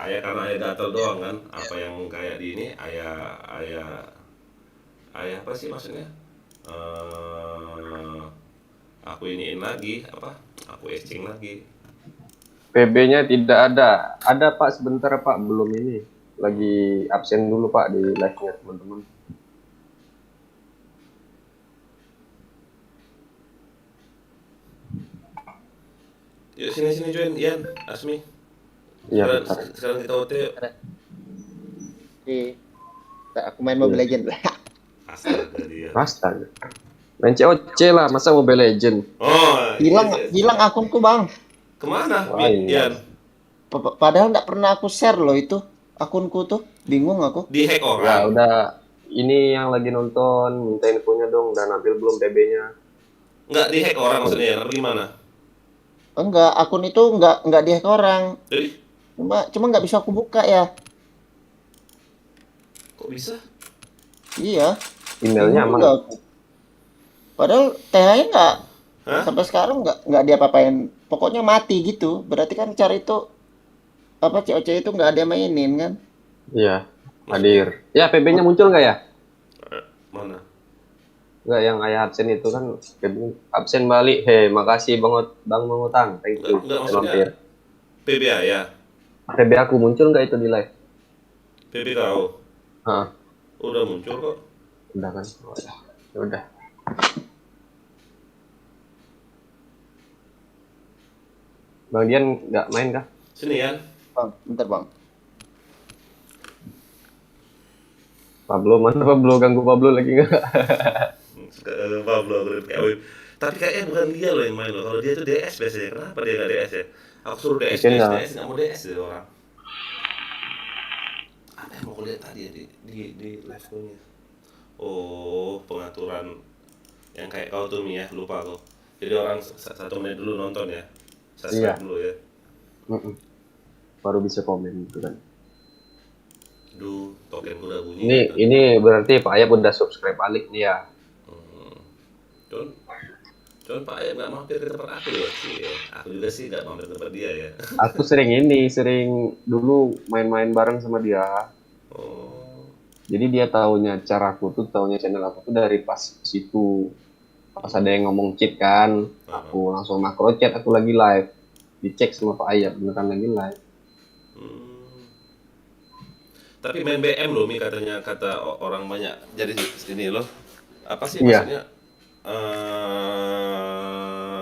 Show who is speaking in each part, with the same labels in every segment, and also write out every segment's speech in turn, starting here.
Speaker 1: ayah karena ayah gatel doang kan, apa yang kayak di ini ayah ayah ayah apa sih maksudnya, eh aku iniin lagi apa, aku etching lagi.
Speaker 2: PB-nya tidak ada. Ada Pak sebentar Pak, belum ini. Lagi absen dulu Pak di live-nya teman-teman.
Speaker 1: Yuk sini sini join Ian, Asmi.
Speaker 2: Iya
Speaker 1: Sekarang
Speaker 2: bentar.
Speaker 1: sekarang kita OT yuk.
Speaker 3: Jadi, aku main
Speaker 2: Iya.
Speaker 3: Mobile Legend.
Speaker 1: Astaga dia.
Speaker 2: Astaga. Main COC lah, masa Mobile Legend?
Speaker 1: Oh,
Speaker 3: Hilang hilang akunku, Bang.
Speaker 1: kemana
Speaker 2: Wah, iya.
Speaker 1: Ian?
Speaker 3: Padahal nggak pernah aku share loh itu akunku tuh. Bingung aku.
Speaker 1: Di hack
Speaker 2: Wah,
Speaker 1: orang.
Speaker 2: udah. Ini yang lagi nonton, minta infonya dong. Udah nampil belum PB-nya?
Speaker 1: Nggak di hack orang maksudnya ya, apa gimana?
Speaker 3: Enggak, akun itu enggak dihack orang.
Speaker 1: Jadi
Speaker 3: Cuma nggak bisa aku buka ya.
Speaker 1: kok bisa?
Speaker 3: Iya.
Speaker 2: Emailnya
Speaker 3: Bingung
Speaker 2: aman.
Speaker 3: juga aku. Padahal TH-nya nggak
Speaker 1: Hah?
Speaker 3: sampai sekarang nggak diapa-apain. Pokoknya mati gitu. Berarti kan cara itu apa COC itu nggak ada yang mainin kan?
Speaker 2: Iya,
Speaker 1: Maksudnya?
Speaker 2: hadir. Ya, PB-nya muncul nggak ya?
Speaker 1: Mana?
Speaker 2: Nggak, yang ayah absen itu kan PB absen balik. Hei, makasih Bang Mengutang. Thank you.
Speaker 1: Nggak maksudnya
Speaker 2: Mampir.
Speaker 1: PBA ya?
Speaker 2: PB aku muncul nggak itu di live?
Speaker 1: PB kau?
Speaker 2: Hah,
Speaker 1: Udah muncul kok.
Speaker 2: udah kan? Oh, ya udah. Bang Dian nggak main kah?
Speaker 1: Sini ya.
Speaker 3: Bang, bentar bang.
Speaker 2: Pablo, mana Pablo? Ganggu Pablo lagi nggak?
Speaker 1: Pablo kayak tapi kayaknya bukan dia loh yang main loh. Kalau dia itu DS biasanya. Kenapa dia nggak DS ya? Aku suruh DS,
Speaker 2: Mungkin
Speaker 1: DS,
Speaker 2: nggak.
Speaker 1: DS nggak mau DS dia orang. Apa yang mau aku lihat tadi ya di live nya? Oh, pengaturan yang kayak kau tuh Mi ya, lupa aku. Jadi orang 1 menit dulu nonton ya. Subscribe
Speaker 2: Iya.
Speaker 1: dulu ya.
Speaker 2: Mm-mm. Baru bisa komen gitu kan.
Speaker 1: Duh, token udah bunyi.
Speaker 2: Ini berarti Pak Ayap udah subscribe balik nih ya.
Speaker 1: Cuman Pak Ayam nggak mampir ke tempat aku ya sih. Ya. Aku juga sih nggak mampir ke tempat dia ya.
Speaker 2: Aku sering dulu main-main bareng sama dia.
Speaker 1: Oh,
Speaker 2: Jadi dia taunya caraku tuh, taunya channel aku tuh dari pas situ. Pas ada yang ngomong cheat kan, aku langsung makro chat, aku lagi live. Dicek sama Pak Ayap, beneran lagi live.
Speaker 1: tapi main BM loh Mi katanya kata orang banyak. Jadi ini loh. Apa sih
Speaker 2: Iya.
Speaker 1: maksudnya?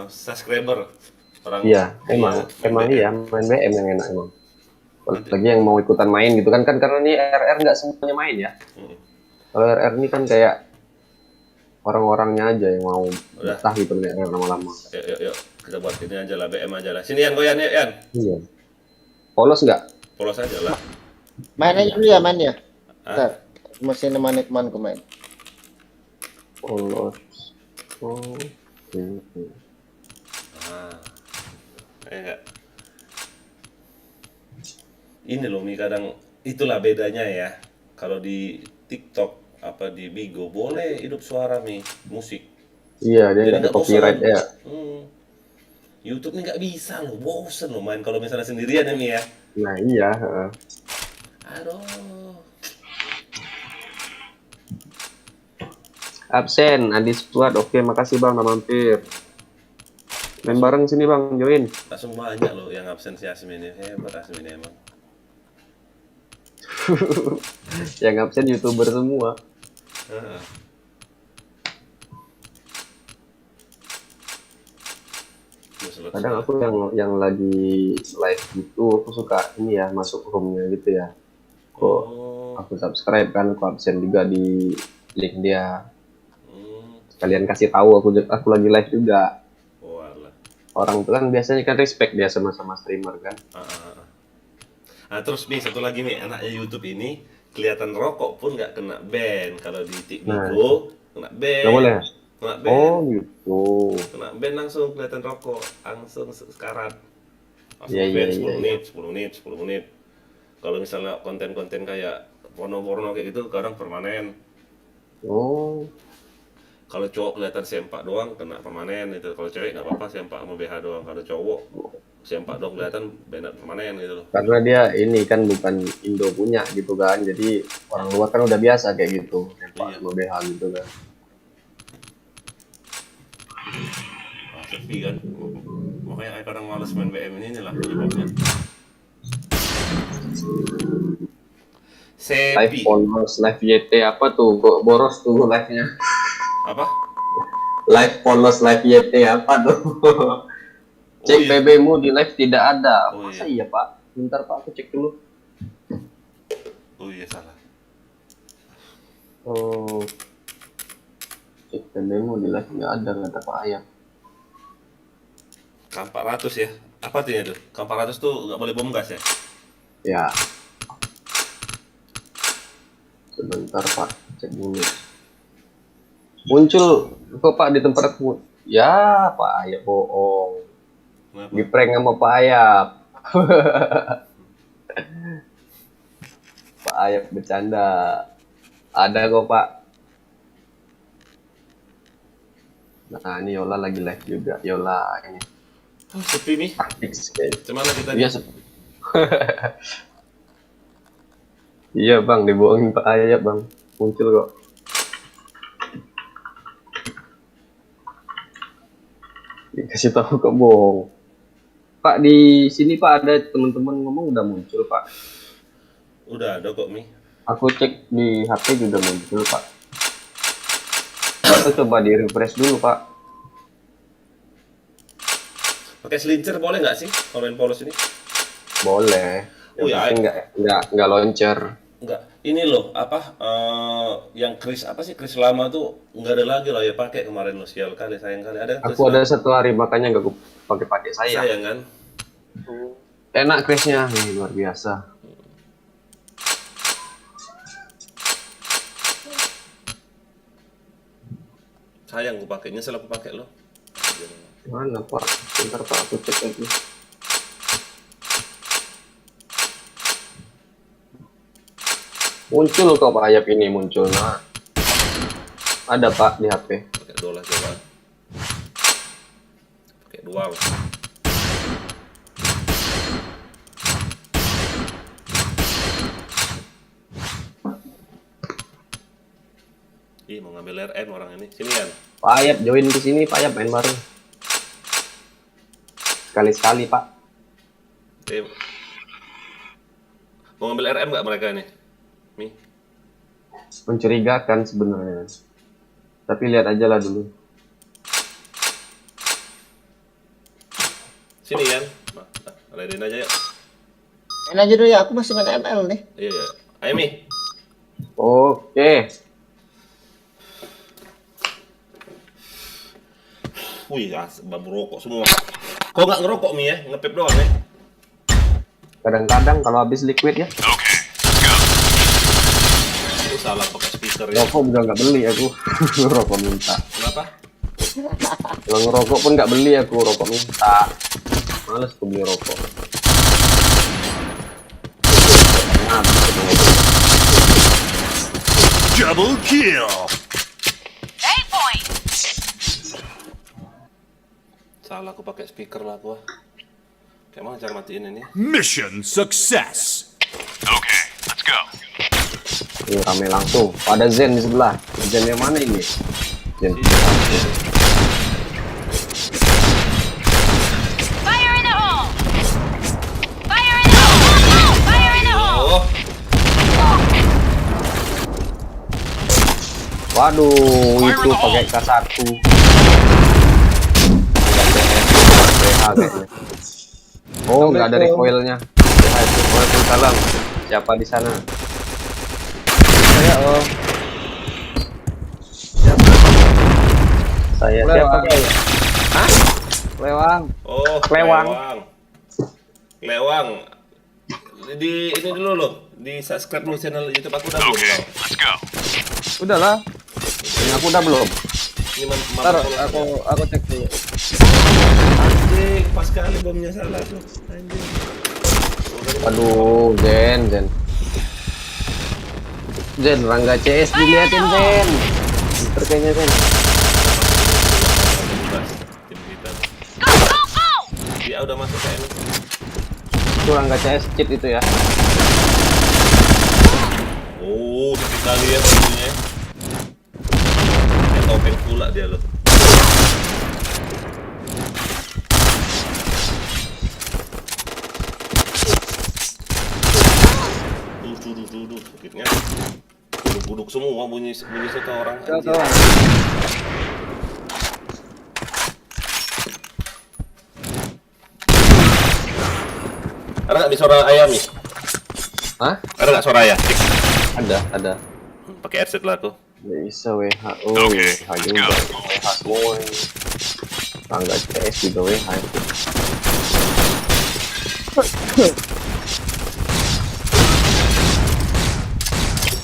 Speaker 1: Subscriber orang.
Speaker 2: Iya, emang
Speaker 1: BM.
Speaker 2: iya, main BM yang enak emang. Lagi yang mau ikutan main gitu kan, karena ini RR nggak semuanya main ya. Kalau RR ini kan kayak orang-orangnya aja yang mau betah gitu nih RR lama-lama.
Speaker 1: Yuk, kita buat ini aja lah, BM aja lah. Sini Yan, goyan ya Yan.
Speaker 2: Iya. Polos nggak?
Speaker 1: Polos aja lah.
Speaker 3: Main aja dulu ya main ya. Bentar. Masih nemani temanku main.
Speaker 2: Polos. Oh.
Speaker 1: Enggak. Ini loh Mi kadang itulah bedanya ya. Kalau di TikTok apa di Bigo boleh hidup suara Mi, musik.
Speaker 2: Iya, dia
Speaker 1: Jadi
Speaker 2: nggak ada
Speaker 1: nggak
Speaker 2: copyright
Speaker 1: bosan.
Speaker 2: ya.
Speaker 1: YouTube nih nggak bisa loh, bosen loh main kalau misalnya sendirian ya Mi ya.
Speaker 2: Nah iya. Heeh.
Speaker 1: Aduh.
Speaker 2: Absen, Adi Squad. Oke, makasih Bang udah mampir. Main bareng sini Bang, join.
Speaker 1: Langsung banyak loh yang absen si Asmi ini. Hebat Asmi ini emang.
Speaker 2: Yang absen YouTuber semua. Kadang aku yang lagi live gitu, aku suka ini ya, masuk roomnya gitu ya. Kok aku subscribe kan, aku absen juga di link dia. Kalian kasih tahu aku lagi live juga. Orang itu kan biasanya kan respect dia sama-sama streamer kan.
Speaker 1: Nah terus nih satu lagi nih, anaknya YouTube ini kelihatan rokok pun nggak kena ban. Kalau di Bigo kena ban.
Speaker 2: Nggak boleh.
Speaker 1: Kena ban.
Speaker 2: Oh gitu.
Speaker 1: Kena ban langsung kelihatan rokok, langsung sekarat. Langsung
Speaker 2: Iya,
Speaker 1: ban
Speaker 2: iya,
Speaker 1: 10
Speaker 2: iya.
Speaker 1: menit, 10 menit, 10 menit. Kalau misalnya konten-konten kayak porno-porno kayak gitu, kadang permanen.
Speaker 2: Oh,
Speaker 1: Kalau cowok kelihatan sempak doang kena permanen itu. Kalau cewek nggak apa-apa sempak sama BH doang. Kalau cowok C4 dong kelihatan banner permanen gitu loh.
Speaker 2: Karena dia ini kan bukan Indo punya gitu kan, jadi orang luar kan udah biasa kayak gitu, nembak
Speaker 1: Iya.
Speaker 2: sama BH gitu kan.
Speaker 1: Sepi kan, makanya saya kadang males main BM ini lah penyebabnya.
Speaker 2: Live
Speaker 1: Sepi
Speaker 2: Polos, live YT apa tuh? Boros tuh live-nya.
Speaker 1: apa?
Speaker 2: Live Polos, live YT apa tuh? Cek
Speaker 1: iya.
Speaker 2: PB-mu di live tidak ada.
Speaker 1: Oh,
Speaker 2: Masa
Speaker 1: iya.
Speaker 2: iya Pak? Bentar Pak, aku cek dulu.
Speaker 1: Oh iya salah.
Speaker 2: Oh, cek PB-mu di live nggak ada, kata Pak Ayam.
Speaker 1: K400 ya? Apa artinya tuh? K400 tuh nggak boleh bom gas ya?
Speaker 2: Ya. Sebentar Pak, cek dulu. Muncul kok Pak di tempat aku. Ya Pak Ayap bohong.
Speaker 1: Kenapa?
Speaker 2: Di prank sama Pak Ayap. Pak Ayap bercanda. Ada kok Pak. Nah ini Yola lagi live juga. Yola ini
Speaker 1: Oh, sepi nih.
Speaker 2: Fix guys.
Speaker 1: Cuman kita
Speaker 2: Iya iya bang, dibohongin Pak Ayap bang. Muncul kok. Dikasih tahu kok bohong. Pak di sini Pak ada teman-teman ngomong udah muncul Pak.
Speaker 1: udah ada kok Mi.
Speaker 2: Aku cek di HP juga muncul Pak. Aku coba di refresh dulu Pak.
Speaker 1: Pakai selincer boleh nggak sih kalau main polos ini?
Speaker 2: Boleh.
Speaker 1: Oh, ya.
Speaker 2: Nggak launcher.
Speaker 1: Enggak. Ini loh apa yang kris apa sih kris lama tuh nggak ada lagi lah ya pakai kemarin lo sial kali sayang kali ada kris
Speaker 2: Aku ada
Speaker 1: lama.
Speaker 2: satu hari makanya nggak pakai saya.
Speaker 1: Sayang kan?
Speaker 2: Enak krisnya nih luar biasa.
Speaker 1: Sayang gue pakai nyesel aku pakai lo.
Speaker 2: Mana Pak? Bentar Pak, aku cek lagi. Muncul kok Pak Ayap ini muncul. Nah, ada Pak di HP.
Speaker 1: Pakai dolar coba. Pakai dual. Ih mau ngambil RM orang ini. Sini kan.
Speaker 2: Pak Ayap join ke sini Pak Ayap main bareng. Sekali-sekali Pak.
Speaker 1: Mau ngambil RM nggak mereka ini? Mi.
Speaker 2: Mencurigakan sebenarnya. Tapi lihat aja lah dulu.
Speaker 1: Sini kan. Readyin aja yuk.
Speaker 3: Main aja dulu ya, aku masih main ML nih.
Speaker 1: Iya iya. Ayo Mi.
Speaker 2: Oke.
Speaker 1: Wih, bambu rokok semua. Kok nggak ngerokok Mi ya? Ngepip doang ya?
Speaker 2: Kadang-kadang kalau habis liquid ya.
Speaker 1: Itu salah pakai speaker ya.
Speaker 2: Rokok juga nggak beli aku. Rokok minta.
Speaker 1: Kenapa?
Speaker 2: Kalau ngerokok pun nggak beli aku, rokok minta. Males aku beli rokok. Nah,
Speaker 4: Double kill.
Speaker 1: Salah aku pakai speaker lah gua. Kayak mana cara matiin ini?
Speaker 4: Mission success. Okay, let's go.
Speaker 2: ini rame langsung. Ada Zen di sebelah. Zen yang mana ini? Zen.
Speaker 5: Fire in the hole! Fire in the hole! Fire in the hole!
Speaker 1: Oh,
Speaker 2: Waduh, itu pakai K1. PH kayaknya. Oh, nggak ada recoilnya. Waalaikumsalam. Siapa di sana?
Speaker 3: Saya Om.
Speaker 2: Saya
Speaker 3: Lewang.
Speaker 2: siapa kayaknya?
Speaker 3: Lewang.
Speaker 1: oh,
Speaker 2: Lewang.
Speaker 1: Lewang. Di ini dulu loh. Di subscribe dulu channel YouTube aku udah belum?
Speaker 4: Okay,
Speaker 1: Bang?
Speaker 4: let's go.
Speaker 3: Udahlah.
Speaker 2: Ini aku udah belum.
Speaker 1: Ini
Speaker 3: Ntar aku cek dulu.
Speaker 1: Anjing, pas kali bomnya salah tuh. Anjing.
Speaker 2: Aduh, Zen. Zen, Rangga CS diliatin Zen. Pinter kayaknya Zen.
Speaker 1: Tim kita.
Speaker 5: Go, go, go!
Speaker 1: Dia udah masuk ke
Speaker 2: Kurang CS cheat itu ya.
Speaker 1: Oh, kita lihat bajunya. Topeng pula dia loh. Duduk, sakitnya. Buduk semua bunyi satu orang. Anjir. Ada nggak di suara ayam nih?
Speaker 2: Hah?
Speaker 1: Ada nggak suara ayam? Cek.
Speaker 2: Ada.
Speaker 1: Pakai headset lah tuh.
Speaker 2: Nggak bisa WH.
Speaker 4: Oke,
Speaker 2: WH juga. WH semua ini. Tangga CS juga WH itu.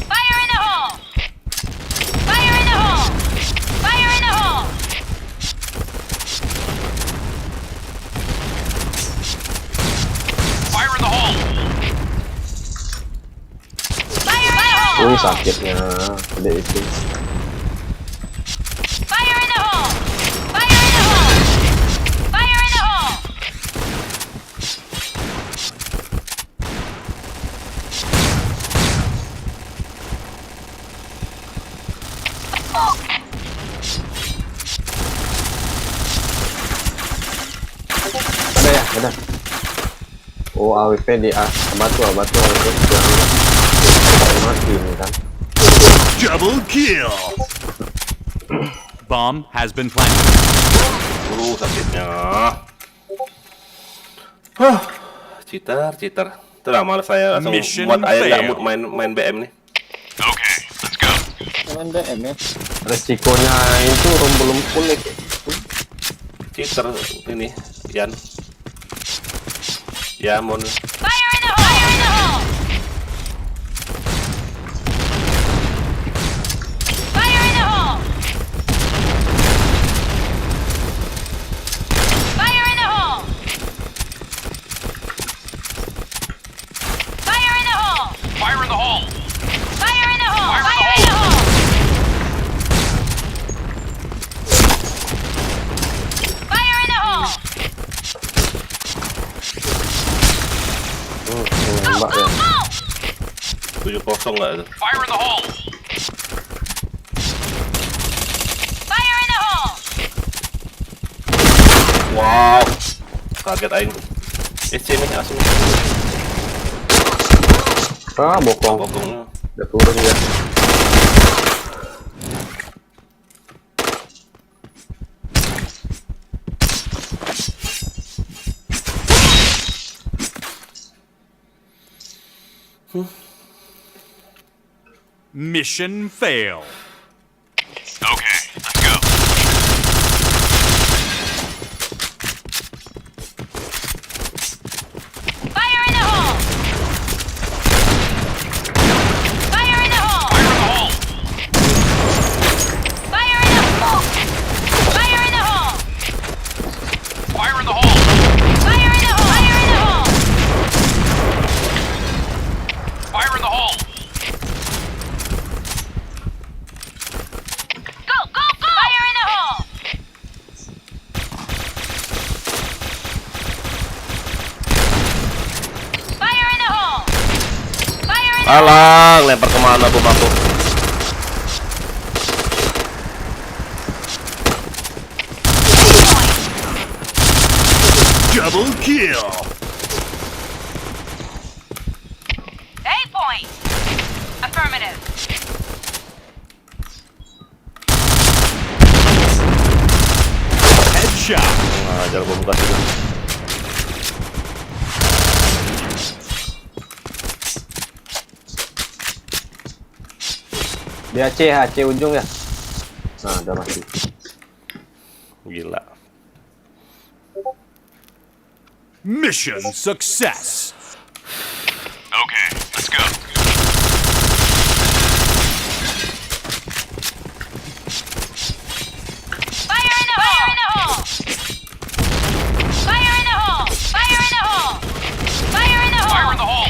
Speaker 5: Fire in the hole! Fire in the hole! Fire in the hole!
Speaker 4: Fire in the hole.
Speaker 5: Fire in the hole!
Speaker 2: Sakitnya. Ada itu.
Speaker 5: Fire in the hole! Fire in the hole! Fire in the hole!
Speaker 2: Ada ya, ada. Oh, AWP di batu AWP yang mati ini kan.
Speaker 4: Double kill. Bomb has been planted.
Speaker 1: Sakitnya. Cheater. Terus malah saya langsung
Speaker 4: Mission
Speaker 1: buat ayam nggak
Speaker 4: fail.
Speaker 1: mood main BM nih.
Speaker 4: Okay, let's go.
Speaker 3: Main BM ya.
Speaker 2: Resikonya itu belum pulih.
Speaker 1: Cheater ini, Yan. Ya, mon.
Speaker 5: Fire in the hole! Fire in the hole! Fire in the hole! Fire in the hole! Fire in the hole!
Speaker 4: Fire in the hole.
Speaker 5: Fire in the hole!
Speaker 4: Fire in the
Speaker 5: Fire in the hole! Fire in the hole! Go,
Speaker 2: Nembak
Speaker 5: go,
Speaker 2: ya.
Speaker 5: go!
Speaker 1: 7-0 nggak itu?
Speaker 4: Fire in the hole.
Speaker 5: Fire in the hole!
Speaker 1: Wow, kaget aing. SC nih langsung
Speaker 2: Bokong.
Speaker 1: bokongnya.
Speaker 2: Udah turun ya.
Speaker 4: Mission fail. Okay, let's go.
Speaker 5: Fire in the hole! Fire in the hole!
Speaker 4: Fire in the hole.
Speaker 5: Fire in the hole! Fire in the hole!
Speaker 4: Fire in the hole.
Speaker 5: Fire in the hole!
Speaker 4: Fire in the hole.
Speaker 5: Go, go, go! Fire in the hole! Fire in the hole! Fire in the hole!
Speaker 1: Alah, lempar kemana bom aku?
Speaker 4: Double kill.
Speaker 5: 8 point! Affirmative.
Speaker 4: Headshot.
Speaker 1: Ngajar bom kasih kan.
Speaker 2: Dia HC ujung ya. Nah, udah mati.
Speaker 1: Gila.
Speaker 4: Mission success. Okay, let's go.
Speaker 5: Fire in the hole! Fire in the hole! Fire in the hole! Fire in the hole!
Speaker 4: Fire in the hole.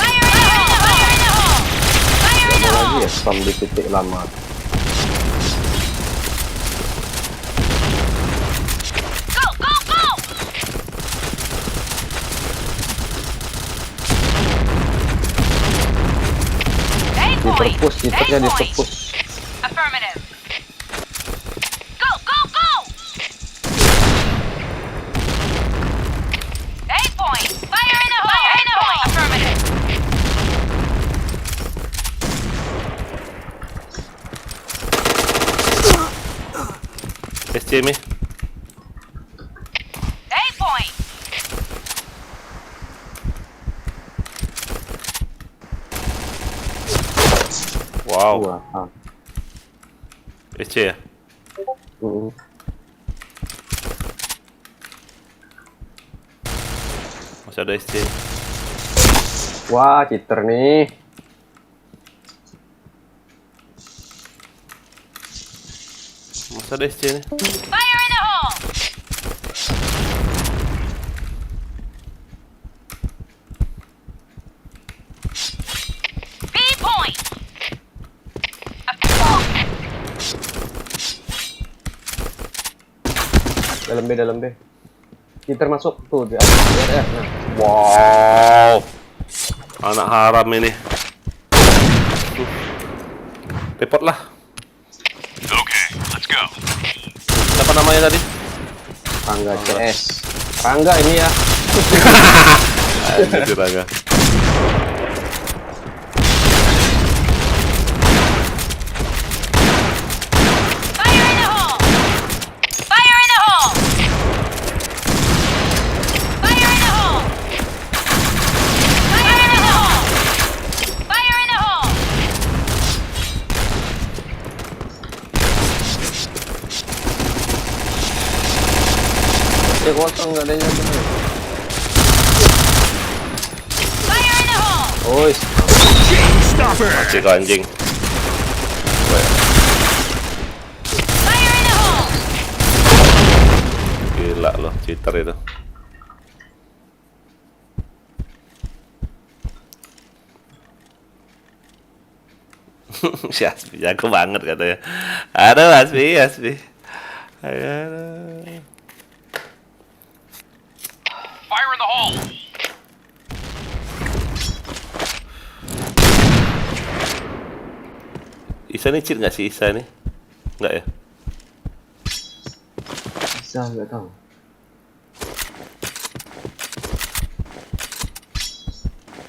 Speaker 5: Fire in the hole! Fire in the hole! Fire in the
Speaker 2: Ada lagi
Speaker 5: hole!
Speaker 2: ya spam di titik lama.
Speaker 5: Go, go, go! point.
Speaker 2: perpus,
Speaker 5: A
Speaker 2: cheaternya di
Speaker 5: point.
Speaker 2: perpus.
Speaker 5: Affirmative. Go, go, go! A point. Fire in the hole. In the hole. Affirmative.
Speaker 1: SC mi.
Speaker 5: A point.
Speaker 1: Wow.
Speaker 2: Wah.
Speaker 1: SC ya. Masih ada SC.
Speaker 2: Wah, cheater nih.
Speaker 1: Masih ada SC nih.
Speaker 5: Fire in the hole. B point.
Speaker 2: Dalam B. Cheater masuk tuh di atas RR. Nah,
Speaker 1: Wow. Anak haram ini. Report lah.
Speaker 4: Okay, let's go.
Speaker 1: Siapa namanya tadi?
Speaker 2: Rangga CS. Rangga ini ya.
Speaker 1: Anjir Rangga.
Speaker 5: Fire in the hole. Fire in the hole. Fire in the hole. Fire in the hole. Fire in the hole.
Speaker 2: Kosong nggak ada yang bener.
Speaker 5: Fire in the hole.
Speaker 2: Ois.
Speaker 4: Stopper.
Speaker 1: Masih ke anjing.
Speaker 5: Fire in the hole.
Speaker 1: Gila loh, cheater itu. Si Aspi jago banget katanya. Aduh Aspi. Aduh.
Speaker 4: Fire in the hole.
Speaker 1: Isa nih cheat nggak sih Isa nih? Nggak ya?
Speaker 2: Bisa nggak tahu.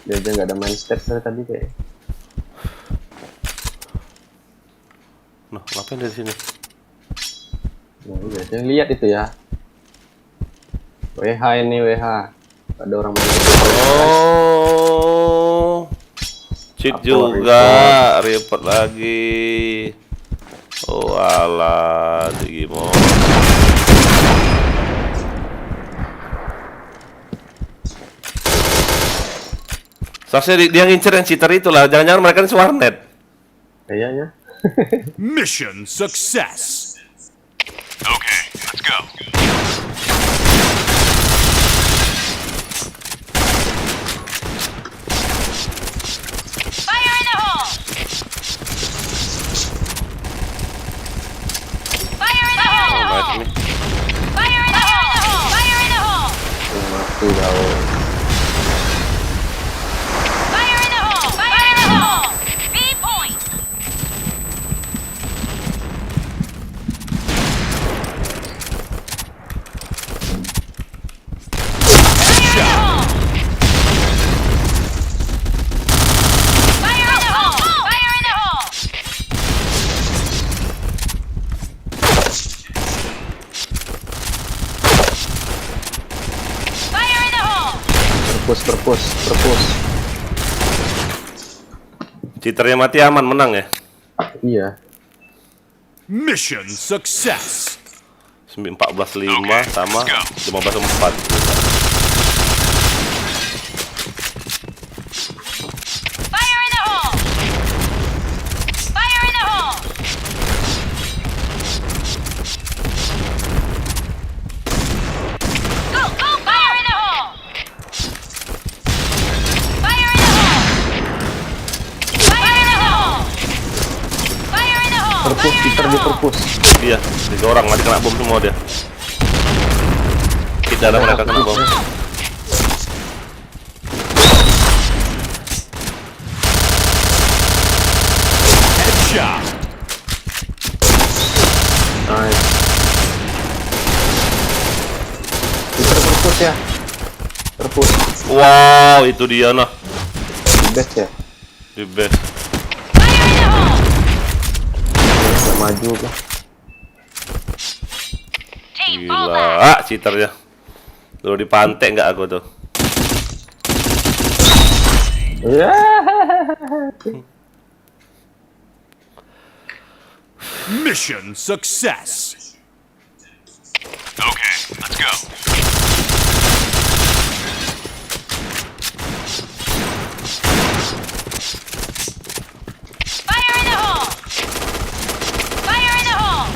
Speaker 2: Dia aja nggak ada main steps dari tadi kayak.
Speaker 1: Nah, ngapain dari sini?
Speaker 2: Nah, udah yang lihat itu ya. WH ini WH. Ada orang main.
Speaker 1: Oh, cheat
Speaker 2: Apa,
Speaker 1: juga, report lagi. Oh alah, Digimon. Seharusnya dia ngincer yang cheater itulah, jangan-jangan mereka ini warnet.
Speaker 2: Kayaknya.
Speaker 4: Mission success. Okay, let's go.
Speaker 5: Fire in the hole. Fire in the hole.
Speaker 1: Nice nih.
Speaker 5: Fire in the hole. Fire in the hole.
Speaker 2: Mati kau.
Speaker 5: Fire in the hole. Fire in the hole. B point. Fire in the hole. Fire in the hole. Fire in the hole. Fire in the hole.
Speaker 2: Perpus.
Speaker 1: Cheaternya mati aman menang ya.
Speaker 2: Iya.
Speaker 4: Mission success.
Speaker 1: 14-5 sama 15-4.
Speaker 5: Fire in the hole. Fire in the hole. Go, go, fire in the hole. Fire in the hole. Fire in the hole. Fire in the hole.
Speaker 2: Perpus,
Speaker 5: Fire in
Speaker 2: cheater
Speaker 5: the
Speaker 2: di
Speaker 5: hole.
Speaker 2: perpus.
Speaker 1: Iya, 3 orang mati kena bom semua dia. Tidak ada mereka kena bom.
Speaker 4: job.
Speaker 2: Nice. Terputus ya. Terputus.
Speaker 1: Wow, itu dia nah.
Speaker 2: The best ya.
Speaker 1: The best.
Speaker 5: Fire in the hole!
Speaker 2: Nggak maju kah?
Speaker 5: Team, fall back!
Speaker 1: Gila, cheaternya. Dulu dipantek nggak aku tuh?
Speaker 2: Ya.
Speaker 4: Mission success. Okay, let's go.
Speaker 5: Fire in the hole! Fire in the hole!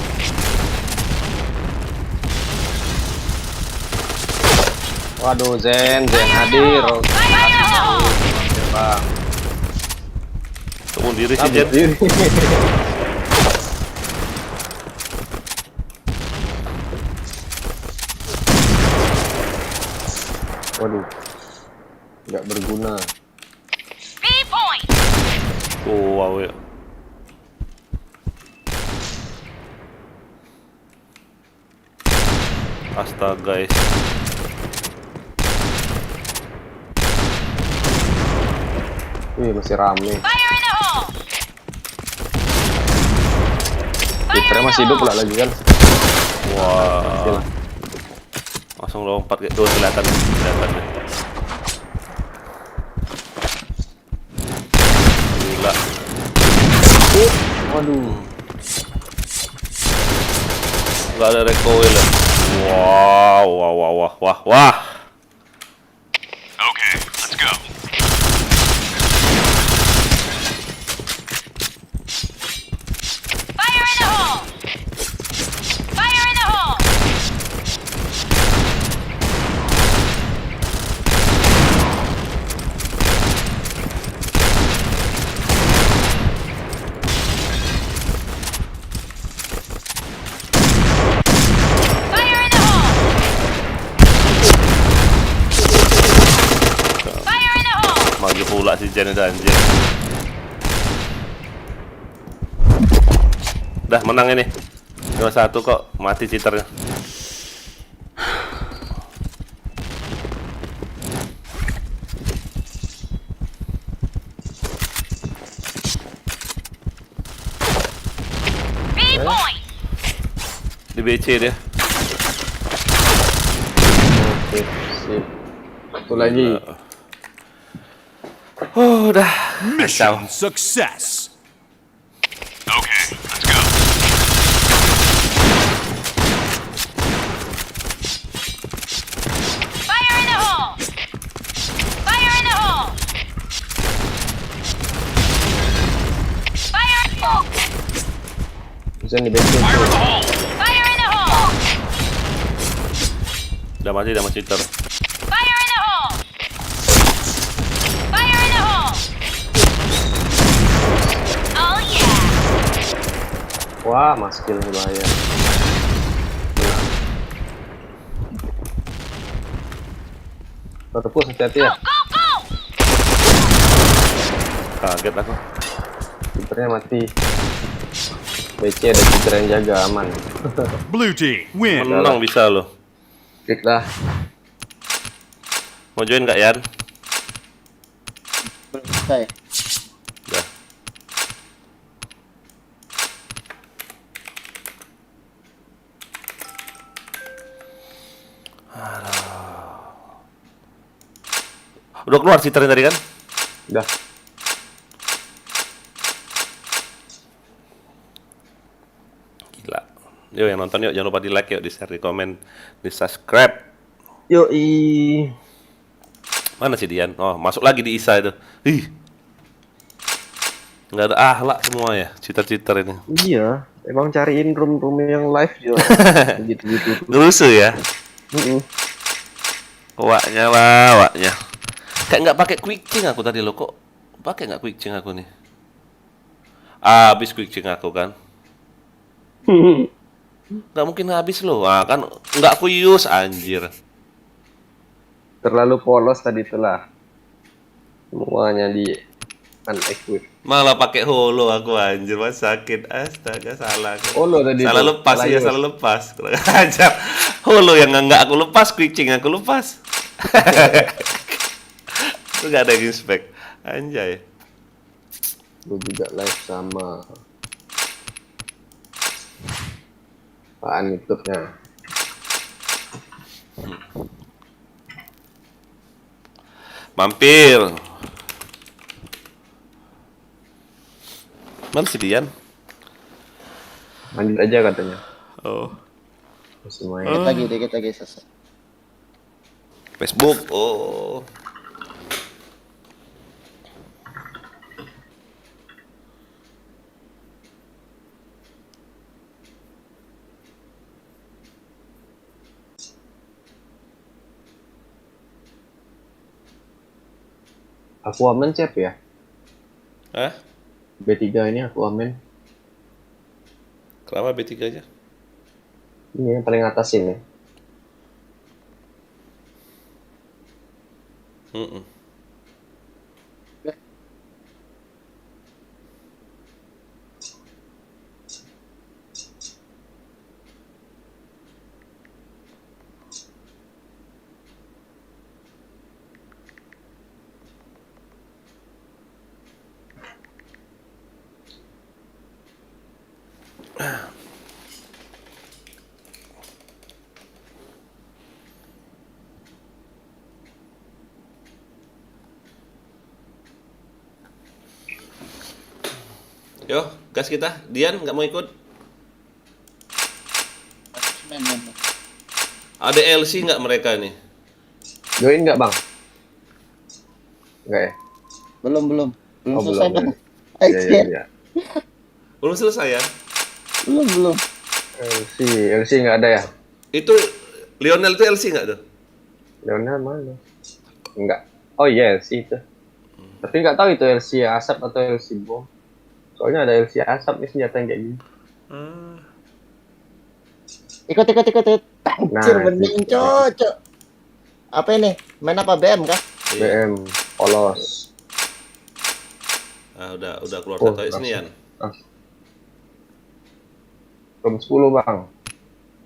Speaker 2: Waduh, Zen
Speaker 5: Fire in the
Speaker 2: hadir.
Speaker 5: hole! Fire in the hole!
Speaker 2: Bang.
Speaker 1: Tunggu diri sih, Jen.
Speaker 2: Diri. Waduh, nggak berguna.
Speaker 5: B point!
Speaker 1: Oh, wow ya. Astaga, guys.
Speaker 2: Wih, masih rame.
Speaker 5: Fire in the hole!
Speaker 2: Fitrnya masih hidup pula lagi kan?
Speaker 1: Wah.
Speaker 2: Gila.
Speaker 1: Langsung lompat kayak tuh kelihatan deh. Gila.
Speaker 2: Waduh.
Speaker 1: Nggak ada recoil ya. Wow, wah, wah, wah, wah, wah.
Speaker 4: Okay, let's go.
Speaker 5: Fire in the hole! Fire in the hole! Fire in the hole! Fire in the hole!
Speaker 1: Maju pula si Jen itu anjir. Udah menang ini. 5-1 kok, mati cheaternya.
Speaker 5: B point!
Speaker 1: Di BC dia.
Speaker 2: Oke, sip. Satu lagi.
Speaker 1: Oh, udah.
Speaker 4: Mission success. Okay, let's go.
Speaker 5: Fire in the hole! Fire in the hole! Fire!
Speaker 2: Bisa di basic
Speaker 4: Fire in
Speaker 2: tuh.
Speaker 4: the hole.
Speaker 5: Fire in the hole!
Speaker 1: Udah mati cheater.
Speaker 5: Fire in the hole! Fire in the hole! Oh yeah!
Speaker 2: Wah, mas kill bahaya. Terpus hati-hati ya.
Speaker 5: Go, go!
Speaker 1: Kaget aku.
Speaker 2: Fitrnya mati. BC ada Fitra yang jaga aman.
Speaker 4: Blue team win.
Speaker 1: Menang bisa loh.
Speaker 2: Klik lah.
Speaker 1: Mau join nggak, Yan?
Speaker 3: Selesai.
Speaker 1: Udah. Udah keluar cheaternya tadi kan?
Speaker 2: Udah.
Speaker 1: Gila. Yuk yang nonton yuk, jangan lupa di like yuk, di share, di komen, di subscribe.
Speaker 2: Yoi.
Speaker 1: Mana sih Dian? Oh, masuk lagi di Isa itu. Ih. Nggak ada akhlak semua ya, cheater-cheater ini.
Speaker 2: Iya, emang cariin room-room yang live juga. Gitu-gitu.
Speaker 1: Ngerusuh ya.
Speaker 2: Mm-mm.
Speaker 1: Waknya lah, waknya. Kayak nggak pakai quick change aku tadi lo, kok pakai nggak quick change aku nih? Habis quick change aku kan? Nggak mungkin habis lo, ah kan nggak aku use anjir.
Speaker 2: Terlalu polos tadi itulah. Semuanya di unequip.
Speaker 1: Malah pakai holo aku anjir, mas sakit. Astaga, salah aku.
Speaker 2: Holo tadi
Speaker 1: Salah
Speaker 2: tuh,
Speaker 1: lepas
Speaker 2: salah
Speaker 1: ya,
Speaker 2: use.
Speaker 1: salah lepas. Kurang ajar. Holo yang enggak aku lepas, quicking aku lepas. Itu enggak ada yang inspect. Anjay.
Speaker 2: Gue juga live sama apaan YouTube-nya.
Speaker 1: Mampir. Mana si Dian?
Speaker 2: Lanjut aja katanya.
Speaker 1: Oh,
Speaker 2: Masih main.
Speaker 3: Dikit lagi selesai.
Speaker 1: Facebook. Oh.
Speaker 2: Aku aman cep ya.
Speaker 1: Hah?
Speaker 2: B3 ini aku aman.
Speaker 1: Kenapa B3 aja?
Speaker 2: Ini yang paling atas ini.
Speaker 1: Mm-mm. Yo, gas kita. Dian nggak mau ikut?
Speaker 3: Men.
Speaker 1: Ada LC nggak mereka nih?
Speaker 2: Join nggak bang? Nggak ya?
Speaker 3: Belum
Speaker 2: Oh,
Speaker 3: selesai
Speaker 2: belum,
Speaker 3: bang.
Speaker 2: ya. Iya, iya.
Speaker 1: Belum selesai ya?
Speaker 3: Belum.
Speaker 2: LC nggak ada ya?
Speaker 1: Itu Lionel itu LC nggak tuh?
Speaker 2: Leonel mana? Enggak. Oh iya LC itu. Tapi nggak tahu itu LC asap atau LC bom. Soalnya ada LC asap nih senjata yang kayak gini.
Speaker 3: Ikut. Anjir,
Speaker 2: Nah,
Speaker 3: bening
Speaker 2: itu.
Speaker 3: cocok. Apa ini? Main apa BM kah?
Speaker 2: BM polos.
Speaker 1: Ah, udah keluar
Speaker 2: Oh,
Speaker 1: satu sini Yan.
Speaker 2: Jam 10 bang.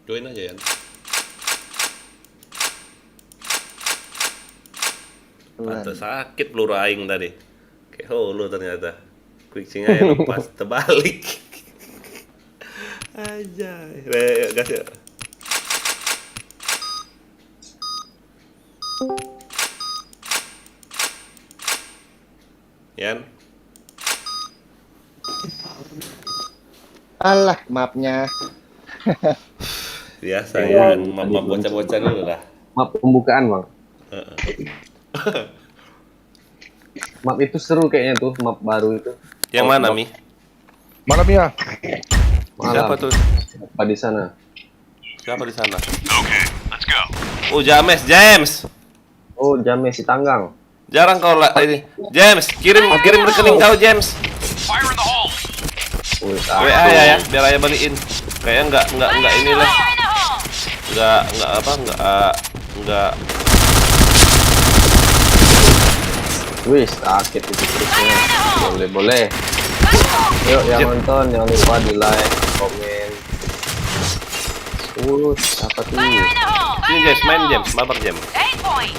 Speaker 1: Join aja Yan. Pantes sakit peluru aing tadi. Kayak holo ternyata. Quickingnya yang lepas terbalik. Aja. Gas ya. Yan.
Speaker 3: Alah, mapnya.
Speaker 1: Biasa ya, map bocah-bocah dulu lah.
Speaker 2: Map pembukaan bang. Map itu seru kayaknya tuh, map baru itu.
Speaker 1: Yang mana, Mi?
Speaker 6: Malam ya.
Speaker 1: Siapa tuh?
Speaker 2: Apa di sana?
Speaker 1: Siapa di sana?
Speaker 4: Okay, let's go.
Speaker 1: Oh, James.
Speaker 2: Oh, James si Tanggang.
Speaker 1: Jarang kau lah ini. James, kirim rekening kau, James.
Speaker 4: Fire in the hole.
Speaker 2: Wih,
Speaker 1: WA ya, biar ayah balikin. Kayaknya enggak inilah.
Speaker 5: Fire in the hole!
Speaker 1: Enggak.
Speaker 2: Wih, sakit itu terusnya. Boleh. Yuk yang nonton jangan lupa di like, komen. Apa tuh?
Speaker 5: Fire in the hole!
Speaker 1: Ini James, main James, mabar James.
Speaker 5: 8 point!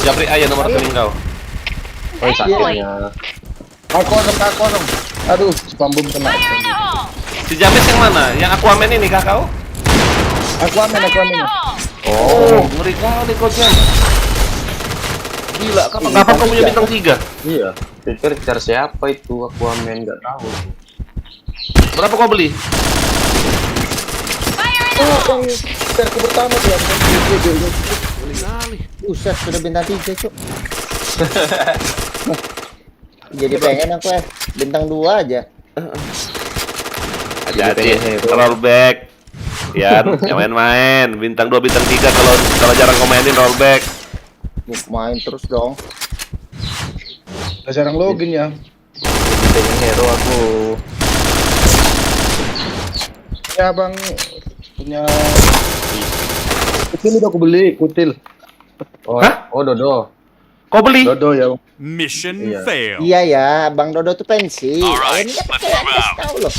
Speaker 1: Japri ayah nomor rekening kau.
Speaker 2: Oh, sakitnya.
Speaker 6: Kosong. Aduh, spam bom kena.
Speaker 5: Fire in the hole!
Speaker 1: Si James yang mana? Yang aku amen ini kah kau?
Speaker 6: Aku amin.
Speaker 5: Fire in the hole!
Speaker 1: Oh, ngeri kali kau James. Gila, kapan kau punya bintang 3?
Speaker 2: Iya. Pikir cari siapa itu? Aku amen nggak tahu.
Speaker 1: Berapa kau beli?
Speaker 5: Fire in the hole!
Speaker 6: Verku pertama tuh ya.
Speaker 3: Buset, sudah bintang 3, Cuk. Jadi pengen aku bintang 2 aja.
Speaker 1: Hati-hati, rollback. Yan, yang main-main. Bintang 2, bintang 3 kalau jarang kau mainin rollback.
Speaker 3: Main terus dong.
Speaker 6: Udah jarang login ya.
Speaker 2: Pengen hero aku.
Speaker 6: Ya bang punya kutil udah aku beli kutil.
Speaker 2: Oh,
Speaker 1: Hah?
Speaker 2: oh Dodo.
Speaker 1: Kau beli?
Speaker 6: Dodo ya.
Speaker 4: Mission
Speaker 6: Iya.
Speaker 4: failed.
Speaker 3: Iya ya, Bang Dodo tuh pensi.
Speaker 4: Alright,
Speaker 3: Ini dapat
Speaker 4: let's
Speaker 3: kayak
Speaker 4: move out.
Speaker 3: tahu loh.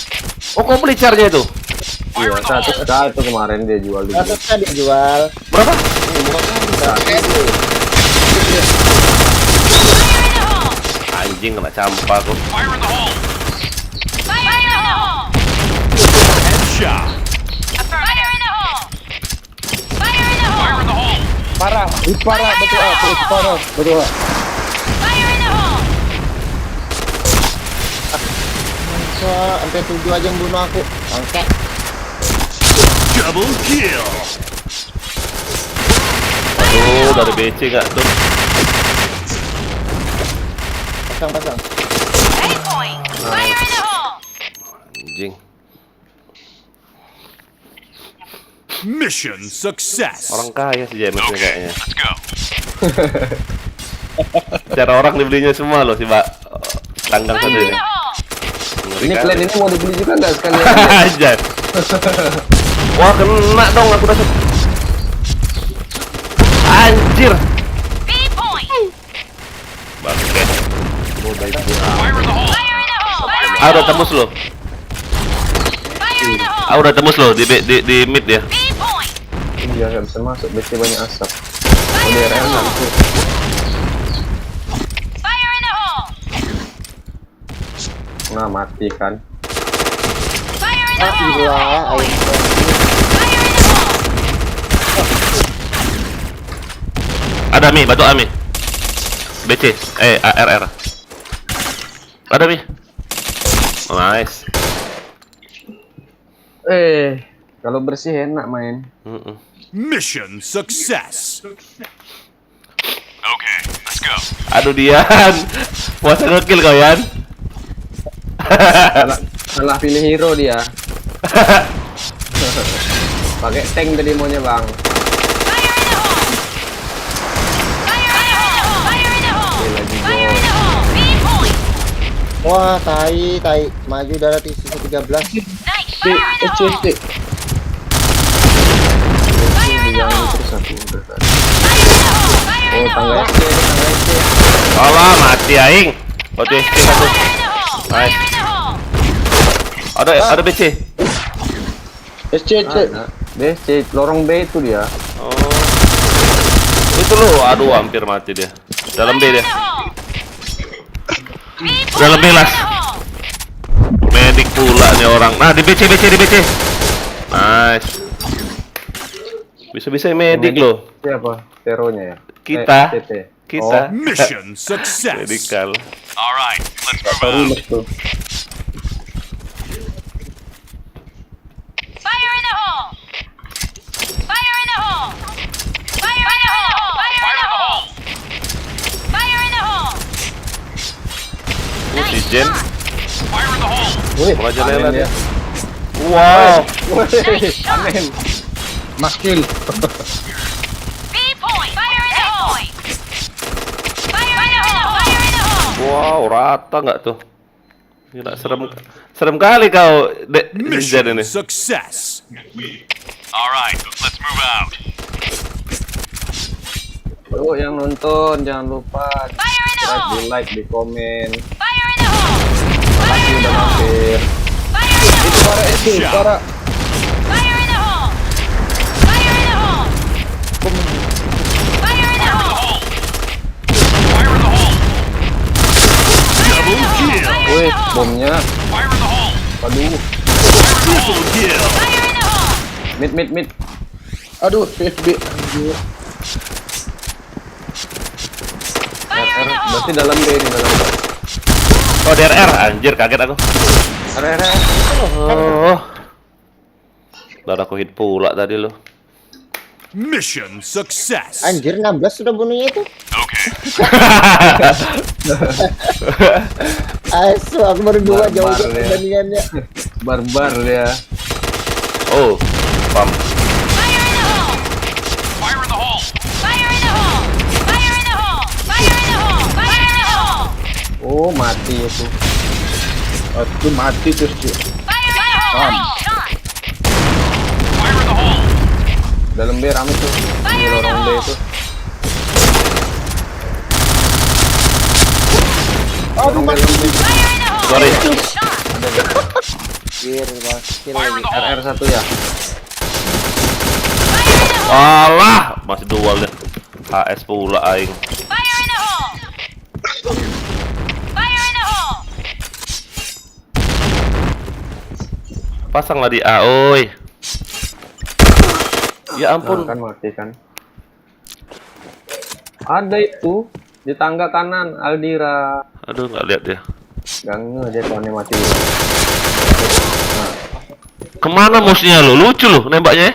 Speaker 1: Oh, kau beli charnya itu?
Speaker 2: Iya, 100k itu kemarin dia jual di
Speaker 3: Satu kan dia jual.
Speaker 1: Berapa? Anjing kena campak kok.
Speaker 4: Fire in the hole.
Speaker 5: Fire in the hole!
Speaker 4: Headshot.
Speaker 5: Fire in the hole! Fire in the
Speaker 4: Fire
Speaker 5: hole!
Speaker 4: in the hole.
Speaker 6: Parah, itu parah, betul ah, itu parah, betul ah.
Speaker 5: Fire in the hole!
Speaker 3: Wah, sampai 7 aja yang bunuh aku. Oke.
Speaker 4: Double kill.
Speaker 1: Aduh, dari BC nggak tuh?
Speaker 3: Pasang.
Speaker 5: A point! Fire in the hole!
Speaker 1: Anjing.
Speaker 4: Mission success.
Speaker 1: Orang kaya sih James
Speaker 4: Okay,
Speaker 1: kayaknya.
Speaker 4: let's go.
Speaker 1: Cara orang dibelinya semua loh si Mbak. Tanggang
Speaker 5: Fire
Speaker 1: tadi.
Speaker 5: in the hole!
Speaker 2: Ini klan ini mau dibeli juga nggak sekalian?
Speaker 1: Aja. Wah, kena dong aku dapat. Anjir.
Speaker 5: B point!
Speaker 1: Bangke.
Speaker 4: Fire in the hole.
Speaker 5: Fire in the hole! Fire in
Speaker 1: Ah,
Speaker 5: the
Speaker 1: udah
Speaker 5: hole!
Speaker 1: tembus loh.
Speaker 5: Fire in the hole!
Speaker 1: Ah, udah tembus loh di mid ya.
Speaker 5: B point!
Speaker 2: Iya, nggak bisa masuk, BC banyak asap.
Speaker 5: Fire in the
Speaker 2: DRL
Speaker 5: hole!
Speaker 2: nanti.
Speaker 5: Fire in the hole!
Speaker 2: Nah, mati kan.
Speaker 5: Fire in the hole!
Speaker 3: Gila, ayo.
Speaker 5: Fire in the hole!
Speaker 1: Ada Mi, bantu Ami. BC, ARR. Ada Mi. Oh, nice.
Speaker 2: Kalau bersih enak main.
Speaker 4: Mission success. Okay, let's go.
Speaker 1: Aduh Dian, puasa ngekill kau Yan.
Speaker 2: Salah pilih hero dia. Pakai tank tadi maunya bang.
Speaker 5: Fire in the hole! Fire in the hole! Fire in the hole! Fire in the hole! B point!
Speaker 3: Wah, tai. Maju darat di sisi 13.
Speaker 5: Nice! Fire in the hole! Fire in the hole!
Speaker 2: Terus aku udah tadi.
Speaker 5: Fire in the hole! Fire in the
Speaker 2: Tangga
Speaker 5: hole!
Speaker 2: SC, ada tangga SC.
Speaker 1: Alah, mati aing. Waktu SC satu.
Speaker 5: Fire in the hole! Fire in the hole!
Speaker 1: Ada BC.
Speaker 6: SC.
Speaker 2: Ada. BC, lorong B itu dia.
Speaker 1: Oh. Itu loh, aduh hampir mati dia. Dalam B dia. Dalam B las. Medik pula nih orang. Nah, di BC. Nice. Bisa-bisa medik loh.
Speaker 2: Siapa? Teronya ya?
Speaker 1: Kita.
Speaker 2: TT.
Speaker 1: Kita.
Speaker 4: Mission success.
Speaker 1: Medical.
Speaker 4: All right, let's move
Speaker 6: Baru
Speaker 4: out.
Speaker 6: mas tuh.
Speaker 5: Fire in the hole! Fire in the hole! Fire in the hole! Fire in the hole! Fire in the hole!
Speaker 1: Si
Speaker 5: Nice
Speaker 1: Jen.
Speaker 5: shot!
Speaker 4: Fire in the hole.
Speaker 1: Mulai jalan
Speaker 2: Amin
Speaker 1: dia.
Speaker 2: ya.
Speaker 1: Wow.
Speaker 5: Nice shot!
Speaker 2: Amin.
Speaker 6: Mas kill.
Speaker 5: B point! Fire in the hole! Fire in the hole! Fire in the hole!
Speaker 1: Wow, rata nggak tuh? Gila, serem kali kau, Jen
Speaker 4: Mission
Speaker 1: ini.
Speaker 4: success. All right, let's move out.
Speaker 2: Oh, yang nonton jangan lupa
Speaker 5: Fire in the
Speaker 2: subscribe, di
Speaker 5: hole!
Speaker 2: like, di komen.
Speaker 5: Fire in the hole! Fire in the
Speaker 2: Udah
Speaker 5: hole!
Speaker 2: mampir.
Speaker 5: Fire in the hole!
Speaker 6: Parah SC, parah.
Speaker 5: Fire in the hole! Fire in the hole! Fire in the hole!
Speaker 4: Fire in the hole. Double kill.
Speaker 5: Fire in
Speaker 2: Wih,
Speaker 5: the hole!
Speaker 2: bomnya.
Speaker 4: Fire in the hole.
Speaker 2: Waduh,
Speaker 4: Double kill.
Speaker 5: Fire in the hole!
Speaker 2: mid.
Speaker 6: Aduh, PFB. Anjir.
Speaker 5: Fire in the hole!
Speaker 2: Berarti dalam B ini, dalam B.
Speaker 1: Oh, DRR, anjir kaget aku.
Speaker 2: RR.
Speaker 1: Oh. Baru aku hit pula tadi lo.
Speaker 4: Mission success.
Speaker 3: Anjir, 16 sudah bunuhnya itu.
Speaker 4: Okay.
Speaker 3: Asu, aku baru 2
Speaker 2: Barbar
Speaker 3: jauh
Speaker 2: ya.
Speaker 3: perbandingannya.
Speaker 2: Barbar dia.
Speaker 1: Oh, pam.
Speaker 5: Fire in the hole!
Speaker 4: Fire in the hole.
Speaker 5: Fire in the hole! Fire in the hole! Fire in the hole! Fire in the hole!
Speaker 2: Oh, mati itu.
Speaker 6: Aduh, mati terus dia.
Speaker 5: Fire in the hole! Nice shot!
Speaker 4: Fire in the hole.
Speaker 2: Dalam B rame tuh. Di lorong B itu. Long bed, long bed.
Speaker 5: Fire in the hole!
Speaker 1: Sorry.
Speaker 5: Shot!
Speaker 3: Kill, Mas. Kill
Speaker 4: Fire in
Speaker 3: lagi.
Speaker 4: the hole!
Speaker 2: RR 1 ya.
Speaker 5: Fire in the hole!
Speaker 1: Alah, masih dual deh. HS pula aing.
Speaker 5: Fire in the hole! Fire in the hole!
Speaker 1: Pasang lah di A, oi. Ya ampun.
Speaker 2: Nah, kan mati kan. Ada itu di tangga kanan Aldira.
Speaker 1: Aduh, nggak lihat dia.
Speaker 2: Gak nge dia tahunnya mati.
Speaker 1: Kemana musuhnya lo? Lucu lo nembaknya ya?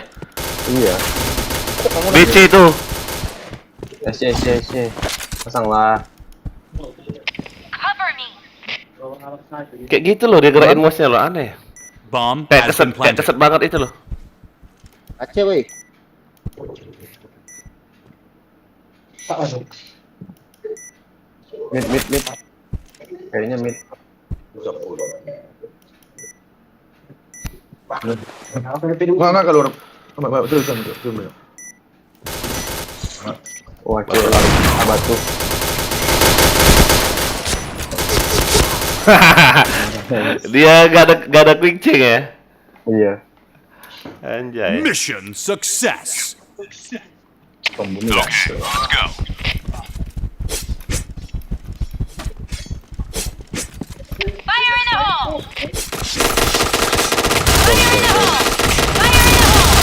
Speaker 2: Iya.
Speaker 1: BC itu.
Speaker 2: SC. Pasang lah.
Speaker 5: Cover me!
Speaker 1: Kayak gitu loh dia gerakin mouse-nya lo, aneh.
Speaker 4: Bomb
Speaker 1: Kayak
Speaker 4: has been planted.
Speaker 1: keset banget itu loh.
Speaker 3: Aceh, woi.
Speaker 2: Mid. Kayaknya mid.
Speaker 6: Mana kalau orang? Terus.
Speaker 2: Wah, cewek batu.
Speaker 1: Dia gak ada quick change ya?
Speaker 2: Iya.
Speaker 1: Anjay.
Speaker 4: Mission success.
Speaker 6: Pembunuh.
Speaker 4: Okay, let's go.
Speaker 5: Fire in the hole! Fire in the hole! Fire in the hole!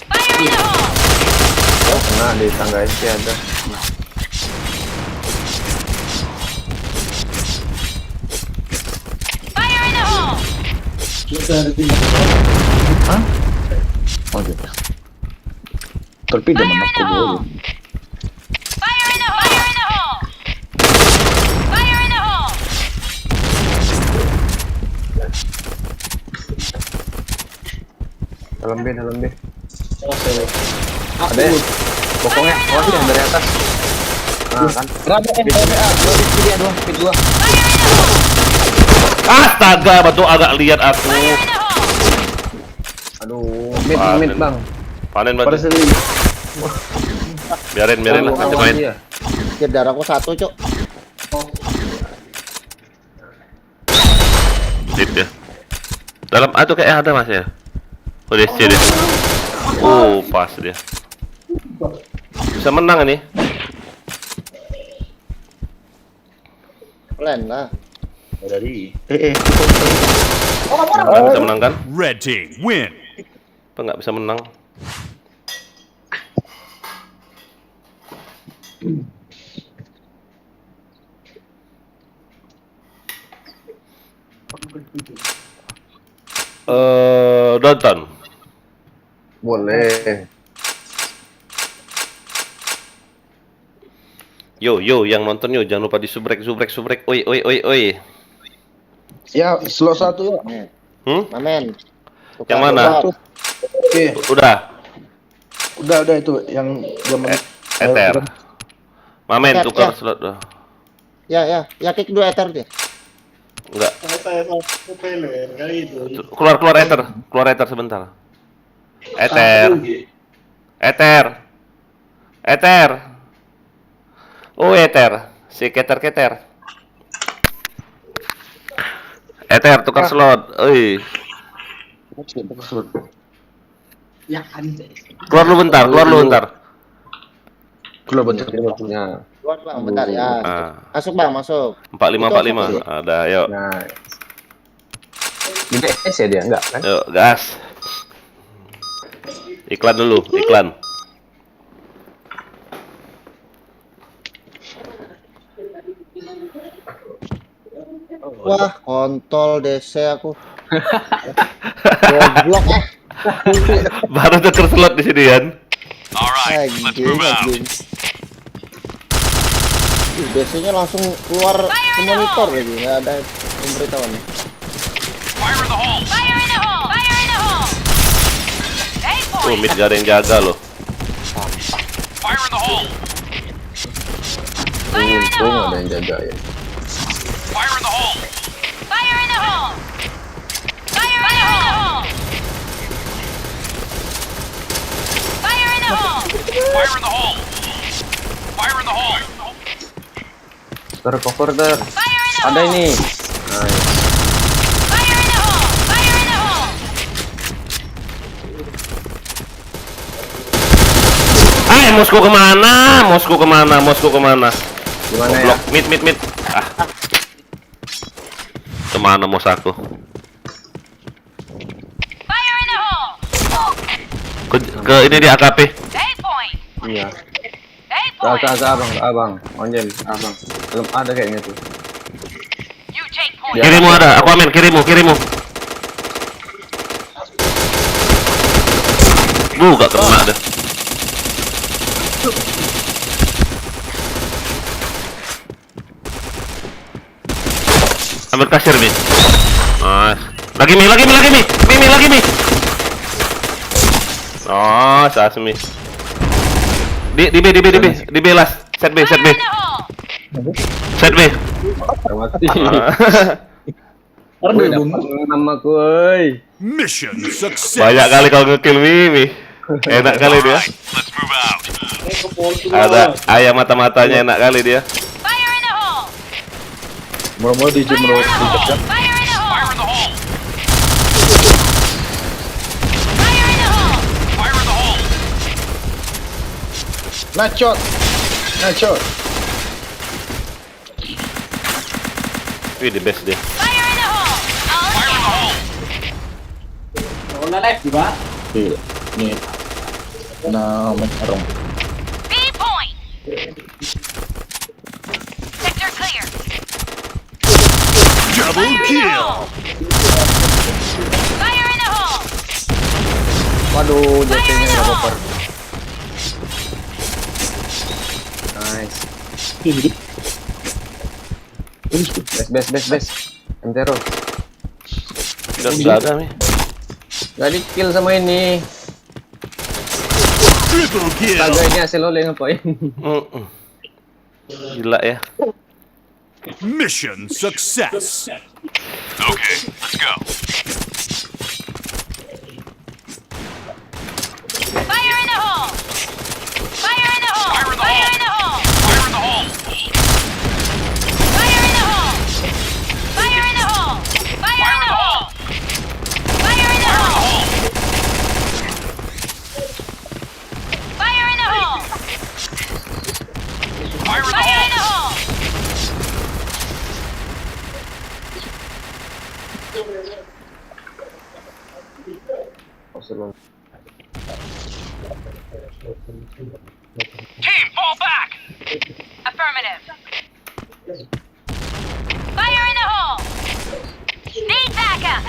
Speaker 5: Fire in the hole!
Speaker 2: Oh, kena di tangga SC ada.
Speaker 5: Fire in the hole!
Speaker 6: Oh gitu. Torpedo
Speaker 5: Fire in
Speaker 6: mana
Speaker 5: the
Speaker 6: aku
Speaker 5: hole! Fire in the hole! Fire in the hole! Fire in the hole!
Speaker 2: Dalam B. Ada ya? Bokongnya. Oh, sih yang dari atas. Nah, kan.
Speaker 6: Rada FPA,
Speaker 2: Speed 2.
Speaker 1: Astaga, batu agak lihat aku.
Speaker 5: Fire in the hole!
Speaker 2: Aduh,
Speaker 1: Panen.
Speaker 2: mid bang.
Speaker 1: Panen
Speaker 6: pada
Speaker 1: batu.
Speaker 6: sendiri.
Speaker 1: Biarin lah, nanti main.
Speaker 2: Iya.
Speaker 3: Kill darahku 1, Cuk.
Speaker 1: Deep ya. Dalam A tuh kayak ada mas ya. Oh dia dia. Oh pas dia. Bisa menang ini.
Speaker 3: Plan lah.
Speaker 6: Dari.
Speaker 1: Nggak bisa menang kan?
Speaker 4: Red team win.
Speaker 1: Apa nggak bisa menang? Nonton.
Speaker 2: Boleh.
Speaker 1: Yo, yang nonton yo, jangan lupa di subrek. Oi.
Speaker 6: Ya, slot 1 ya.
Speaker 3: Mamen.
Speaker 1: Yang mana?
Speaker 6: Oke.
Speaker 1: Udah.
Speaker 6: Udah itu yang zaman
Speaker 1: Ether. Mamen
Speaker 3: Ether,
Speaker 1: tukar
Speaker 3: ya.
Speaker 1: slot dah.
Speaker 3: Ya kick 2 ether dia.
Speaker 1: Enggak. Keluar Ether sebentar. Ether. Oh, Ether. Si keter. Ether tukar slot. Oi. Keluar lu bentar.
Speaker 6: Keluar bentar.
Speaker 2: Ya.
Speaker 3: Keluar bang, bentar ya.
Speaker 1: Ah,
Speaker 3: Masuk bang, masuk.
Speaker 1: 45. Ada, yuk.
Speaker 2: Nah. Di BS ya dia enggak kan?
Speaker 1: Yuk, gas. Iklan dulu.
Speaker 3: Wah, kontol DC aku. Goblok
Speaker 1: Baru tuker slot di sini kan.
Speaker 4: Alright, let's move out.
Speaker 3: DC-nya langsung keluar ke monitor lagi, nggak ada pemberitahuan.
Speaker 4: Fire in the hole.
Speaker 5: Fire in the hole! Fire in the hole! Aim for
Speaker 1: Oh,
Speaker 5: it!
Speaker 1: mid gak ada yang jaga loh.
Speaker 4: Fire in the hole.
Speaker 5: Fire in the
Speaker 2: Untung
Speaker 5: hole!
Speaker 2: ada yang jaga ya.
Speaker 4: Fire in the hole.
Speaker 5: Fire in the hole! Fire in the hole! Fire in the hole!
Speaker 4: Fire in the hole. Fire in the hole.
Speaker 2: Cover ter. Ada ini. Nice.
Speaker 5: Fire in the hole! Fire in the hole!
Speaker 1: Mosku kemana? Mosku kemana? Mosku kemana?
Speaker 2: Gimana ya?
Speaker 1: Blok mid. Kemana mos aku?
Speaker 5: Fire in the hole!
Speaker 1: Ke ini di AKP.
Speaker 5: A point!
Speaker 2: Iya.
Speaker 5: A point!
Speaker 2: Ke abang. Onjen, abang. Belum ada kayaknya tuh.
Speaker 5: You take point!
Speaker 1: Kirimu ada, aku amin, kirimu. Gak kena dah. Ambil kasir nih. Nice. Lagi mi. Oh, Asmi. Di B last. Set B.
Speaker 5: Fire in the hole!
Speaker 1: Set B.
Speaker 2: Mati.
Speaker 6: Aduh,
Speaker 2: Woi, dapat nama kuy.
Speaker 4: Mission success.
Speaker 1: Banyak kali kau nge-kill Mimi. Enak kali dia.
Speaker 4: Let's move out.
Speaker 1: Ada ayam mata-matanya, enak kali dia.
Speaker 5: Fire in the hole!
Speaker 6: Mula-mula di jam
Speaker 5: Fire in the
Speaker 6: di
Speaker 5: hole!
Speaker 6: dekat.
Speaker 5: Fire in the hole!
Speaker 4: Fire in the hole.
Speaker 5: Fire in the hole!
Speaker 4: Fire in the hole.
Speaker 6: Nice shot.
Speaker 1: Wih, the best deh.
Speaker 5: Fire in the hole! All
Speaker 4: Fire in the hole.
Speaker 6: Iya. Nih. Nah, menarung.
Speaker 5: B point! Sector clear!
Speaker 4: Double
Speaker 5: Fire in the
Speaker 4: kill.
Speaker 5: hole! Fire in the hole!
Speaker 2: Waduh,
Speaker 5: Fire
Speaker 2: JP-nya
Speaker 5: in the
Speaker 2: nggak
Speaker 5: hole!
Speaker 2: cover. Nice. Best. Entero.
Speaker 1: Udah ada nih.
Speaker 2: Gak di kill sama ini.
Speaker 4: Triple kill.
Speaker 2: Kagak ini hasil oleh ngapain?
Speaker 1: Gila ya.
Speaker 4: Mission success. Okay, let's go.
Speaker 5: Fire in the hole! Fire in the hole!
Speaker 4: Fire in the
Speaker 5: Fire in the hole!
Speaker 4: Fire in the hole.
Speaker 5: Fire in the hole! Fire in the hole! Fire in the hole! Fire in the hole! Fire in the hole!
Speaker 4: Fire in the
Speaker 5: Fire in
Speaker 4: hole.
Speaker 5: the hole!
Speaker 4: Team, fall back.
Speaker 5: Affirmative. Fire in the hole! Need backup!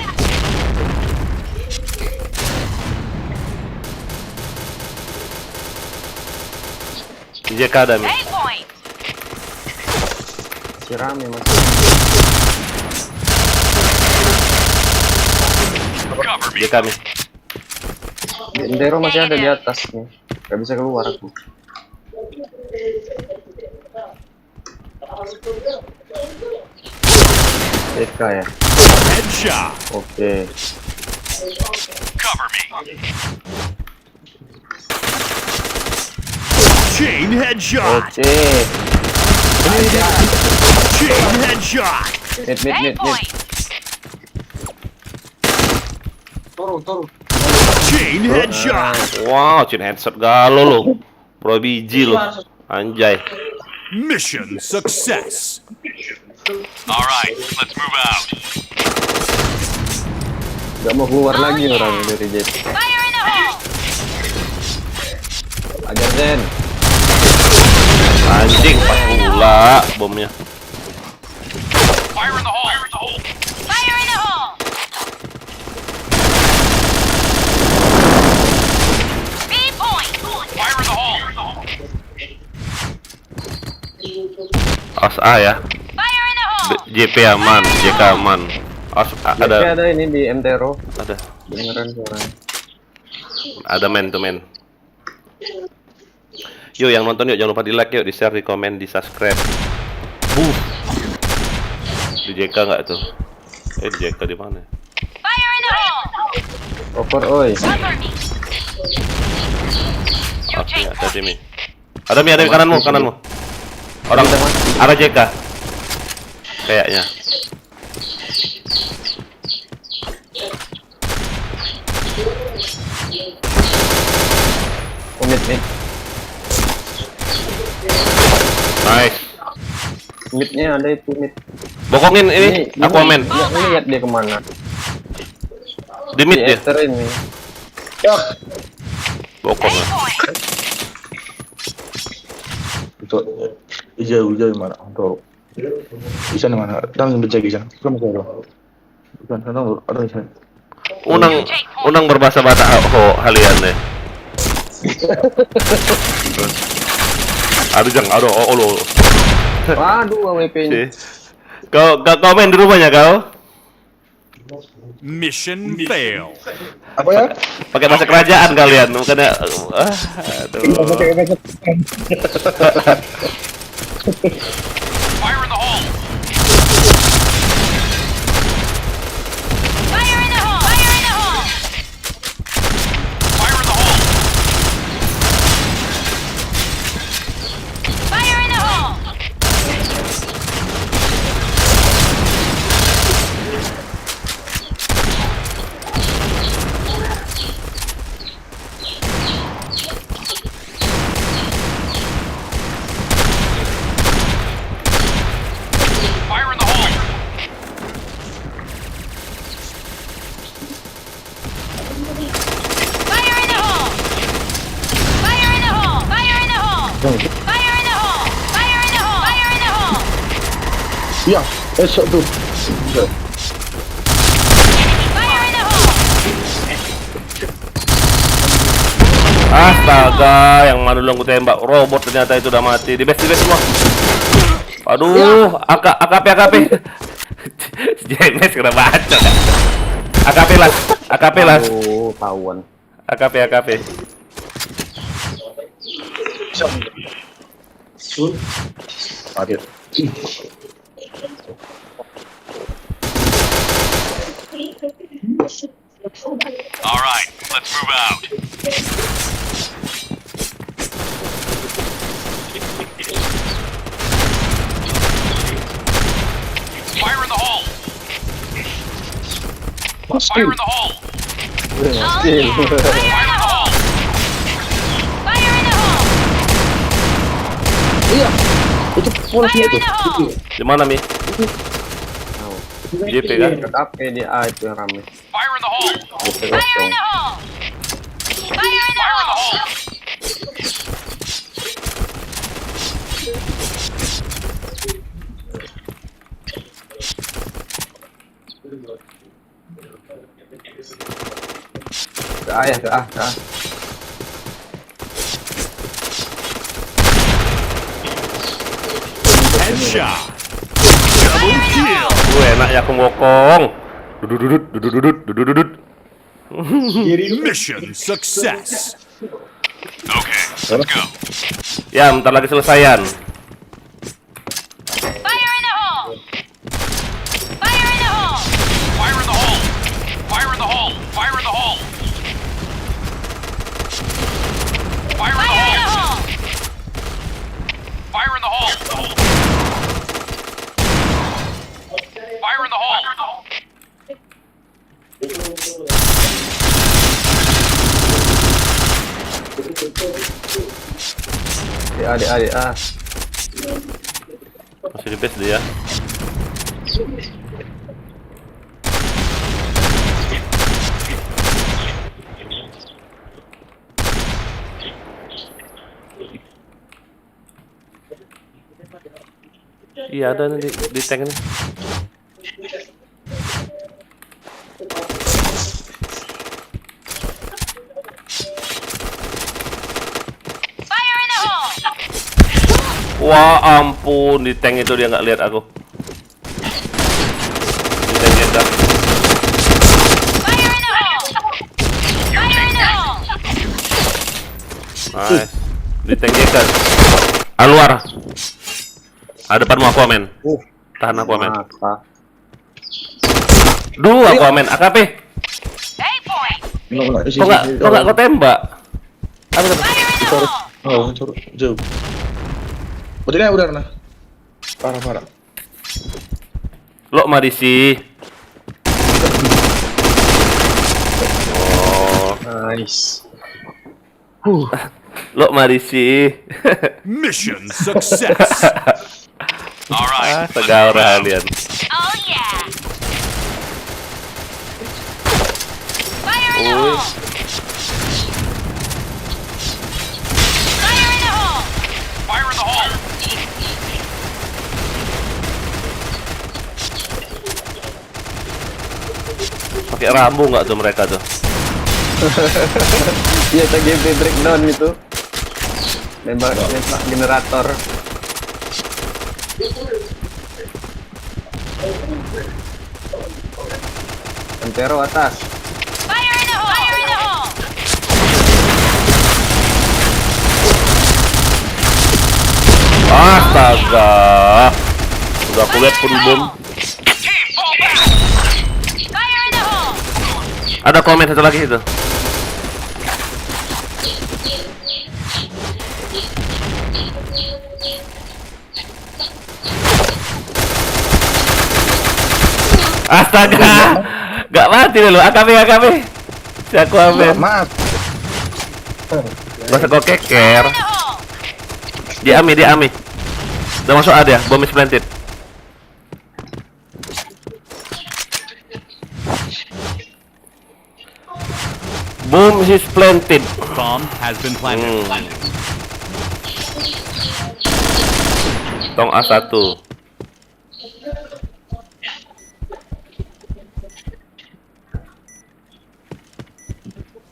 Speaker 1: JK ada nih.
Speaker 5: A point!
Speaker 2: Si rame masih.
Speaker 4: Cover me.
Speaker 1: JK nih.
Speaker 2: Entero masih ada di atas nih. Gak bisa keluar aku. JK ya.
Speaker 4: Headshot.
Speaker 2: Oke.
Speaker 4: Cover me. Chain headshot.
Speaker 2: Oke.
Speaker 4: Chain headshot.
Speaker 5: A point!
Speaker 4: Chain headshot.
Speaker 1: Wow, chin headshot galau lo. Pro biji lo. Anjay.
Speaker 4: Mission success. All right, let's move out.
Speaker 2: Gak mau keluar lagi orang dari JP.
Speaker 5: Fire in the hole!
Speaker 2: Ajar Zen.
Speaker 1: Anjing, pas pula bomnya.
Speaker 4: Fire in the hole.
Speaker 5: Fire in the hole! B point!
Speaker 4: Fire in the hole.
Speaker 1: Os A ya.
Speaker 5: Fire in the hole!
Speaker 1: JP aman, JK aman. Os A,
Speaker 2: JP
Speaker 1: ada
Speaker 2: ada ini di Entero.
Speaker 1: ada
Speaker 2: Beneran suara.
Speaker 1: ada man to man. Yuk yang nonton yuk, jangan lupa di like yuk, di share, di komen, di subscribe. Di JK nggak tuh? Di JK di mana?
Speaker 5: Fire in the hole!
Speaker 2: Cover oi.
Speaker 5: Cover me! You
Speaker 1: Oke,
Speaker 5: take
Speaker 1: hati-hati
Speaker 5: point!
Speaker 1: Mi. Ada Mi, ada Mi, kananmu. Orang ada JK. kayaknya.
Speaker 2: Mid.
Speaker 1: Nice.
Speaker 2: Midnya ada itu mid.
Speaker 1: Bokongin ini, Aquaman.
Speaker 2: Ini lihat dia kemana?
Speaker 1: Di mid dia.
Speaker 2: Ether ini.
Speaker 6: Ya.
Speaker 1: Bokong.
Speaker 5: A point.
Speaker 6: Itu hijau mana? Tuh. Di sana mana? Dan berjaga di sana. Kamu tahu. Bukan sana ada di sana.
Speaker 1: Unang berbahasa Batak halian deh. Aduh jang, aduh, lo.
Speaker 2: Waduh, AWP-nya.
Speaker 1: Kau main di rumahnya kau?
Speaker 4: Mission fail.
Speaker 6: Apa ya?
Speaker 1: Pakai bahasa kerajaan kalian, bukannya? Aduh.
Speaker 4: Fire in the hole.
Speaker 5: Fire in the hole. Fire in the hole.
Speaker 4: Fire in the hole.
Speaker 5: Fire in the hole.
Speaker 4: Fire in the hole.
Speaker 5: Fire in the hole. Fire in the hole. Fire in the hole. Fire in the hole. Fire in the hole. Fire in the hole.
Speaker 6: Iya, esok tuh.
Speaker 5: Fire in the hole.
Speaker 1: Astaga, yang mana dulu aku tembak robot ternyata itu udah mati. Di base semua. Aduh, AKP. James kena baca. AKP lah.
Speaker 2: Oh, tahuan.
Speaker 1: AKP.
Speaker 6: Hadir.
Speaker 4: All right, let's move out. Fire in the hole. Fire in the hole.
Speaker 5: Oh yeah. Fire in the hole. Fire in the hole.
Speaker 6: Iya. Itu polos
Speaker 5: Fire
Speaker 6: itu.
Speaker 5: in the hole.
Speaker 1: Di mana Mi? JP kan?
Speaker 2: AWP di A itu yang rame.
Speaker 4: Fire in the hole.
Speaker 2: AWP
Speaker 5: Fire in
Speaker 2: kosong.
Speaker 5: the hole. Fire in the
Speaker 4: Fire in the
Speaker 5: hole.
Speaker 4: hole.
Speaker 2: Ke A ya, ke A.
Speaker 4: Headshot. Double kill.
Speaker 1: Enak ya aku bokong. Dudut.
Speaker 4: Mission success. Okay, let's go.
Speaker 1: Ya, bentar lagi selesaian.
Speaker 5: Fire in the hole. Fire in the hole.
Speaker 4: Fire in the hole. Fire in the hole. Fire in the hole. Fire in the
Speaker 5: Fire in the
Speaker 4: hole.
Speaker 5: hole.
Speaker 4: Fire in the hole. Fire in the hole.
Speaker 2: Di A.
Speaker 1: Masih di base dia. Iya ada nih di tank ini.
Speaker 5: Fire in the hole.
Speaker 1: Wah ampun, di tank itu dia nggak lihat aku. Di tank kita.
Speaker 5: Fire in the hole. Fire in the hole.
Speaker 1: Nice. Di tank kita. Keluar. Ada depanmu Aquaman. Tahan Aquaman.
Speaker 2: Mata.
Speaker 1: Duh Aquaman, AKP.
Speaker 5: A point.
Speaker 1: Kok nggak kau tembak? Apa tembak?
Speaker 5: Fire in the hole.
Speaker 6: Oh, jauh. Betulnya udah nah. Parah.
Speaker 1: Lo Marisi. Oh,
Speaker 2: Nice.
Speaker 1: lo Marisi.
Speaker 4: Mission success. All right.
Speaker 1: Tegaur kalian.
Speaker 5: Oh yeah. Fire in the hole. Fire in the hole.
Speaker 4: Fire in the hole.
Speaker 1: Pakai rambu nggak tuh mereka tuh?
Speaker 2: Iya, kita gameplay breakdown itu. Nembak generator. Antero atas.
Speaker 5: Fire in the hole. Fire in the hole.
Speaker 1: Astaga. Udah aku lihat pun bom.
Speaker 4: Team, fall back.
Speaker 5: Fire in the hole.
Speaker 1: Ada komen satu lagi itu. Astaga. Gak mati dulu. AKB. Si aku amin.
Speaker 6: Maaf.
Speaker 1: Masa kau keker.
Speaker 5: In the hole.
Speaker 1: Dia ami. Udah masuk A dia. Bom is planted. Boom is planted.
Speaker 4: Bomb has been planted.
Speaker 1: Tong A1.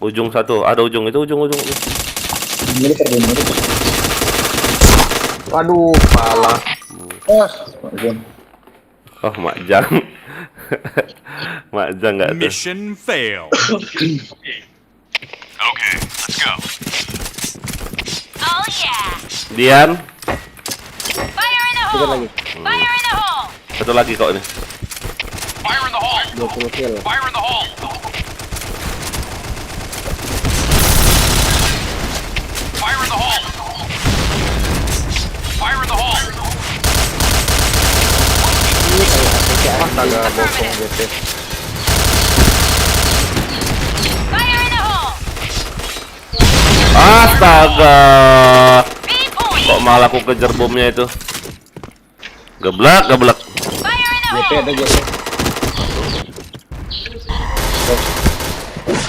Speaker 1: Ujung satu, ada ujung itu ujung.
Speaker 2: Waduh, pala.
Speaker 1: Oh, Makjang. Makjang nggak tuh.
Speaker 4: Mission failed. Okay, let's go.
Speaker 5: Oh yeah.
Speaker 1: Dian,
Speaker 5: Fire in the hole. Fire in the hole.
Speaker 1: satu lagi kok ini.
Speaker 4: Fire in the hole.
Speaker 3: 20 kill.
Speaker 4: Fire in the hole. Fire in the hole. Fire in the hole.
Speaker 2: Astaga, bokong GT.
Speaker 5: Fire in the hole.
Speaker 1: Astaga.
Speaker 5: B-point.
Speaker 1: Kok malah aku kejar bomnya itu? Geblak.
Speaker 5: Fire in the hole.
Speaker 3: Ada GP.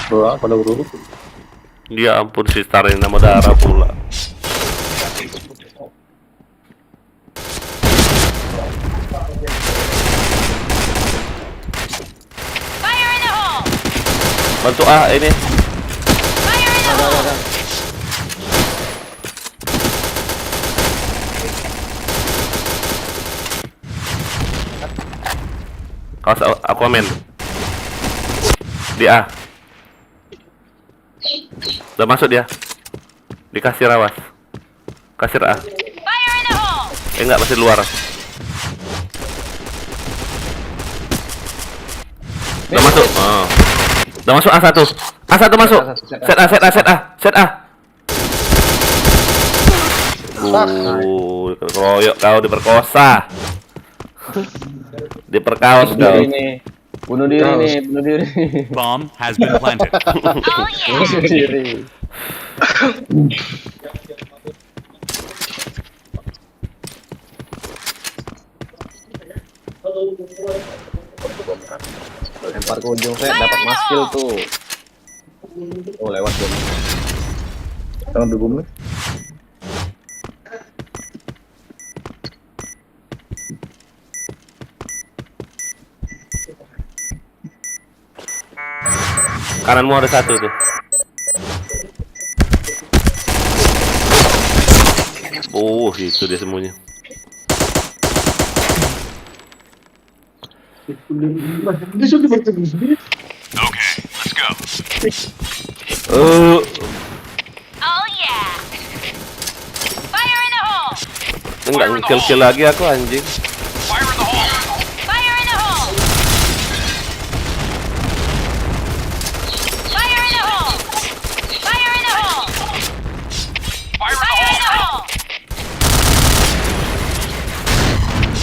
Speaker 6: Doang pada urut.
Speaker 1: Dia ampun si Star ini nama darah pula.
Speaker 5: Fire in the hole.
Speaker 1: Bantu A ini.
Speaker 5: Fire in the hole.
Speaker 1: Kaos aku amin. Di A. Udah masuk dia. Dikasih rawas. Kasir A.
Speaker 5: Fire in the hole.
Speaker 1: Enggak, masih luar. Udah masuk. Oh. Udah masuk A1. A1 masuk. Set A. Keroyok kau diperkosa. Diperkaos kau.
Speaker 2: Bunuh diri.
Speaker 4: Bomb has been planted.
Speaker 5: Oh yeah.
Speaker 2: Bunuh diri. Lempar ke ujung saya dapat maskill tuh. Oh, lewat bom.
Speaker 6: Jangan dulu nih.
Speaker 1: Kananmu ada satu tuh. Oh, itu dia semuanya.
Speaker 4: Okay, let's go.
Speaker 5: Oh yeah. Fire in the hole.
Speaker 1: Enggak nge-kill lagi aku anjing.
Speaker 4: Fire in the hole.
Speaker 5: Fire in the hole. Fire in the hole. Fire in the hole.
Speaker 4: Fire in the
Speaker 5: Fire in the
Speaker 4: hole.
Speaker 5: hole.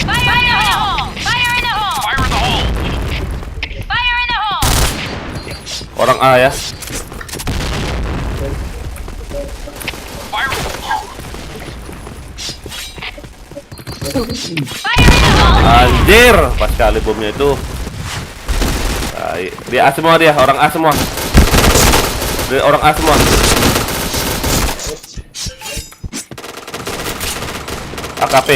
Speaker 5: Fire in the hole. Fire in the hole.
Speaker 4: Fire in the
Speaker 1: Orang A ya. Anjir, pas kali bomnya itu. Dia A semua dia, orang A semua. Dia orang A semua. AKP.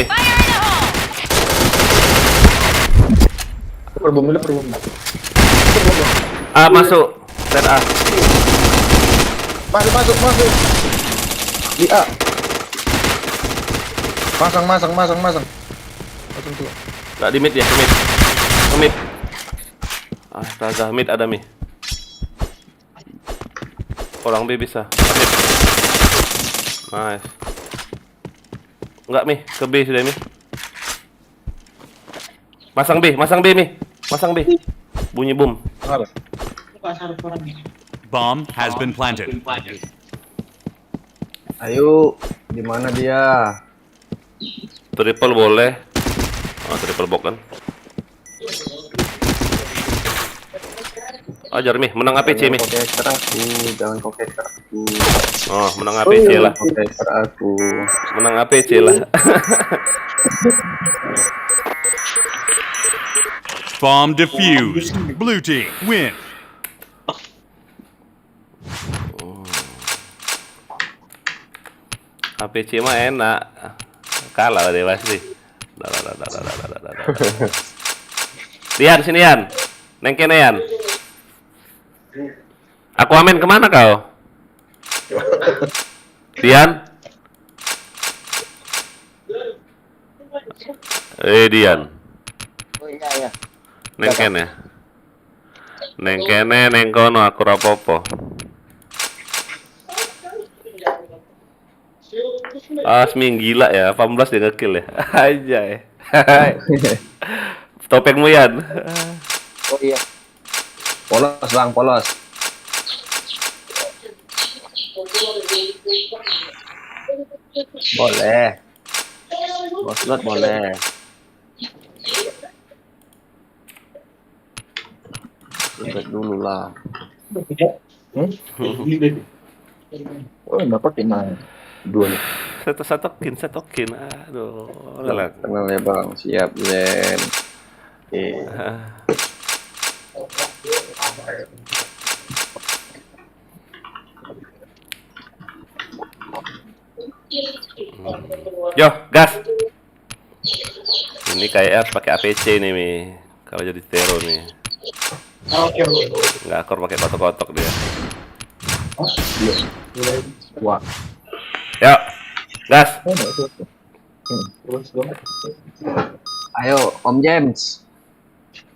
Speaker 6: Perbom dulu, perbom.
Speaker 1: A masuk. Set A.
Speaker 6: Masuk. Di A. Masang. Masang tuh.
Speaker 1: Nggak di mid ya, mid. Ke mid. Astaga, mid ada mi. Orang B bisa. Mid. Nice. Enggak mi, ke B sudah mi. Masang B mi. Masang B. Bunyi boom.
Speaker 4: Bomb has been planted.
Speaker 2: Ayo, di mana dia?
Speaker 1: Triple boleh. Triple box kan. Ajar mi, menang APC mi.
Speaker 2: Jangan kau keker aku.
Speaker 1: Oh, menang APC lah.
Speaker 2: Kau keker aku.
Speaker 1: Menang APC lah.
Speaker 4: Bomb defused. Blue team win.
Speaker 1: APC mah enak. Kalah dia pasti. Dian, sini Yan. Neng kene Yan. Aku amin kemana kau? Dian? Dian.
Speaker 3: Oh iya.
Speaker 1: Neng kene. Neng kene, neng kono aku rapopo. Asmi gila ya, 18 dia nge-kill ya. Aja ya. Topengmu Yan.
Speaker 3: Oh iya.
Speaker 2: Polos bang, polos. Boleh. Bos boleh. Lihat dulu lah.
Speaker 6: Oh, dapat 5. 2 nih.
Speaker 1: Setokin. Aduh, galak.
Speaker 2: Kenal ya bang, siap Zen. Oke.
Speaker 1: Yo, gas. Ini kayak pakai APC nih mi. Kalau jadi tero nih. Nggak akor pakai kotok-kotok dia.
Speaker 6: Wah.
Speaker 1: Yo, gas.
Speaker 2: Ayo Om James.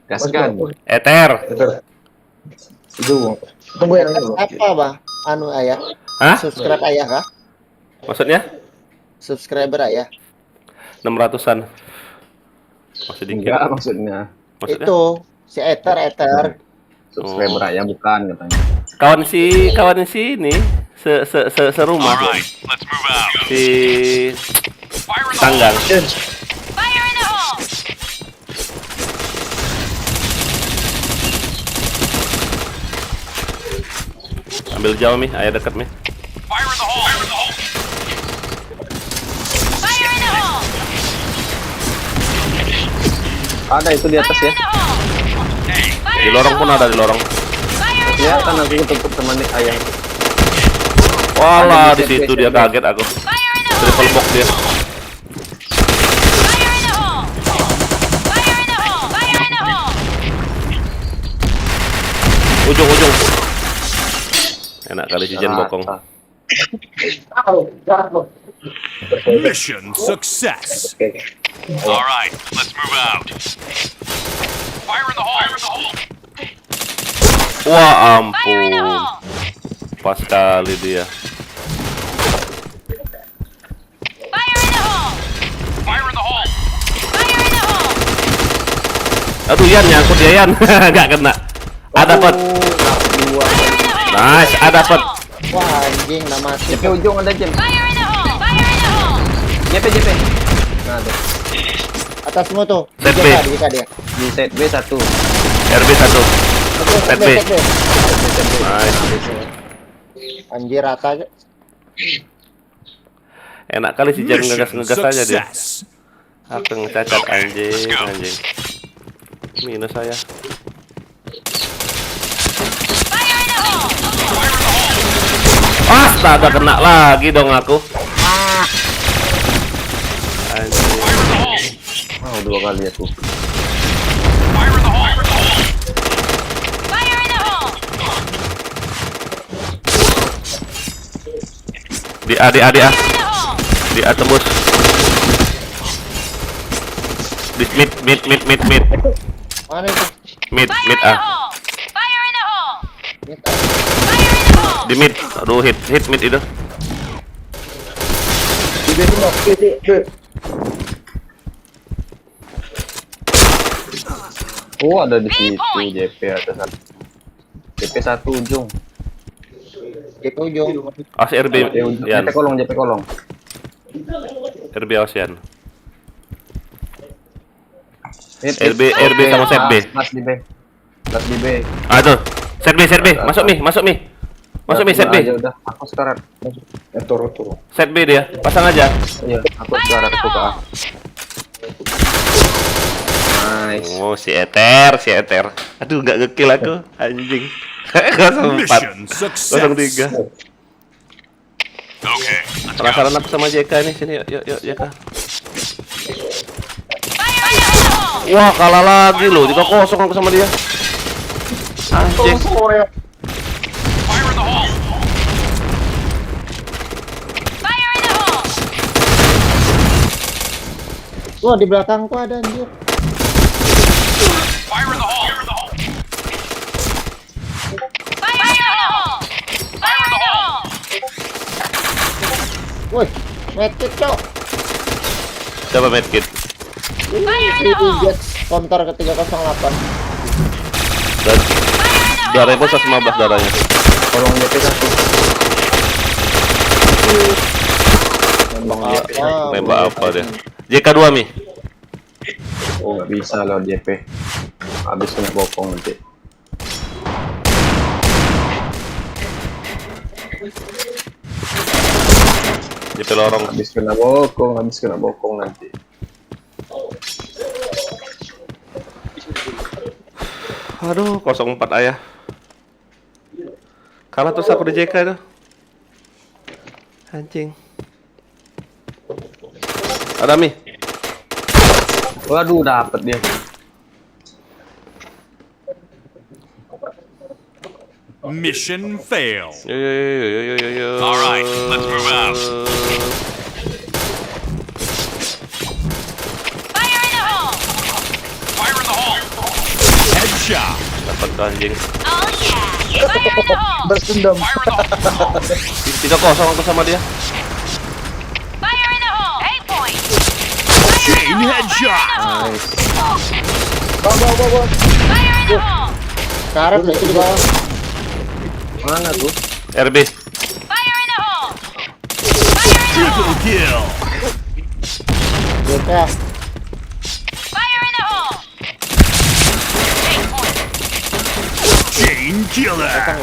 Speaker 2: Gaskan.
Speaker 1: Ether.
Speaker 6: Itu. Tunggu ya dulu.
Speaker 3: Apa bang? Anu ayah.
Speaker 1: Hah?
Speaker 3: Subscribe ayah kah?
Speaker 1: Maksudnya?
Speaker 3: Subscriber ayah.
Speaker 1: 600-an. Masih dikit.
Speaker 2: Enggak maksudnya.
Speaker 1: Maksudnya?
Speaker 3: Itu si Ether.
Speaker 2: Subscriber ya bukan katanya.
Speaker 1: Kawan si ini serumah.
Speaker 4: Alright, let's move out.
Speaker 1: Si
Speaker 4: Fire in the
Speaker 1: Tanggang.
Speaker 5: Fire in the hole!
Speaker 1: Ambil jauh mi, ayah dekat mi.
Speaker 4: Fire in the hole.
Speaker 5: Fire in the hole!
Speaker 2: Ada itu di atas ya.
Speaker 5: Fire in the hole!
Speaker 1: Di lorong pun ada di lorong.
Speaker 5: Fire in the
Speaker 2: Ya
Speaker 5: hole!
Speaker 2: kan aku tutup teman ayah.
Speaker 1: Walah, di situ dia kaget aku.
Speaker 5: Fire in the hole!
Speaker 1: Triple box dia.
Speaker 5: Fire in the hole! Fire in the hole! Fire in the hole!
Speaker 1: Ujung. Enak kali si Jen bokong.
Speaker 4: Mission success. Alright, let's move out. Fire in the hole.
Speaker 1: Wah
Speaker 5: Fire in the
Speaker 1: ampun.
Speaker 5: hole!
Speaker 1: Pas kali dia.
Speaker 5: Fire in the hole!
Speaker 4: Fire in the hole.
Speaker 5: Fire in the hole!
Speaker 1: Aduh Yan, nyangkut ya Yan. Gak kena. Ada pot.
Speaker 5: Fire in the hole!
Speaker 1: Nice, ada pot.
Speaker 3: Wah anjing nggak mati.
Speaker 2: JP ujung ada James.
Speaker 5: Fire in the hole! Fire in the hole!
Speaker 2: JP. Nah, tuh.
Speaker 3: Atas semua tuh.
Speaker 1: Set B.
Speaker 3: Bisa dia.
Speaker 2: Di set B 1.
Speaker 1: RB 1. Set B.
Speaker 3: Set B.
Speaker 1: Nice.
Speaker 3: Anjir rata aja.
Speaker 1: Enak kali si Jan
Speaker 4: Mission
Speaker 1: ngegas aja dia.
Speaker 4: success.
Speaker 1: Aku ngecacat anjing. Minus saya.
Speaker 5: Fire in the hole!
Speaker 1: Astaga, kena lagi dong aku. Anjing.
Speaker 2: Oh, 2 kali aku.
Speaker 5: Fire in the hole!
Speaker 1: Di A.
Speaker 5: Fire in the hole!
Speaker 1: Di A tembus. Di mid.
Speaker 3: Mana itu?
Speaker 1: Mid
Speaker 5: Fire in the
Speaker 1: A.
Speaker 5: hole! Fire in the hole!
Speaker 3: Mid.
Speaker 5: Fire in the hole!
Speaker 1: Di mid. Aduh, hit mid itu.
Speaker 6: Di B semua. B.
Speaker 2: Oh, ada di situ JP ada satu. JP 1 ujung.
Speaker 3: JP ujung.
Speaker 1: Awas RB Yan.
Speaker 2: JP kolong.
Speaker 1: RB Ocean.
Speaker 2: Hit,
Speaker 1: RB sama set B.
Speaker 2: Mas di B. Mas di B.
Speaker 1: Aduh. Set B. Masuk mi. Set B.
Speaker 2: Aja udah, aku sekarang.
Speaker 6: Toro.
Speaker 1: Set B dia. Pasang aja.
Speaker 2: Iya, aku sekarang aku ke A. Nice.
Speaker 1: Oh, si Eter. Aduh, nggak ngekill aku. Anjing. 04.
Speaker 4: Mission success.
Speaker 1: 03.
Speaker 4: Okay, let's go.
Speaker 1: Penasaran aku sama JK nih. Sini yuk JK.
Speaker 5: Fire in the hole!
Speaker 1: Wah, kalah lagi loh. 3-0 aku sama dia. Anjing.
Speaker 5: Fire in the hole!
Speaker 3: Wah, di belakangku ada anjir.
Speaker 5: Fire in the hole!
Speaker 3: Woi, medkit cok.
Speaker 1: Siapa medkit?
Speaker 3: Si Jet counter ke 308.
Speaker 1: Dan darahnya 115 darahnya.
Speaker 2: Kolong JP 1.
Speaker 1: Nembak apa dia? JK2 mi.
Speaker 2: Oh, nggak bisa lewat JP. Habis kena bokong nanti.
Speaker 1: JP lorong.
Speaker 2: Habis kena bokong nanti.
Speaker 1: Aduh, 04 ayah. Kalah terus aku di JK itu. Anjing. Ada mi.
Speaker 2: Waduh, dapet dia.
Speaker 4: Mission fail.
Speaker 1: Yo.
Speaker 4: All right, let's move out.
Speaker 5: Fire in the hole!
Speaker 4: Fire in the hole. Headshot.
Speaker 1: Dapat tuh anjing.
Speaker 5: Oh yeah! Fire in the hole!
Speaker 6: Bersendam.
Speaker 4: Fire in the hole.
Speaker 1: 3-0 aku sama dia.
Speaker 5: Fire in the hole! 8 points!
Speaker 4: Chain headshot.
Speaker 2: Nice.
Speaker 6: Bawa.
Speaker 5: Fire in the hole!
Speaker 3: Sekarang itu di bawah.
Speaker 2: Mana tuh?
Speaker 1: RB.
Speaker 5: Fire in the hole! Fire in the hole!
Speaker 4: Triple kill.
Speaker 3: JP.
Speaker 5: Fire in the hole! 8 points!
Speaker 4: Chain killer.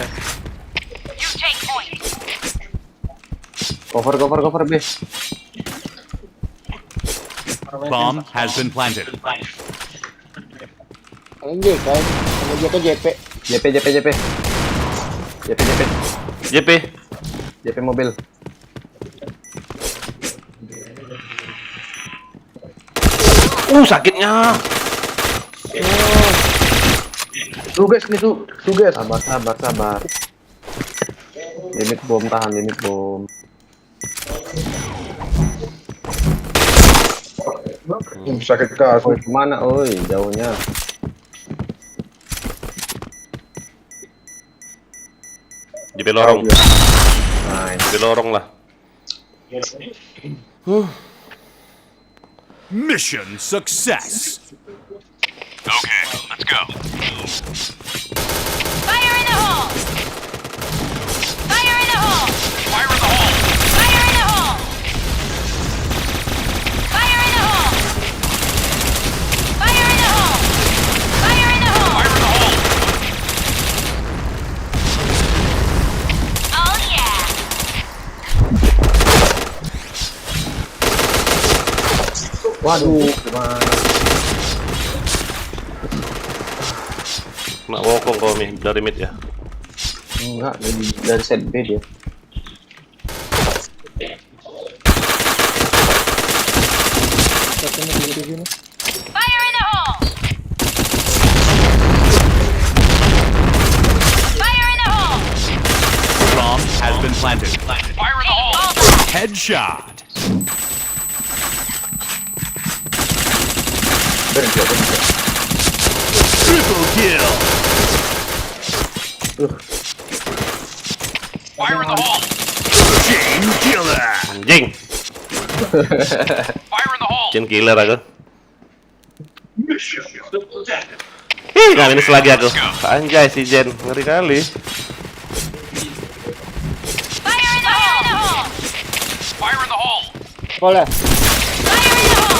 Speaker 5: You take points!
Speaker 2: Cover B.
Speaker 4: Bomb has been planted.
Speaker 3: Anjir kan. Sama dia ke JP.
Speaker 1: JP
Speaker 2: mobil.
Speaker 1: Sakitnya.
Speaker 6: Tugas nih tugas.
Speaker 2: Sabar. Limit bom, tahan limit bom.
Speaker 6: Sakit kaki.
Speaker 2: Oi, kemana? Oi, jauhnya.
Speaker 1: JP lorong.
Speaker 2: Nice.
Speaker 1: JP lorong lah.
Speaker 4: Mission success. Okay, let's go.
Speaker 5: Fire in the hole! Fire in the hole!
Speaker 4: Fire in the hole.
Speaker 5: Fire in the hole! Fire in the hole! Fire in the hole! Fire in the hole!
Speaker 4: Fire in the hole.
Speaker 2: Waduh, gimana?
Speaker 1: Nak wokong kau nih dari mid ya.
Speaker 2: Enggak, dari set B dia.
Speaker 5: Fire in the hole! Fire in the hole!
Speaker 4: Bomb has been planted.
Speaker 7: Fire in the hole!
Speaker 4: Headshot. Triple kill.
Speaker 7: Fire in the hole!
Speaker 4: Chain killer.
Speaker 1: Anjing.
Speaker 7: Fire in the hole!
Speaker 1: Chain killer aku. Ih, nggak finish lagi aku. Anjay si Jen, ngeri kali.
Speaker 5: Fire in the hole!
Speaker 7: Fire in the hole!
Speaker 3: Boleh.
Speaker 5: Fire in the hole!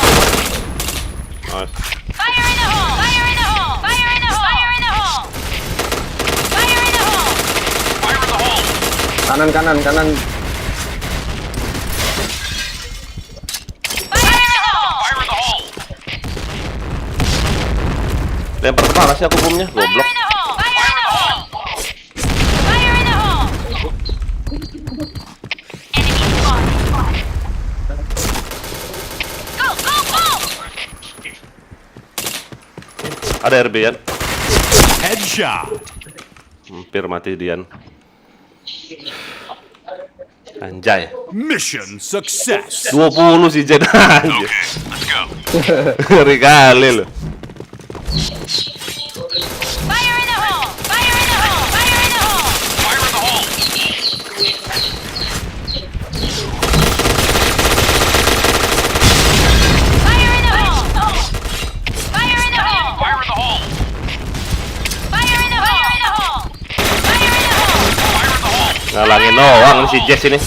Speaker 1: Nice.
Speaker 5: Fire in the hole! Fire in the hole! Fire in the hole! Fire in the hole! Fire in the hole!
Speaker 7: Fire in the hole!
Speaker 2: Kanan.
Speaker 5: Fire in the hole!
Speaker 7: Fire in the hole!
Speaker 1: Lempar kemana sih aku bomnya?
Speaker 5: Fire
Speaker 1: Goblok.
Speaker 5: in the hole! Fire in the hole! Fire in the hole! Enemy spotted. Go, go, go!
Speaker 1: Ada RB ya.
Speaker 4: Headshot.
Speaker 1: Hampir mati Dian. Anjay.
Speaker 4: Mission success.
Speaker 1: 20 si Jen. Anjir.
Speaker 7: Let's go.
Speaker 1: Ngeri kali loh.
Speaker 5: Fire in the hole! Fire in the hole! Fire in the hole!
Speaker 7: Fire in the hole!
Speaker 5: Fire in the hole! Fire in the hole!
Speaker 7: Fire in the hole!
Speaker 5: Fire in the hole! Fire in the hole! Fire in the hole!
Speaker 7: Fire in the hole!
Speaker 1: Ngalangin doang nih si Jess ini.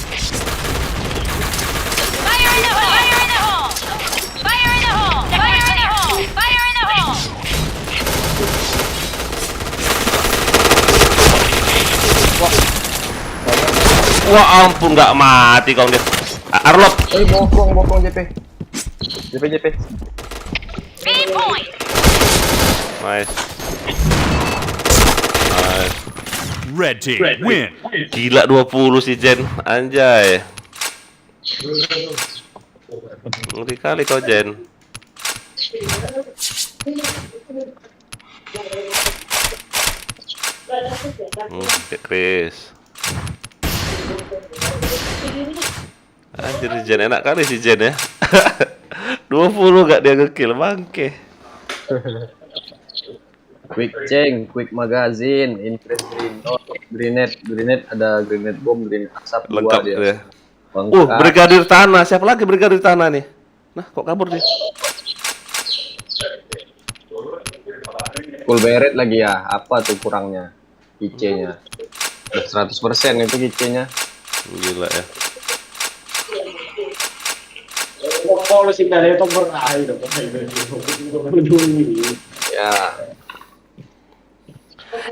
Speaker 5: Fire in the hole! Fire in the hole! Fire in the hole! Fire in the hole! Fire in the hole!
Speaker 1: Wah ampun nggak mati kau dia. Arlop.
Speaker 2: Bokong JP. JP.
Speaker 5: B point!
Speaker 1: Nice. Nice.
Speaker 4: Red team win.
Speaker 1: Gila 20 si Jen. Anjay. Ngeri kali kau Jen. Kayak Chris. Anjir si Jen enak kali si Jen ya. 20 gak dia ngekill bangke.
Speaker 2: Quick change, quick magazine, increase grenade ada grenade bomb, grenade asap
Speaker 1: Lengkap
Speaker 2: dua dia.
Speaker 1: dia.
Speaker 2: Lengkap.
Speaker 1: Brigadir tanah. Siapa lagi brigadir tanah nih? Nah, kok kabur dia?
Speaker 2: Full beret lagi ya. Apa tuh kurangnya? IC-nya. Udah 100% itu IC-nya.
Speaker 1: Gila ya.
Speaker 2: Ya,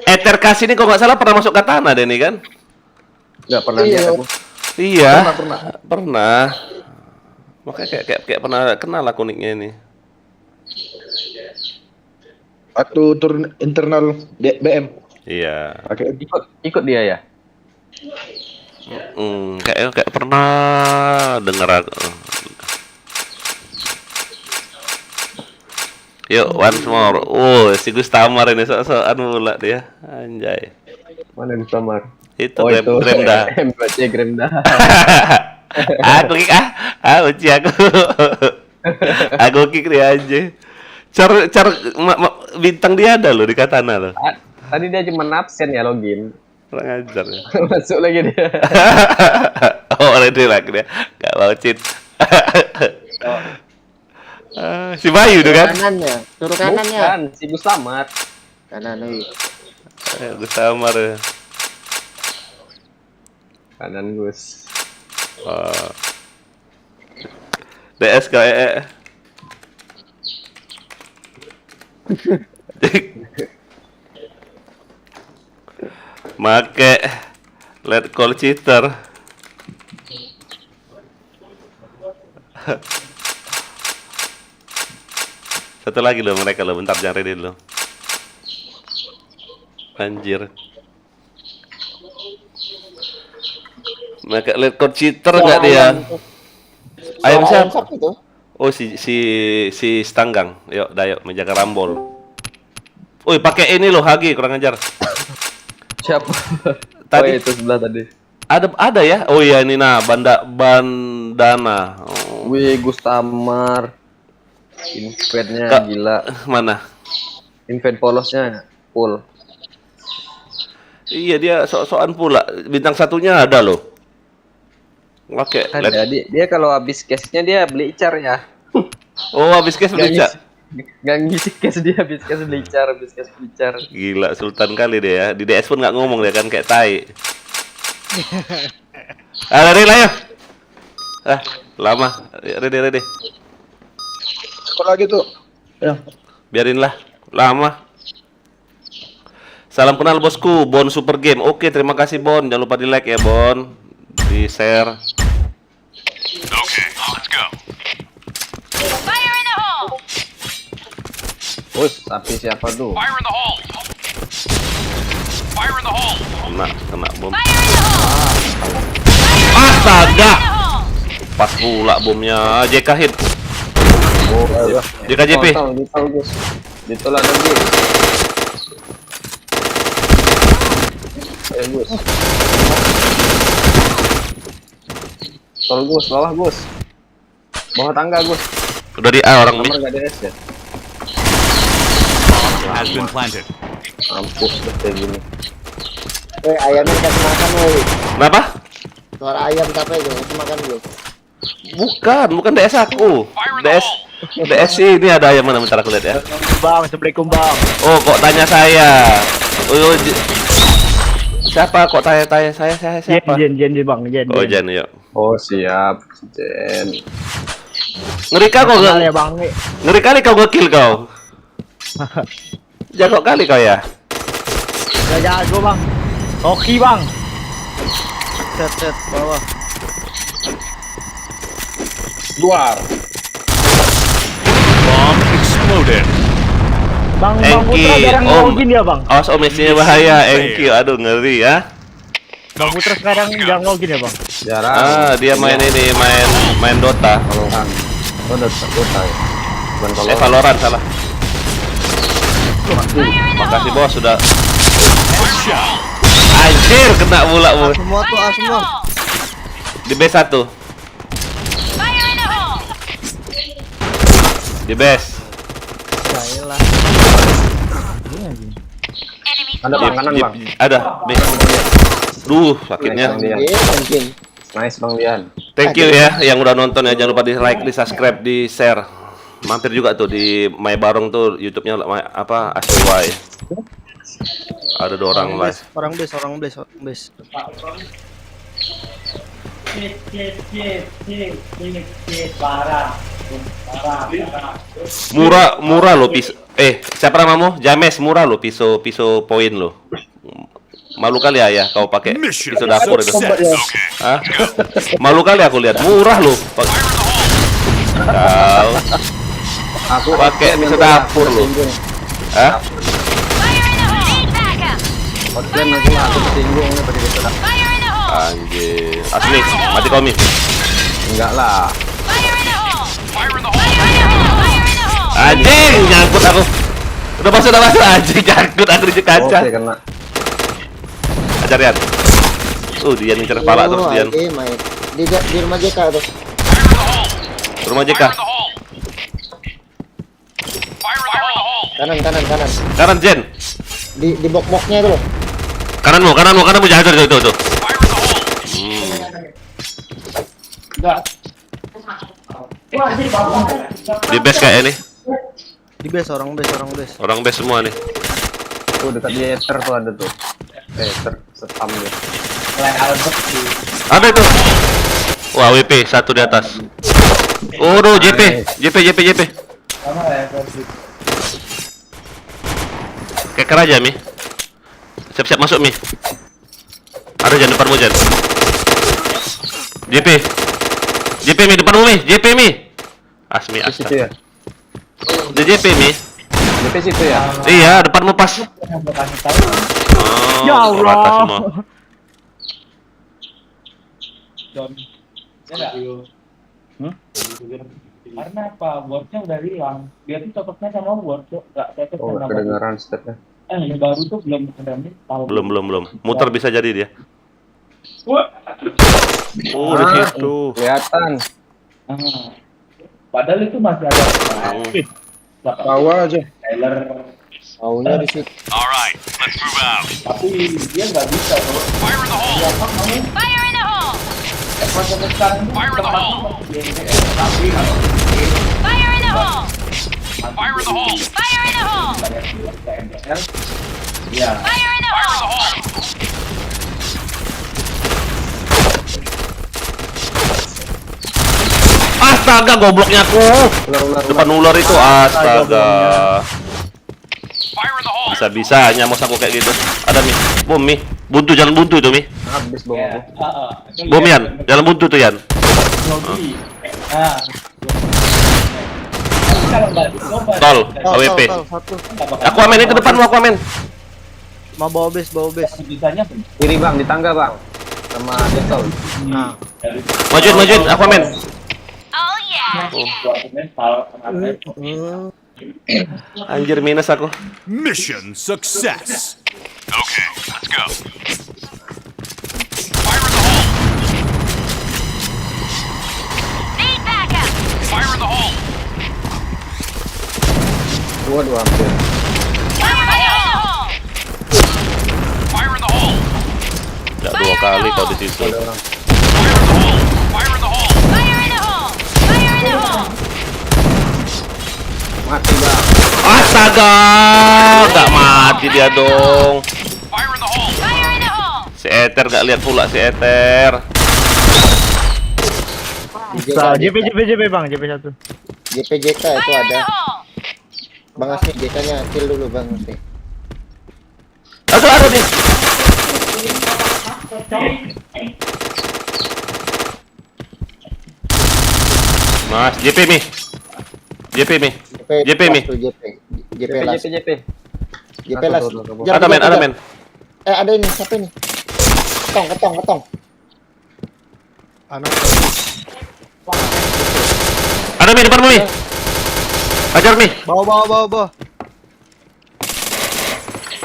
Speaker 1: Ether kasih ini kok nggak salah pernah masuk katana deh nih kan?
Speaker 2: nggak pernah lihat aku.
Speaker 1: Iya. Pernah. Makanya kayak pernah kenal aku nicknya ini.
Speaker 6: Waktu turun internal BM.
Speaker 1: Iya.
Speaker 6: Pakai
Speaker 2: Ikut dia ya?
Speaker 1: Kayak pernah dengar aku. Yuk, once more. Oh, si Gustamar ini sok-sokan mula dia. Anjay.
Speaker 2: Mana di kamar?
Speaker 1: Itu Gremda.
Speaker 2: MBC Gremda.
Speaker 1: Aku kick uci aku. Aku kick dia aja. Bintang dia ada loh di katana loh.
Speaker 2: Tadi dia cuma absen ya login.
Speaker 1: Kurang ajar ya.
Speaker 2: Masuk lagi dia.
Speaker 1: Oh, ready lagi dia. Gak mau cheat. Si Bayu tuh kan?
Speaker 3: Kanannya, suruh kanannya.
Speaker 2: Bukan, si Gus Slamet.
Speaker 3: Kanan nih.
Speaker 1: Gustamar ya.
Speaker 2: Kanan Gus.
Speaker 1: DS kayak make let call cheater. Satu lagi loh mereka loh, bentar jangan ready dulu. Anjir. Mereka lihat code cheater nggak dia? Ayam siapa?
Speaker 3: itu?
Speaker 1: Oh si Stanggang. Yuk, Dayo menjaga Rambol. Woi, pakai ini loh Hagi, kurang ajar.
Speaker 2: Siapa?
Speaker 1: Tadi-
Speaker 2: Oh, itu sebelah tadi.
Speaker 1: Ada ya? Oh iya ini nah bandana. Oh.
Speaker 2: Wih, Gustamar. Invade-nya
Speaker 1: Kak.
Speaker 2: gila.
Speaker 1: Mana?
Speaker 2: Invade polosnya full.
Speaker 1: Iya dia sok-sokan pula. Bintang satunya ada loh. Oke,
Speaker 2: Ada dia kalau habis cashnya dia beli icar ya.
Speaker 1: Oh, habis cash
Speaker 2: Nggak
Speaker 1: beca.
Speaker 2: Nggak ngisi cash dia habis cash beli icar, habis cash beli icar.
Speaker 1: Gila, sultan kali dia ya. Di DS pun nggak ngomong dia kan kayak tai. Ready lah ya. Lama. Ready.
Speaker 6: Kok lagi tuh? Ya.
Speaker 1: Biarinlah. Lama. Salam kenal bosku, Bon Super Game. Oke, terima kasih Bon. Jangan lupa di like ya Bon. Di share.
Speaker 7: Okay, let's go.
Speaker 5: Fire in the hole!
Speaker 2: Bos, tapi siapa tuh?
Speaker 7: Fire in the hole. Fire in the hole.
Speaker 1: Kena bom.
Speaker 5: Fire in the hole!
Speaker 1: Astaga.
Speaker 5: Fire in the hole!
Speaker 1: Pas pula bomnya. JK hit.
Speaker 2: Oh, iya.
Speaker 1: JK JP.
Speaker 2: Ditol, Gus. Ditolak lagi. Gus. Tol Gus, bawah Gus. Bawah tangga Gus.
Speaker 1: Udah di A orang
Speaker 2: Nomor
Speaker 1: mid.
Speaker 2: gak ada S ya?
Speaker 4: Has been planted.
Speaker 2: Mampus deh kayak gini.
Speaker 3: Ayamnya kasih makan woi.
Speaker 1: Kenapa?
Speaker 3: Suara ayam tapi itu kasih makan dulu.
Speaker 1: Bukan DS aku. DS ini ada ayam mana bentar aku lihat ya.
Speaker 6: Bang, assalamualaikum bang.
Speaker 1: Oh, kok tanya saya? Oh, siapa kok tanya saya siapa?
Speaker 6: Jen bang, Jen.
Speaker 1: Oh, Jan yuk.
Speaker 2: Oh siap, Jen.
Speaker 1: Ngeri kau
Speaker 6: ya
Speaker 1: nggak?
Speaker 6: bang.
Speaker 1: Ngeri kali kau nge-kill kau. Jago kali kau ya.
Speaker 6: Gak jago bang. Oke bang. Set bawah.
Speaker 2: Luar.
Speaker 4: Bomb exploded.
Speaker 6: Bang
Speaker 1: Engki,
Speaker 6: Putra jarang
Speaker 1: Om.
Speaker 6: login ya bang.
Speaker 1: Awas Om, isinya bahaya. Engki, aduh ngeri ya.
Speaker 6: Bang Putra sekarang jarang login ya bang.
Speaker 2: Jarang.
Speaker 1: Dia main ini, main Dota.
Speaker 2: Valorant. Oh, Dota ya. Bukan Valorant.
Speaker 1: Valorant salah. Makasih bos sudah. Anjir, kena pula bos.
Speaker 3: Semua tuh
Speaker 5: Fire in the
Speaker 3: semua.
Speaker 5: hole!
Speaker 1: Di B1.
Speaker 5: Fire in the hole!
Speaker 1: Di base.
Speaker 5: Enemy
Speaker 2: Ada bang kanan bang.
Speaker 1: Ada. B. Duh, sakitnya.
Speaker 2: Nice, Bang Dian.
Speaker 3: Mungkin.
Speaker 2: Nice Bang Dian.
Speaker 1: Thank you ya yang udah nonton ya. Jangan lupa di like, di subscribe, di share. Mampir juga tuh di My Barong tuh YouTube-nya apa ASY. Ada 2 orang live.
Speaker 8: Orang base.
Speaker 1: Murah loh pisau. Siapa namamu? James, murah loh pisau poin loh. Malu kali ya kau pakai
Speaker 4: Mission
Speaker 1: pisau dapur itu.
Speaker 4: success.
Speaker 1: Hah? Malu kali aku lihat. Murah loh. Kau
Speaker 2: Aku
Speaker 1: pakai pisau dapur loh. Hah?
Speaker 5: Fire in the hole! Need backup!
Speaker 2: Hotgen aku tersinggung nih pakai pisau dapur.
Speaker 5: Fire in the hole!
Speaker 1: Anjir. Asli, mati komi.
Speaker 2: Enggak lah.
Speaker 5: Fire in the hole!
Speaker 7: Fire in the hole.
Speaker 5: Fire in the hole! Fire in the hole!
Speaker 1: Anjing, nyangkut aku. Udah masuk anjing, nyangkut aku di kaca.
Speaker 2: Oke kena.
Speaker 1: Ajar Rian. Dia ngincer kepala terus Dian.
Speaker 3: Main. Di rumah JK tuh.
Speaker 1: Rumah JK.
Speaker 7: Fire in the hole.
Speaker 3: Kanan.
Speaker 1: Kanan Jen.
Speaker 3: Di box-boxnya itu loh.
Speaker 1: Kananmu jangan itu.
Speaker 7: Fire in the hole.
Speaker 1: Di base kayak ini.
Speaker 8: Di base orang base.
Speaker 1: Orang base semua nih.
Speaker 2: Tuh dekat di Ether tuh ada tuh. Setam dia.
Speaker 1: Ada itu. Wah, WP satu di atas. Oh, JP. Keker aja, Mi. Siap-siap masuk, Mi. Ada Jan depanmu, Jan. JP Mi depanmu, Mi. JP Mi. Asmi
Speaker 2: Di situ
Speaker 1: astaga.
Speaker 2: ya.
Speaker 1: Di JP nih.
Speaker 2: JP situ ya.
Speaker 1: Iya, depanmu pas. Oh,
Speaker 9: Ya Allah.
Speaker 1: rata semua.
Speaker 10: Karena apa? Wordnya udah hilang. Dia tuh cocoknya sama Word, nggak cocok
Speaker 2: Oh,
Speaker 10: sama
Speaker 2: kedengaran stepnya.
Speaker 10: yang baru tuh belum kedengaran. Tahu.
Speaker 1: Belum. Muter bisa jadi dia.
Speaker 10: Wah.
Speaker 1: Oh, di situ.
Speaker 2: Kelihatan.
Speaker 10: Ah. Padahal itu masih ada.
Speaker 6: Tahu aja.
Speaker 10: Tyler.
Speaker 3: Maunya di situ.
Speaker 7: Alright, let's move out.
Speaker 10: Tapi dia nggak bisa tuh.
Speaker 7: Fire in the hole!
Speaker 10: Dia apa namanya?
Speaker 5: Fire in the hole!
Speaker 10: Sampai sekarang itu
Speaker 7: Fire in the hole!
Speaker 10: tapi kalau
Speaker 5: Fire in the hole!
Speaker 7: Fire in the hole!
Speaker 5: Fire in the hole!
Speaker 10: MDL, ya.
Speaker 5: Fire in the
Speaker 7: Fire in the
Speaker 5: hole!
Speaker 7: hole!
Speaker 1: Astaga, gobloknya aku.
Speaker 2: Ular.
Speaker 1: Depan ular itu, astaga.
Speaker 7: Fire in the hole!
Speaker 1: Bisa-bisanya mau aku kayak gitu. Ada Mi. Bom Mi. Buntu, jangan buntu itu Mi.
Speaker 2: Habis bom
Speaker 10: Ya,
Speaker 2: aku.
Speaker 1: Bom Yan, jangan buntu tuh Yan.
Speaker 10: Nah. Kalau nggak dicoba,
Speaker 1: Tol,
Speaker 8: Tol,
Speaker 1: AWP.
Speaker 8: tol, satu.
Speaker 1: Aku amen ke depanmu, aku amen.
Speaker 8: Mau bawa base, bawa base.
Speaker 10: bisanya
Speaker 2: Kiri bang, di tangga bang. Sama Detol.
Speaker 8: Nah,
Speaker 1: Majuin, aku amen.
Speaker 5: Oh yeah!
Speaker 1: Anjir minus aku.
Speaker 4: Mission success.
Speaker 7: Okay, let's go. Fire in the hole!
Speaker 5: Need backup!
Speaker 7: Fire in the hole!
Speaker 2: Dua hampir.
Speaker 5: Fire in the hole!
Speaker 7: Fire in the hole!
Speaker 1: Udah 2 kali kau di situ.
Speaker 7: Fire in the hole! Fire in the hole!
Speaker 5: Fire in the hole! Fire in the hole!
Speaker 2: Mati bang.
Speaker 1: Astaga, nggak mati dia dong.
Speaker 7: Fire in the hole!
Speaker 5: Fire in the hole!
Speaker 1: Si Ether nggak lihat pula si Ether.
Speaker 9: JP bang, JP 1.
Speaker 3: JPJK itu
Speaker 5: Fire in
Speaker 3: ada.
Speaker 5: the hole!
Speaker 3: Bang Asni, JK-nya kill dulu Bang Asni.
Speaker 1: Ada nih. Mas, JP Mi. JP Mi. JP Mi.
Speaker 3: JP last.
Speaker 2: JP.
Speaker 3: JP last.
Speaker 2: Tuh.
Speaker 3: Jangan
Speaker 1: Ada
Speaker 3: tiga.
Speaker 1: men.
Speaker 3: Ada ini, siapa ini? Ketong.
Speaker 8: anak.
Speaker 1: Ada Mi depanmu Mi. Hajar Mi.
Speaker 8: Bawa.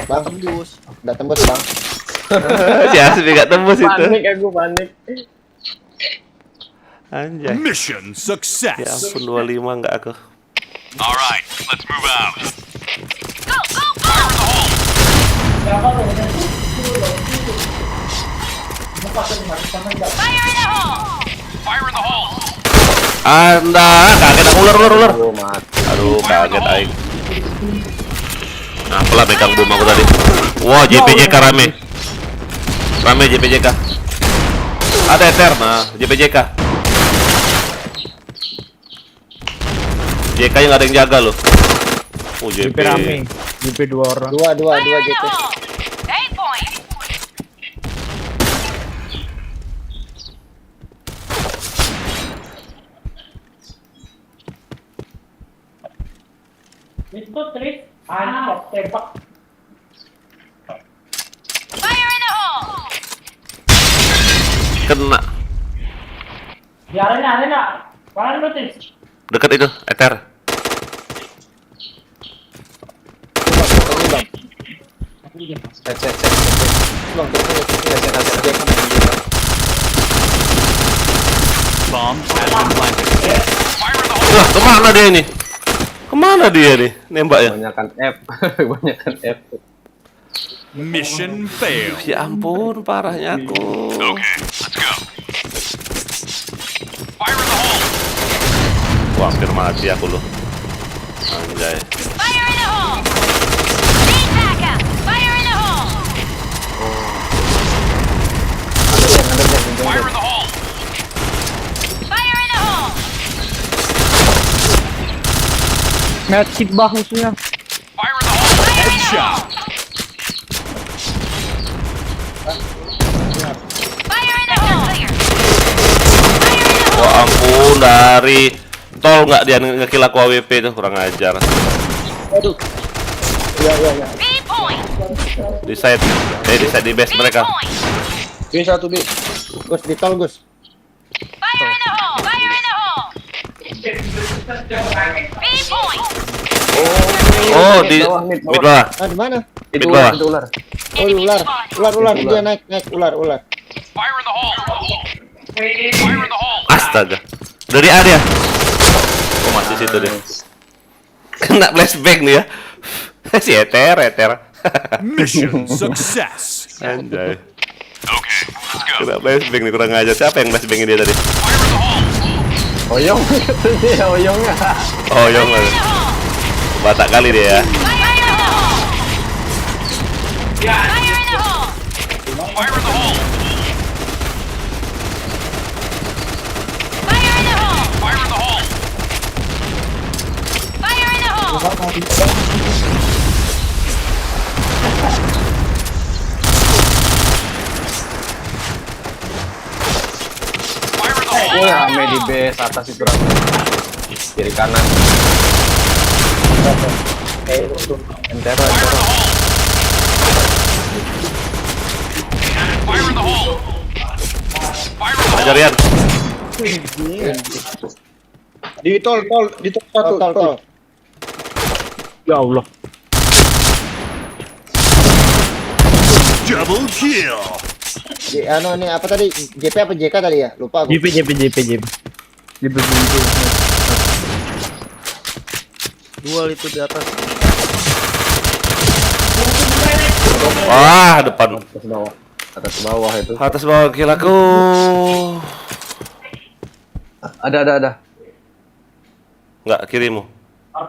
Speaker 3: Bang,
Speaker 8: Tembus.
Speaker 3: udah tembus Bang.
Speaker 1: Si Asmi nggak tembus itu.
Speaker 2: Panik.
Speaker 1: Anjay.
Speaker 4: Mission
Speaker 1: Ya
Speaker 4: success.
Speaker 1: ampun 25 nggak aku.
Speaker 7: Alright, let's move out.
Speaker 5: Go! Fire in the hole!
Speaker 7: Fire in the hole!
Speaker 1: Anda kaget aku ular.
Speaker 2: Oh, mati.
Speaker 1: Aduh, kaget aing. Nah, pelan megang bom aku tadi. Wah, JPJK rame. Rame JPJK. Ada Ether, nah, JPJK. JK-nya nggak ada yang jaga loh. Oh, JP.
Speaker 9: JP rame. JP 2 orang.
Speaker 3: Dua
Speaker 5: Fire in the
Speaker 3: JP.
Speaker 5: hole! 8 point!
Speaker 10: itu trik tembak.
Speaker 5: Fire in the hole!
Speaker 1: Kena.
Speaker 10: Di arena. Mana lu trik?
Speaker 1: Dekat itu, Ether.
Speaker 2: Cek. Bang, cek.
Speaker 4: Bomb has been planted.
Speaker 7: Fire in the hole!
Speaker 1: Wah, kemana dia nih nembaknya?
Speaker 2: Kebanyakan F.
Speaker 4: Mission failed.
Speaker 1: Ya ampun, parahnya aku.
Speaker 7: Okay, let's go. Fire in the hole!
Speaker 1: Wah, hampir mati aku loh. Anjay.
Speaker 5: Fire in the hole! Need backup! Fire in the hole!
Speaker 7: Fire in the hole!
Speaker 5: Fire in the hole!
Speaker 9: Medkit bah musuhnya.
Speaker 7: Fire in the hole!
Speaker 4: Headshot.
Speaker 5: Fire in the hole! Fire in the hole!
Speaker 1: Wah ampun, dari Tol nggak dia ngekill aku AWP tuh, kurang ajar.
Speaker 3: Aduh. Iya.
Speaker 5: B point.
Speaker 1: Di side di base
Speaker 5: B
Speaker 1: mereka.
Speaker 5: point.
Speaker 6: B1 B.
Speaker 3: Gus di tol Gus.
Speaker 5: Fire in the hole. Fire in the hole. B point.
Speaker 1: Oh, di
Speaker 2: Bawah, mid
Speaker 1: mid
Speaker 2: bawah.
Speaker 1: bawah.
Speaker 3: Ah di mana?
Speaker 2: Itu
Speaker 1: Mid bawah.
Speaker 2: ular.
Speaker 3: Oh ular. Ular dia naik ular.
Speaker 7: Fire in the hole. Fire in the hole.
Speaker 1: Astaga. Dari A dia. Oh, masih situ dia. Kena flashback nih ya. Si Eter.
Speaker 4: Mission success.
Speaker 1: Anjay.
Speaker 7: Okay, let's go.
Speaker 1: Kena flashback nih, kurang ajar. Siapa yang flashbangin dia tadi?
Speaker 7: Fire in the hole.
Speaker 2: Oyong. Iya, oyongnya.
Speaker 1: Oh, Yong. Batak kali dia ya.
Speaker 5: Fire in the hole. Fire in the hole.
Speaker 7: Fire in the hole.
Speaker 5: Fire in the hole.
Speaker 7: Fire in the hole.
Speaker 5: Fire in the hole.
Speaker 7: Fire in the hole.
Speaker 2: Oh, rame di base atas itu rame. Kiri kanan. Entero.
Speaker 7: Fire in the hole. Fire in the hole. Fire in the hole.
Speaker 1: Ajarian.
Speaker 6: Di tol satu.
Speaker 3: Tol.
Speaker 9: Ya Allah.
Speaker 4: Double kill.
Speaker 3: Ini apa tadi? JP apa JK tadi ya? Lupa aku.
Speaker 9: JP. Di buntu.
Speaker 8: Dual itu di atas.
Speaker 1: Wah, depan.
Speaker 2: Atas bawah itu.
Speaker 1: Atas bawah kill aku.
Speaker 2: Ada.
Speaker 1: Enggak, kirimu.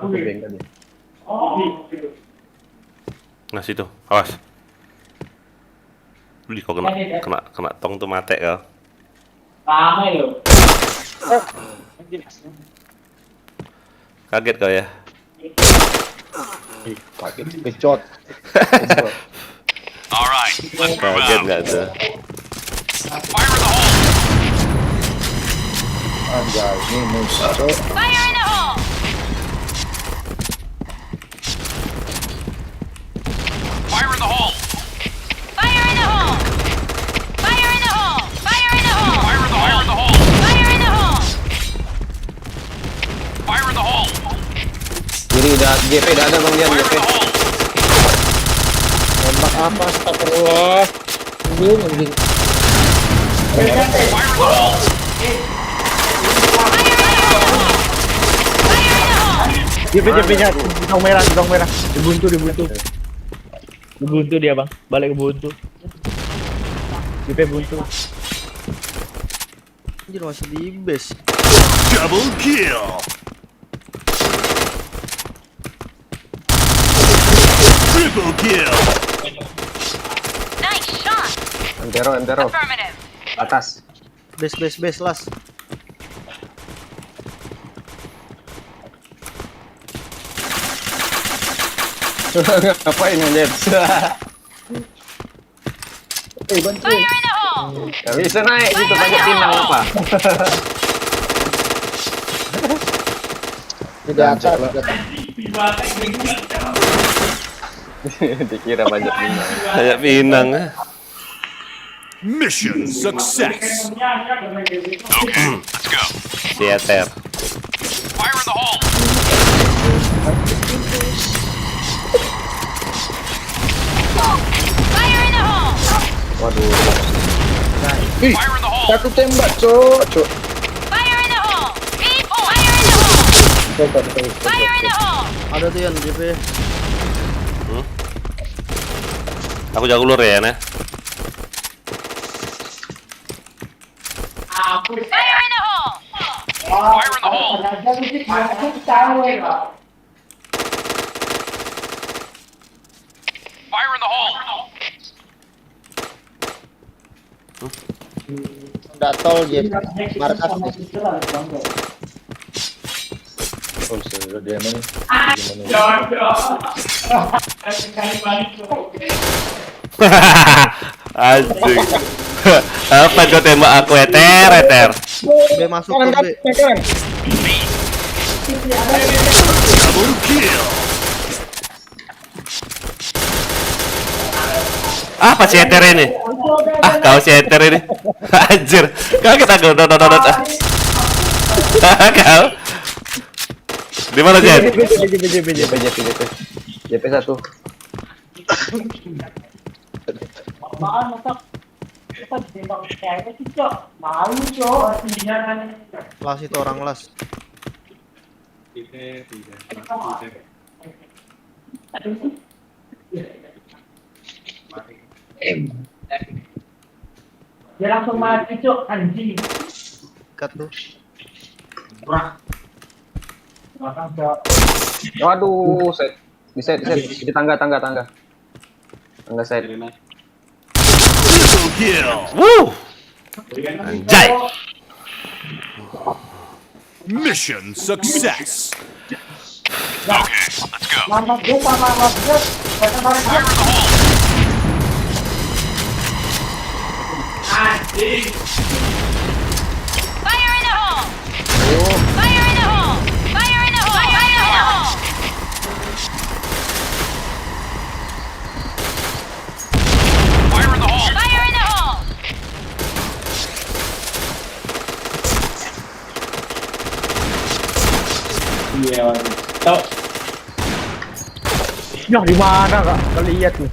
Speaker 2: Beng tadi.
Speaker 1: Nah, situ. Awas. Beli kok kena tong tuh mate kau.
Speaker 10: Lama yo.
Speaker 1: Kaget kau ya.
Speaker 6: Kecot.
Speaker 7: All right, let's move
Speaker 1: Kaget
Speaker 7: out.
Speaker 1: nggak tuh?
Speaker 7: Fire in the hole.
Speaker 6: Anjay, ini musuh.
Speaker 5: Fire in the hole.
Speaker 7: Fire in the hole.
Speaker 5: Fire in the hole. Fire in the hole. Fire in the hole.
Speaker 7: Fire in the hole.
Speaker 5: Fire in the hole.
Speaker 7: Fire in the hole.
Speaker 2: Kiri JP udah ada Bang Dian
Speaker 7: Fire in
Speaker 2: JP.
Speaker 7: the hole.
Speaker 3: Tembak apa? Astagfirullah. Anjing.
Speaker 7: Fire in the hole.
Speaker 9: JP-nya bintang merah. Di buntu. Di buntu dia, Bang. Balik ke buntu. JP buntu.
Speaker 8: Anjir masih di base.
Speaker 4: Double kill. Triple kill.
Speaker 5: Nice shot.
Speaker 2: Entero.
Speaker 5: Affirmative.
Speaker 2: Atas.
Speaker 8: Base las.
Speaker 2: Ngapain ya, Jeps?
Speaker 5: Fire in the hole.
Speaker 2: Gak bisa naik gitu, banyak pinang apa?
Speaker 3: Di atas.
Speaker 2: Dikira banyak pinang.
Speaker 1: Kayak pinang.
Speaker 4: Mission success.
Speaker 7: Okay, let's go.
Speaker 1: Si Eter.
Speaker 7: Fire in the hole.
Speaker 5: Fire in the hole.
Speaker 2: Waduh.
Speaker 7: Fire in the hole.
Speaker 6: Satu tembak, cok.
Speaker 5: Fire in the hole. B point. Fire in the hole. Fire in the hole.
Speaker 8: Ada tuh yang JP.
Speaker 1: Aku jago ulur ya, Nah.
Speaker 5: Fire in the hole.
Speaker 7: Fire in the hole. Fire in the hole.
Speaker 3: Udah tol JP. Markas nih.
Speaker 6: Oh, sudah dia mana?
Speaker 1: Anjing. Apa kau tembak aku, Eter?
Speaker 8: B masuk ke B.
Speaker 4: Double kill.
Speaker 1: Apa si Eter ini? Kau si Eter ini. Anjir, kaget aku. Kau. Di mana Jen?
Speaker 2: JP 1.
Speaker 10: Apaan masa kita ditembak cewek sih cok, malu cok,
Speaker 8: Las itu orang las.
Speaker 10: dia langsung mati cok, anjing.
Speaker 8: Cut tuh.
Speaker 10: Makan cok.
Speaker 2: Waduh, set. Di tangga. Tangga set.
Speaker 4: Triple kill.
Speaker 1: Wuh. Anjay.
Speaker 4: Mission success.
Speaker 7: Okay, let's go.
Speaker 10: Mama dia sama mas dia, kata bareng dia. Anjing.
Speaker 5: Fire in the hole! Fire in the hole! Fire in the hole! Fire in the hole!
Speaker 7: Fire in the hole.
Speaker 5: Fire in the hole!
Speaker 10: Iya, tau.
Speaker 9: Ya di mana kak? Kau lihat nih.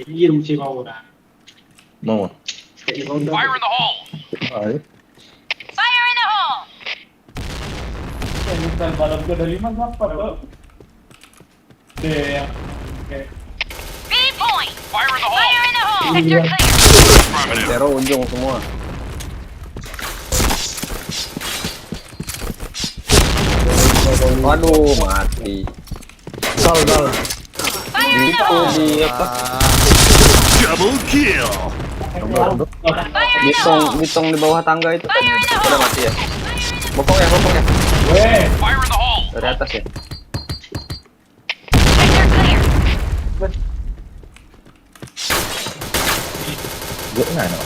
Speaker 10: Iya, mesti mau dah.
Speaker 6: Mau.
Speaker 7: Fire in the hole.
Speaker 5: Fire in the hole!
Speaker 10: Bukan balon ke dari mana apa tuh? Deh, oke.
Speaker 5: B point!
Speaker 7: Fire in the hole.
Speaker 5: Fire in the hole! Sector clear!
Speaker 7: Affirmative.
Speaker 2: Zero ujung semua. Waduh, mati.
Speaker 9: Dol.
Speaker 5: Fire in the
Speaker 2: Itu
Speaker 5: hole!
Speaker 2: di apa?
Speaker 4: Double kill.
Speaker 5: Fire in the hole!
Speaker 2: Bitong di bawah tangga itu kan
Speaker 5: Fire in the
Speaker 2: udah
Speaker 5: hole!
Speaker 2: mati ya. Bokong ya.
Speaker 10: Weh,
Speaker 7: Fire in the hole.
Speaker 2: Dari atas ya.
Speaker 5: Sector clear!
Speaker 6: Gue nggak enak.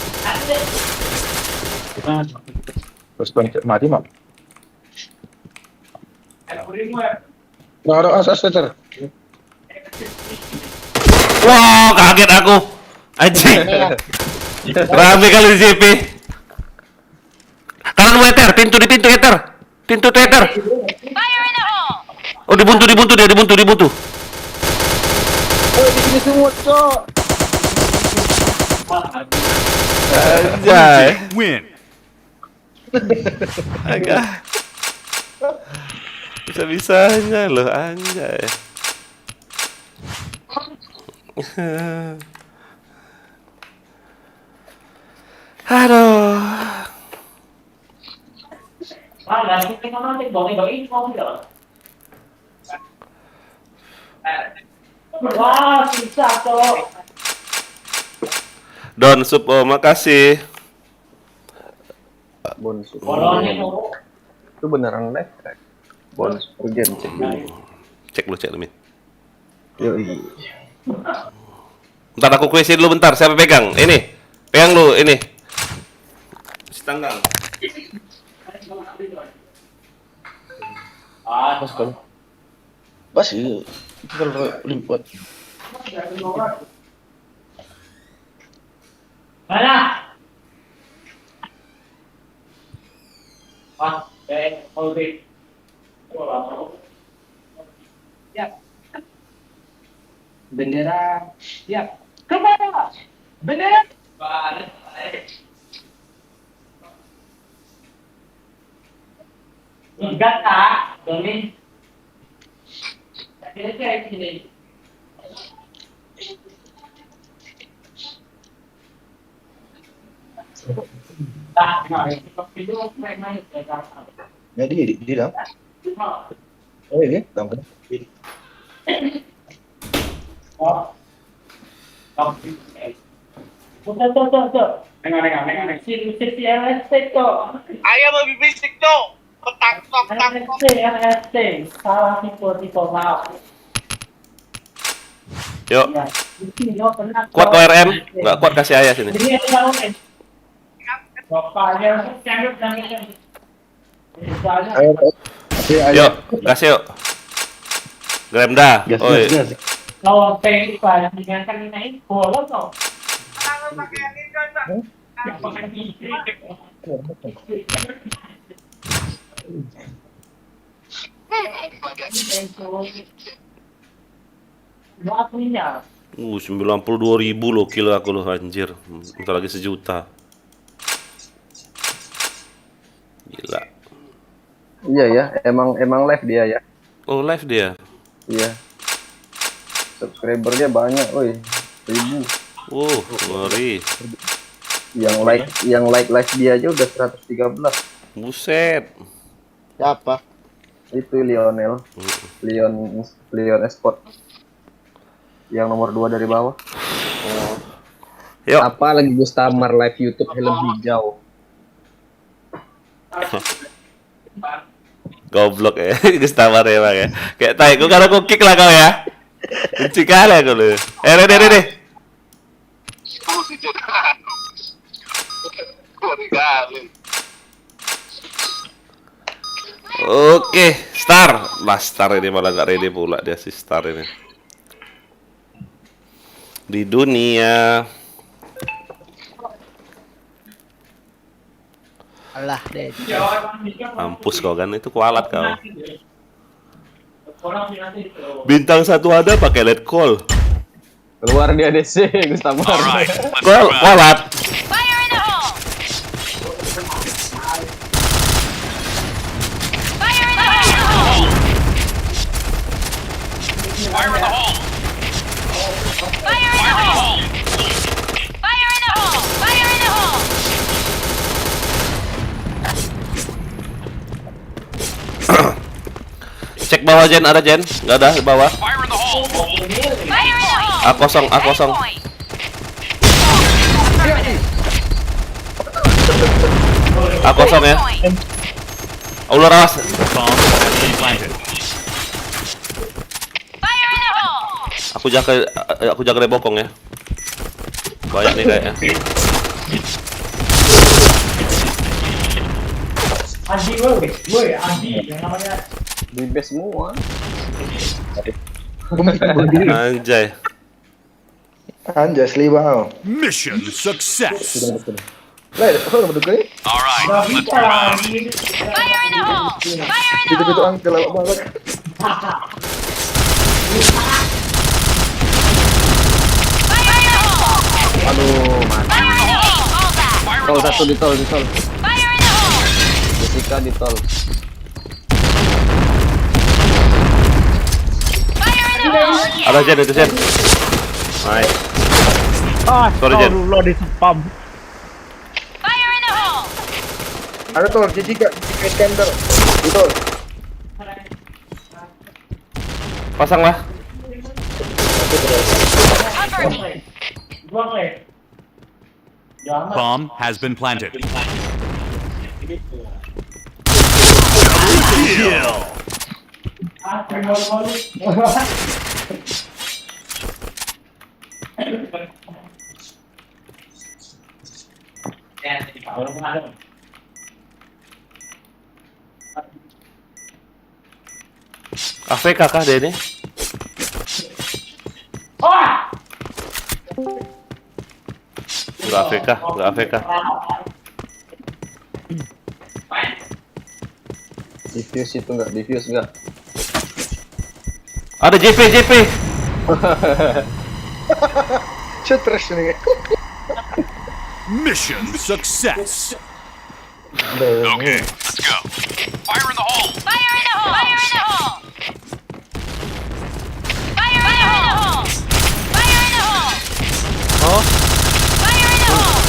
Speaker 6: Terus mati mak. Nggak ada asas ter.
Speaker 1: Wow, kaget aku. Anjing. Rame kali di JP. Kanan mau Eter, pintu Eter. Pintu tuh Eter.
Speaker 5: Fire in the hole!
Speaker 1: Oh, dibuntu dia, dibuntu. Anjay.
Speaker 4: Win.
Speaker 1: Agak. Bisa-bisanya loh, anjay. Aduh.
Speaker 10: mana kita nanti bagi mau enggak? Wah, susah cok.
Speaker 1: Don Supo, makasih.
Speaker 2: Bonus.
Speaker 10: Bolonnya mau.
Speaker 2: Itu beneran live kan? Bonus per game cek dulu.
Speaker 1: Cek dulu, Min.
Speaker 2: Yoi.
Speaker 1: Bentar aku kuesin dulu bentar. Siapa pegang? Ini. Pegang lu ini. Si tanggal.
Speaker 10: Ah,
Speaker 6: Pasti. Kalau lipat.
Speaker 10: mana? Oke. Siap. Bendera siap. Kemana? Bendera. Enggak tak, Doni. Kira-kira sini.
Speaker 6: Ya di dalam. Oh ini dalam.
Speaker 10: Tuh. Nengok. Si LST tuh.
Speaker 7: Ayam lebih bisik tuh. Petak.
Speaker 10: LST. Salah tipe maaf.
Speaker 1: Yuk.
Speaker 10: Ya, di sini lo pernah.
Speaker 1: Kuat kau RM. Nggak kuat kasih ayah sini.
Speaker 10: Jadi yang bangun. Bapaknya canduk dan
Speaker 6: Ayo,
Speaker 1: Yuk, gas yuk. Gremda. Oi.
Speaker 10: kalau P5 dengan naik bolos kok. Waktunya
Speaker 1: 92.000 loh kill aku loh anjir. Bentar lagi 1 juta. Gila.
Speaker 2: Iya ya, emang live dia ya.
Speaker 1: Oh, live dia.
Speaker 2: Iya. Subscribernya banyak, woi. 1000.
Speaker 1: Ngeri.
Speaker 2: Yang like live dia aja udah 113.
Speaker 1: Buset.
Speaker 3: Siapa?
Speaker 2: Itu Lionel. Leon Esport. Yang nomor 2 dari bawah.
Speaker 1: Yuk.
Speaker 2: Apa lagi Gustamar live YouTube helm hijau.
Speaker 1: Goblok ya, Gustamar ya bang ya. Kayak tai, gue karena gue kick lah kau ya. Benci kali aku lu. Rede. Oke, Star. Lah Star ini malah nggak ready pula dia si Star ini. Di dunia.
Speaker 8: Alah deh.
Speaker 1: Mampus kau kan, itu kualat kau. Bintang 1 ada pakai lead call.
Speaker 2: Keluar dia DC Gustamar.
Speaker 4: Alright, let's
Speaker 1: Kualat.
Speaker 5: Fire in the hole! Fire in the hole!
Speaker 7: Fire in the hole!
Speaker 5: Fire in the hole! Fire in the hole! Fire in the hole!
Speaker 1: Cek bawah Jen, ada Jen? Nggak ada di bawah.
Speaker 7: Fire in the hole!
Speaker 5: Fire in the hole!
Speaker 1: A kosong.
Speaker 5: Point.
Speaker 1: A kosong ya.
Speaker 5: Point.
Speaker 1: Ular awas.
Speaker 4: Bomb has been planted.
Speaker 5: Fire in the hole!
Speaker 1: Aku jaga dari bokong ya. Banyak nih kayaknya.
Speaker 10: Adi woi, Adi yang namanya
Speaker 2: Di base semua.
Speaker 1: Anjay.
Speaker 6: Anjay, selibang.
Speaker 4: Mission success.
Speaker 6: Lah, kau udah berdua kali?
Speaker 4: Alright,
Speaker 10: nggak
Speaker 4: let's
Speaker 10: bisa
Speaker 4: move
Speaker 10: lah.
Speaker 4: out.
Speaker 5: Fire in the hole! Fire in the
Speaker 6: Itu
Speaker 5: hole!
Speaker 6: angkel lawak banget.
Speaker 5: Fire in the hole!
Speaker 2: Aduh, mati.
Speaker 5: Fire in the hole! All that!
Speaker 7: Fire in
Speaker 2: Tol
Speaker 7: the
Speaker 2: satu
Speaker 7: hole!
Speaker 2: di tol.
Speaker 5: Fire in the hole!
Speaker 2: Jessica di tol.
Speaker 5: Fire in the hole!
Speaker 1: Ada Jen, itu Jen. Nice. Sorry, Jen.
Speaker 9: Astagfirullah di spam.
Speaker 5: Fire in the hole!
Speaker 6: Ada tuh, Jessica Iskandar. Betul.
Speaker 1: Pasang lah.
Speaker 5: Cover me!
Speaker 10: Buang leh. Jangan.
Speaker 4: Bomb has been planted. Kill.
Speaker 10: Malu-malu.
Speaker 1: AFK kah dia ini?
Speaker 10: Wah!
Speaker 1: Enggak AFK.
Speaker 2: Diffuse itu enggak, diffuse enggak.
Speaker 1: Ada JP.
Speaker 6: Stres nih.
Speaker 4: Mission success.
Speaker 7: Okay, let's go. Fire in the hole!
Speaker 5: Fire in the hole! Fire in the hole! Fire in the hole! Fire in the hole!
Speaker 8: Oh,
Speaker 5: Fire in the hole!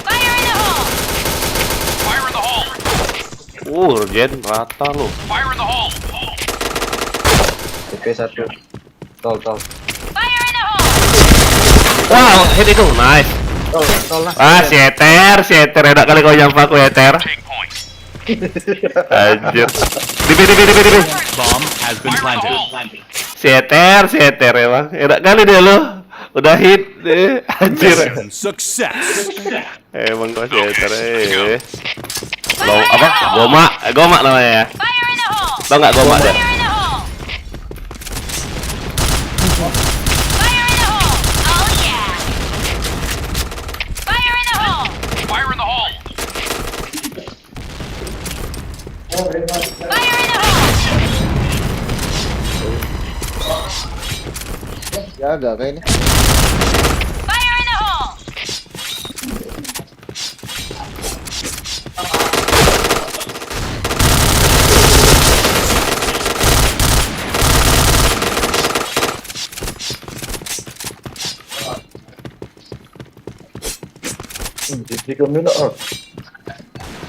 Speaker 5: Fire in the hole!
Speaker 7: Fire in the hole!
Speaker 1: Jen rata lo.
Speaker 7: Fire in the hole!
Speaker 2: TP1. Tol.
Speaker 5: Fire in the hole!
Speaker 1: Wow, hit itu, nice.
Speaker 2: Tol lah.
Speaker 1: Ah, si Eter, enak kali kau nyampa aku Eter.
Speaker 7: Take point.
Speaker 1: Anjir. Di.
Speaker 4: Bomb has been planted.
Speaker 1: Seter emang. Enak kali dia lo. Udah hit. Anjir.
Speaker 4: Mission success.
Speaker 1: Emang kok seter. Goma namanya ya.
Speaker 5: Fire in the hole!
Speaker 1: Tau nggak goma deh?
Speaker 5: Fire in the hole! Fire in the hole! Oh yeah! Fire in the hole!
Speaker 7: Fire in the hole!
Speaker 5: Fire in the hole!
Speaker 3: Jaga kayak ini.
Speaker 5: Fire in the hole!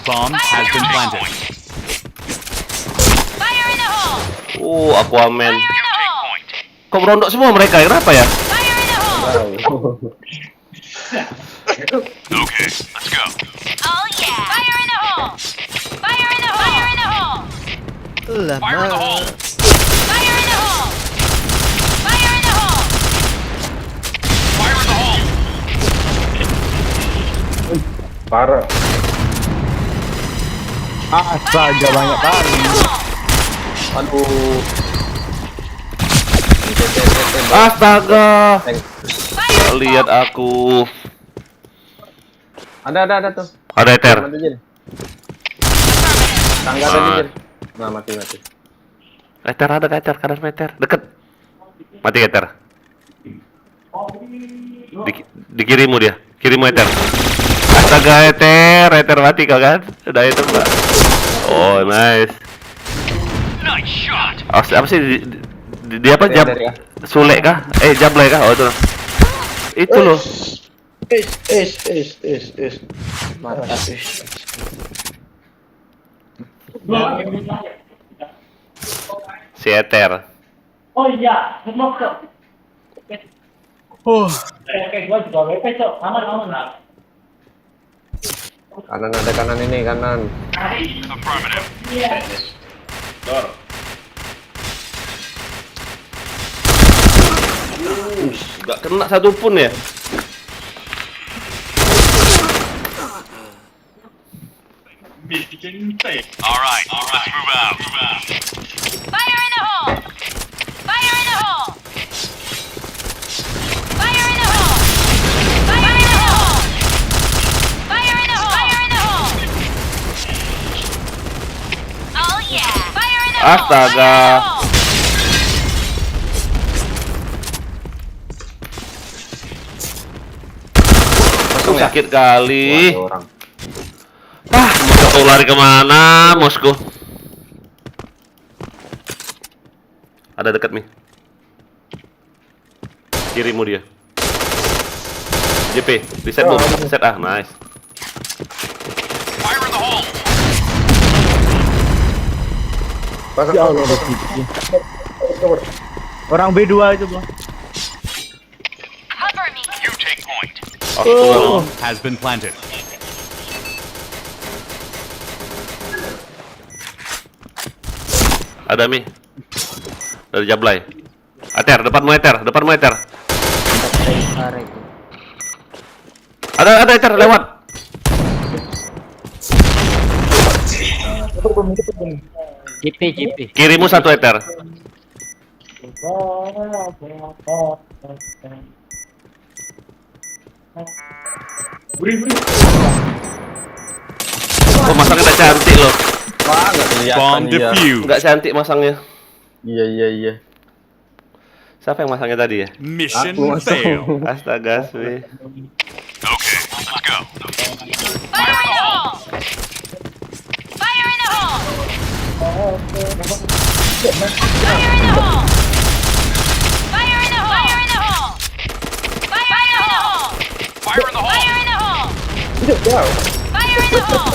Speaker 4: Bomb has been planted.
Speaker 5: Fire in the hole!
Speaker 1: Aquaman.
Speaker 5: Fire in the hole!
Speaker 1: Kok berondok semua mereka? Kenapa ya?
Speaker 5: Fire in the hole!
Speaker 7: Okay, let's go.
Speaker 5: Oh yeah! Fire in the hole! Fire in the hole! Fire in the hole!
Speaker 7: Fire in the hole!
Speaker 5: Fire in the hole! Fire in the hole!
Speaker 7: Fire in the hole!
Speaker 6: Parah.
Speaker 9: Astaga banyak kali.
Speaker 2: Aduh.
Speaker 1: Astaga.
Speaker 5: Fire!
Speaker 1: Lihat aku.
Speaker 2: Ada tuh.
Speaker 1: Ada Eter.
Speaker 2: Mati Jin. Tangga ada di Jin. Nah, mati.
Speaker 1: Eter ada Eter, kanan Eter. Deket. Mati Eter. Di kirimu dia. Kirimu Eter. Astaga Eter mati kau kan? Udah itu mbak. Oh nice.
Speaker 7: Nice shot!
Speaker 1: Apa sih dia apa jab?
Speaker 2: Dari ya.
Speaker 1: Sule kah? Jablay kah? Oh itu. Itu loh. Si Eter.
Speaker 10: Oh iya, semua ke. Oke, gua juga WP, Cok. Aman.
Speaker 2: Kanan ada kanan ini kanan.
Speaker 7: Affirmative.
Speaker 1: Gak kena satu pun ya.
Speaker 7: Alright, let's move out.
Speaker 5: Fire in the hole! Fire in the hole! Fire in the hole! Fire in the hole! Fire in the hole! Fire in the hole! Oh yeah! Fire in the hole!
Speaker 1: Astaga.
Speaker 5: Fire in the hole!
Speaker 1: Sakit kali.
Speaker 2: Wah, ada orang.
Speaker 1: Mau lari kemana, Mosko? Ada dekat nih. Kirimu dia. JP, reset bu, reset nice.
Speaker 7: Fire in the hole!
Speaker 9: Ya Allah, orang B2 itu bang.
Speaker 5: Cover me!
Speaker 7: You take point.
Speaker 4: Bomb has been planted.
Speaker 1: Ada Mi. Dari Jablay. Eter, depanmu Eter. Ada Eter lewat.
Speaker 8: JP.
Speaker 1: Kirimu satu Eter. Oh, masangnya tak cantik loh.
Speaker 2: Wah, nggak kelihatan
Speaker 4: Bomb
Speaker 2: dia.
Speaker 4: defused.
Speaker 1: Nggak cantik masangnya.
Speaker 2: Iya.
Speaker 1: Siapa yang masangnya tadi ya?
Speaker 4: Mission
Speaker 2: Aku masuk.
Speaker 4: failed.
Speaker 1: Astaga, Swi.
Speaker 7: Okay, let's go.
Speaker 5: Fire in the hole! Fire in the hole! Fire in the hole! Fire in the hole! Fire in the hole! Fire in the hole!
Speaker 7: Fire in the hole!
Speaker 5: Fire in the hole! Fire in the hole!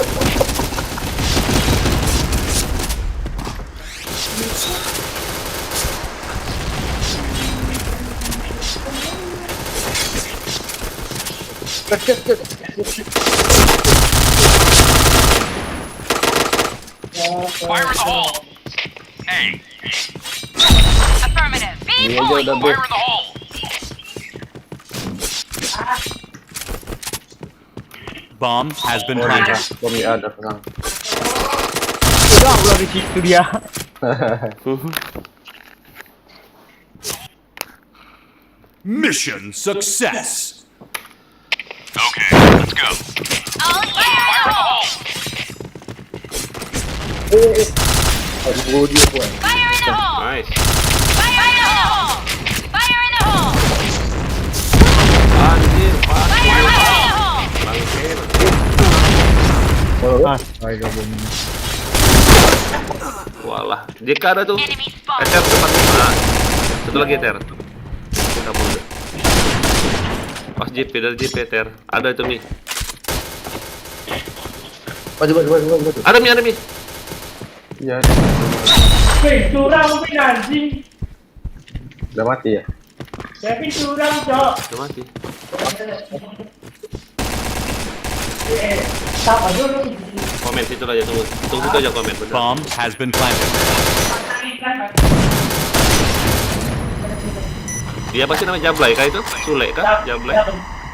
Speaker 7: Fire in the hole. A.
Speaker 5: Affirmative. B
Speaker 2: Ini aja
Speaker 5: point.
Speaker 2: udah B.
Speaker 7: Fire in the hole.
Speaker 4: Bomb has been planted.
Speaker 2: Bom ya ada perang.
Speaker 9: Udah udah di situ dia.
Speaker 4: Mission success.
Speaker 7: Okay, let's go.
Speaker 5: Oh yeah.
Speaker 7: Fire in the hole.
Speaker 2: Aduh dia pun.
Speaker 5: Fire in the hole.
Speaker 1: Nice.
Speaker 5: Fire in the hole. Fire in the hole.
Speaker 1: Anjir, Pak.
Speaker 5: Fire in the hole.
Speaker 1: Bangkit.
Speaker 9: Ah, ayo bom.
Speaker 1: Walah, JK ada tuh.
Speaker 5: Enemy spotted.
Speaker 1: Eter depan. Nah, satu lagi Eter. Kita mundur. Pas JP dari JP Eter. Ada itu Mi.
Speaker 6: Maju.
Speaker 1: Ada Mi.
Speaker 2: Iya.
Speaker 10: Wih, curang mungkin anjing.
Speaker 2: Udah mati ya?
Speaker 10: Kevin curang, Cok.
Speaker 1: Udah mati.
Speaker 10: Siapa dulu?
Speaker 1: Komen situ aja, tunggu situ aja komen. Bener.
Speaker 4: Bomb has been planted.
Speaker 1: Dia apa sih namanya Jablay kah itu? Sule kah? Jablay.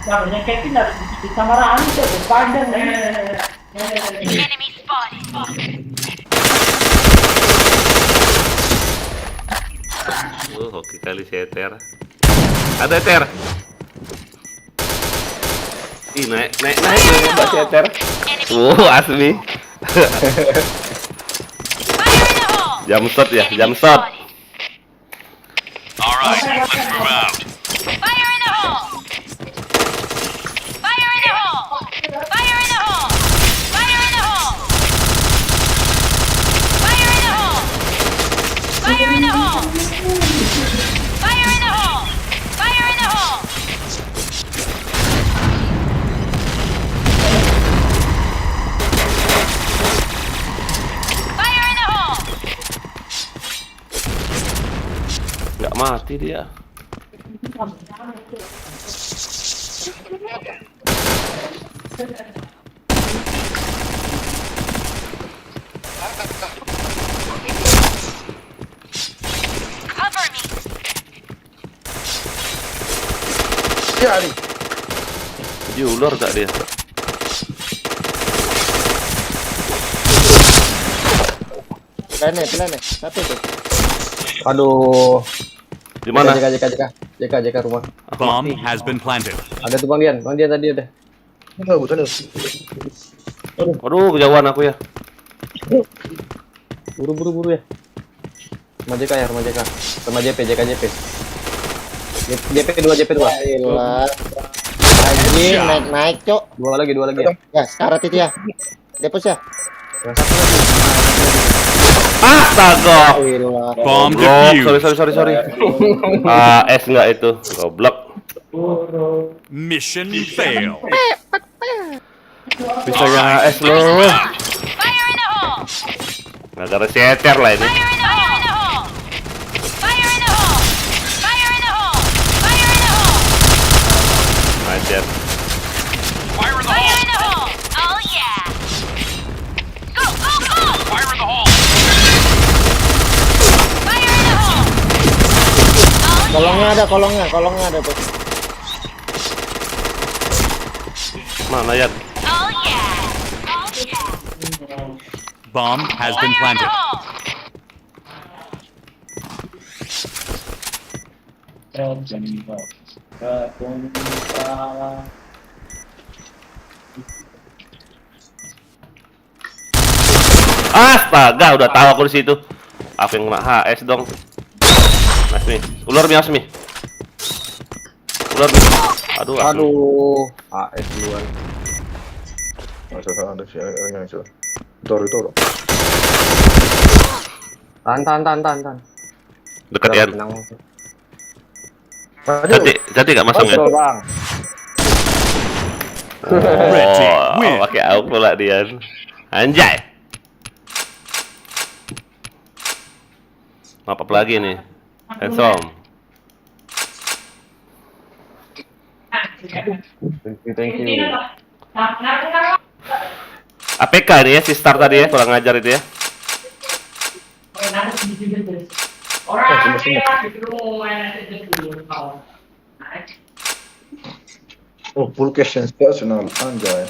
Speaker 10: Namanya Kevin harus sama Rani, Cok. Pandang.
Speaker 5: Enemy spotted.
Speaker 1: Oke kali si Eter. Ada Eter. Ih, naik si Eter. Asmi.
Speaker 5: Fire in the hole.
Speaker 1: Jam shot ya, jam shot.
Speaker 7: All right, let's move out.
Speaker 5: Fire in the hole. Fire in the hole. Fire in the hole. Fire in the hole. Fire in the hole. Fire in the hole. Fire in the hole. Fire in the hole. Fire in the hole.
Speaker 1: Nggak mati dia.
Speaker 5: Cover me.
Speaker 6: Ya nih.
Speaker 1: Dia ular tak dia?
Speaker 3: Planet. Satu tuh.
Speaker 2: Aduh.
Speaker 1: Di mana?
Speaker 2: JK rumah.
Speaker 4: Bomb has been planted.
Speaker 2: Ada tuh Bang Dian tadi ada.
Speaker 6: Enggak bukan.
Speaker 1: Aduh, kejauhan aku ya.
Speaker 2: Buru ya. Rumah JK. Sama JP. JP 2.
Speaker 3: Gila. Anjing, naik, Cok.
Speaker 2: Dua lagi.
Speaker 3: Ya, sekarat itu ya. Depus ya.
Speaker 1: Astaga.
Speaker 3: Gila.
Speaker 4: Bomb
Speaker 1: Goblok,
Speaker 4: defused.
Speaker 1: sorry. S enggak itu. Goblok.
Speaker 4: Mission fail.
Speaker 1: Bisa yang S lo.
Speaker 5: Fire in the hole.
Speaker 1: Gara-gara si Eter lah ini.
Speaker 5: Fire in the hole. Fire in the hole. Fire in the hole. Fire in the hole.
Speaker 1: Anjir.
Speaker 7: Fire in the
Speaker 5: Fire
Speaker 7: hole.
Speaker 5: in the hole. Oh yeah. Go.
Speaker 7: Fire in the hole.
Speaker 5: Fire in the hole. Oh
Speaker 3: Kolongnya ada tuh.
Speaker 1: Mana ya?
Speaker 5: Oh yeah.
Speaker 4: Bomb has been
Speaker 5: Fire in the
Speaker 4: planted.
Speaker 5: hole.
Speaker 1: Astaga, udah tahu aku di situ. Apa yang kena HS dong? Asmi, ular Mi Asmi. Ular Mi. Aduh, Asmi.
Speaker 2: Aduh. AS duluan.
Speaker 6: Ada sih yang itu. Toro.
Speaker 2: Tahan.
Speaker 1: Dekat ya.
Speaker 2: Tenang.
Speaker 1: Jadi gak masuk ya?
Speaker 2: Betul, Bang.
Speaker 4: Red team win.
Speaker 1: Pakai AUK pula dia. Anjay. Apa lagi nih? Handsome.
Speaker 2: Thank you.
Speaker 1: APK ini ya, si Star tadi ya, kurang ngajar itu ya.
Speaker 10: Orang kaya di rumah itu.
Speaker 6: Oh, full cash sensasional. Anjay.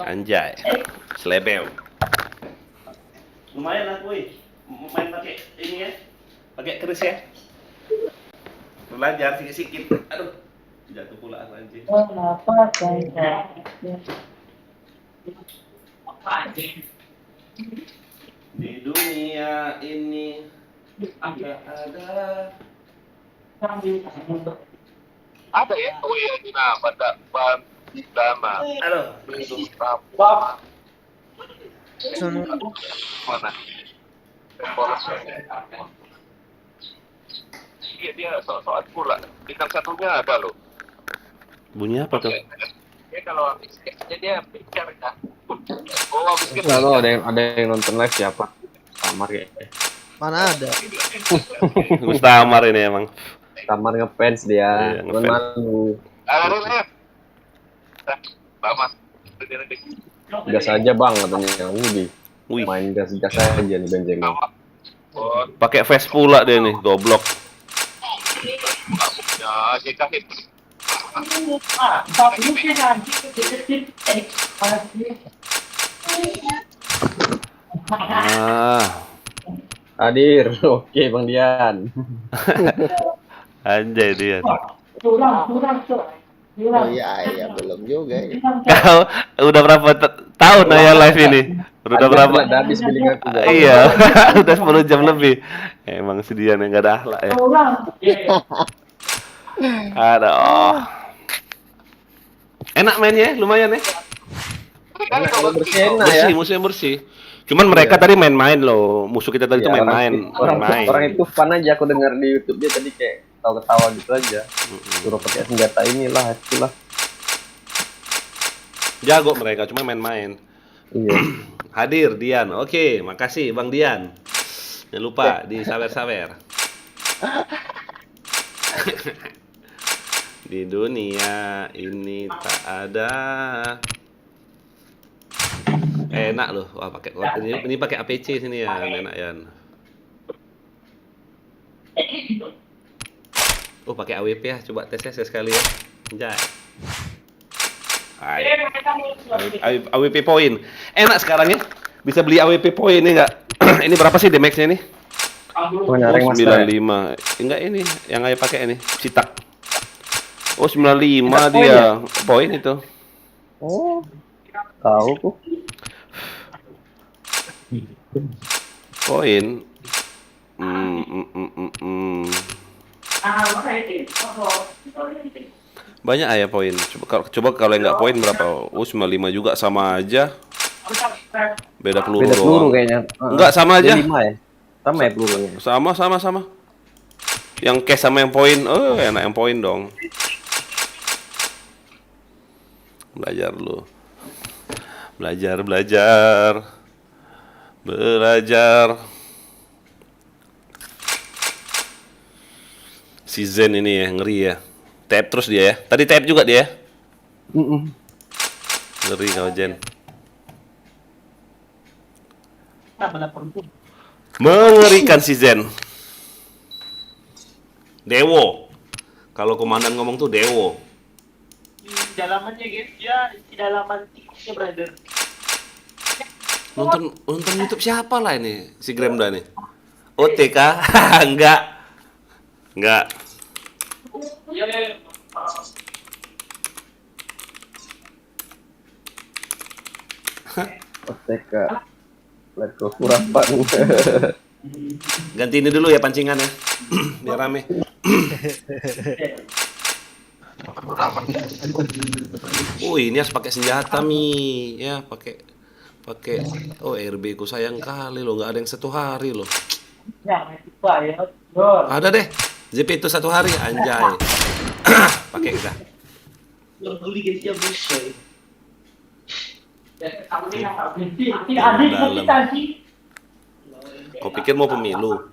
Speaker 1: Anjay. Selebel. Lumayan lah kuy. Main pakai ini ya. Pakai keris ya. Belajar sikit-sikit. Aduh. Jatuh pula anjing.
Speaker 10: Kenapa saya?
Speaker 1: Di dunia ini tidak ada.
Speaker 7: Ada ya? Oh iya, nah, pada Dama.
Speaker 1: Aduh.
Speaker 7: Mana? Iya, dia soal pula. Bintang satunya ada loh.
Speaker 1: Bunyi apa tuh?
Speaker 7: Dia kalau habis dia picture ya. Oh, habis
Speaker 2: Nggak tahu ada yang nonton live siapa? Kamar kayaknya.
Speaker 8: Mana ada?
Speaker 1: Mustamar ini emang.
Speaker 2: Kamar ngefans dia.
Speaker 1: Iya,
Speaker 2: Cuman
Speaker 1: ngefans.
Speaker 2: malu.
Speaker 7: Ayo. Lama.
Speaker 2: Gas aja bang katanya. Wih.
Speaker 1: Wih,
Speaker 2: Main gas-gas aja nih benjeng.
Speaker 7: Oh,
Speaker 1: pakai face pula dia nih, goblok.
Speaker 7: ya, jekahin.
Speaker 10: Tapi mungkin nanti kecil-kecil.
Speaker 2: Hadir. Oke Bang Dian.
Speaker 1: Anjay dia.
Speaker 10: Kurang.
Speaker 3: Oh iya, belum juga ya.
Speaker 1: Kau udah berapa tahun ya live ini? Udah berapa?
Speaker 2: Udah habis feeling aku. Bang.
Speaker 1: Iya, udah 10 jam lebih. Emang sedian yang gak ada akhlak ya. Aduh. Enak mainnya, lumayan ya.
Speaker 2: Bersih enak ya.
Speaker 1: Musuhnya bersih. Cuman mereka tadi main-main loh. Musuh kita tadi tuh
Speaker 2: Iya,
Speaker 1: main-main.
Speaker 2: Orang itu fun aja, aku dengar di YouTube dia tadi kayak ketawa-ketawa gitu aja. Suruh pakai senjata inilah, itulah.
Speaker 1: Jago mereka, cuma main-main.
Speaker 2: Iya.
Speaker 1: Hadir Dian. Oke, makasih Bang Dian. Jangan lupa disawer-sawer. Di dunia ini tak ada. Enak loh. Wah, pakai ini pakai APC sini ya, enak ya. Oh, pakai AWP ya. Coba tes sekali ya. Anjay. AWP poin. Enak sekarang ya. Bisa beli AWP poin ini enggak? Ini berapa sih damage-nya nih?
Speaker 2: Oh, nyareng Mas.
Speaker 1: 95. Enggak ini, yang ayah pakai ini, Citak. Oh, 95 dia. Poin itu.
Speaker 2: Oh. Tahu kok.
Speaker 1: Poin. Banyak ya poin. Coba kalau yang nggak poin berapa? Oh, 95 juga sama aja. Beda peluru
Speaker 2: Beda peluru
Speaker 1: doang.
Speaker 2: kayaknya.
Speaker 1: Enggak, sama aja.
Speaker 2: 5 ya. Sama ya pelurunya.
Speaker 1: Sama. Yang cash sama yang poin. Oh, enak yang poin dong. Belajar lu. Belajar. Si Zen ini ya, ngeri ya. Tap terus dia ya. Tadi tap juga dia ya. Ngeri kau Zen. Mengerikan si Zen. Dewo. Kalau komandan ngomong tuh Dewo.
Speaker 10: Dalamannya guys, ya di dalaman tikusnya brother.
Speaker 1: Nonton YouTube siapa lah ini? Si Gremda nih. OTK? Enggak.
Speaker 2: OTK. Let's go kurapan.
Speaker 1: Ganti ini dulu ya pancingan ya. Biar rame. Ini harus pakai senjata Mi. Ya, pakai oh RB ku sayang kali loh, nggak ada yang 1 hari loh.
Speaker 10: Ya, itu ya.
Speaker 1: Ada deh. ZP itu 1 hari anjay. Pakai kita. Kau pikir mau pemilu?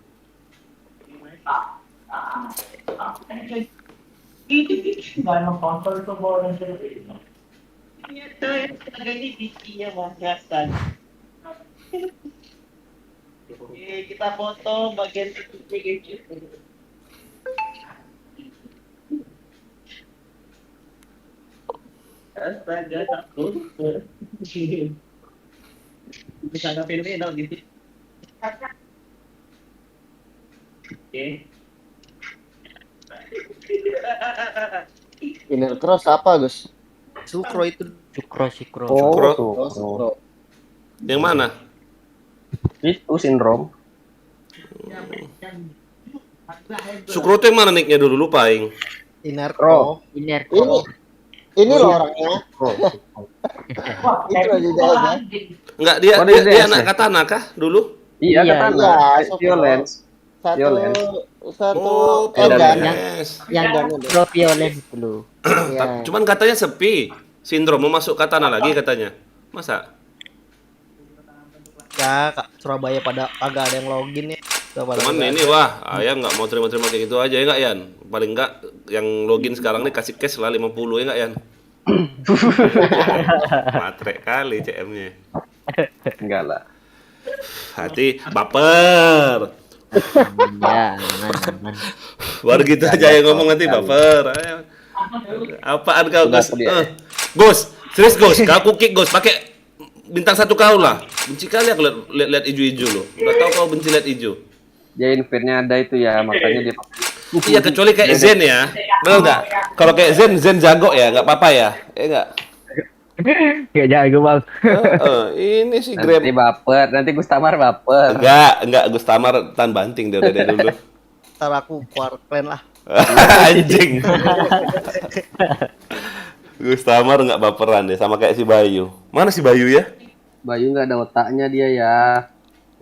Speaker 10: Kita foto bagian itu. Astaga, takut. Bisa nggak fenomena gitu? Oke.
Speaker 3: Inner cross apa, Gus?
Speaker 8: Sukro itu.
Speaker 2: Sukro.
Speaker 3: Oh, Sukro.
Speaker 1: Yang mana?
Speaker 2: Itu sindrom.
Speaker 1: Sukro tuh yang mana nicknya dulu lupa Ing.
Speaker 8: Inner
Speaker 2: Pro.
Speaker 8: Inner
Speaker 3: Ini loh orangnya. Itu aja jawabnya.
Speaker 1: Enggak, dia
Speaker 2: Oh,
Speaker 1: dia,
Speaker 2: dia
Speaker 1: dia
Speaker 2: DS
Speaker 1: anak
Speaker 2: ya?
Speaker 1: katana kah dulu?
Speaker 2: Iya,
Speaker 3: Iya,
Speaker 2: katana.
Speaker 3: Sukro.
Speaker 2: Violence.
Speaker 3: Satu
Speaker 2: Violence.
Speaker 1: Oh,
Speaker 3: Edan.
Speaker 1: Violence.
Speaker 8: yang pro violence dulu.
Speaker 3: Iya.
Speaker 1: Cuman katanya sepi. Sindrom mau masuk katana lagi katanya. Masa?
Speaker 8: Ya, Surabaya pada agak ada yang login ya. Udah pada
Speaker 1: Cuman
Speaker 8: nggak
Speaker 1: ini wah, ayah nggak mau terima-terima kayak gitu aja ya nggak Yan? Paling nggak yang login sekarang nih kasih cash lah 50 ya nggak Yan? Matre kali CM-nya.
Speaker 2: Enggak lah.
Speaker 1: Hati baper.
Speaker 8: Ya, aman.
Speaker 1: Baru gitu aja yang ngomong nanti baper. Ayo. Apaan kau Gus? Gus, serius Gus, kau kick Gus, pakai bintang 1 kau lah. Benci kali aku lihat ijo-ijo lo. Udah tahu kau benci lihat ijo.
Speaker 2: Dia invite-nya ada itu ya, makanya dia
Speaker 1: Iya kecuali kayak Zen ya, benar nggak? Kalau kayak Zen jago ya, nggak apa-apa ya, nggak?
Speaker 9: Gak jago bang.
Speaker 1: Ini si Grab.
Speaker 2: nanti baper, nanti Gustamar baper.
Speaker 1: Enggak Gus Tamar tan banting dia udah dari dulu.
Speaker 8: Ntar aku keluar klan lah.
Speaker 1: Anjing. Gus Tamar nggak baperan deh, sama kayak si Bayu. Mana si Bayu ya?
Speaker 2: Bayu nggak ada otaknya dia ya.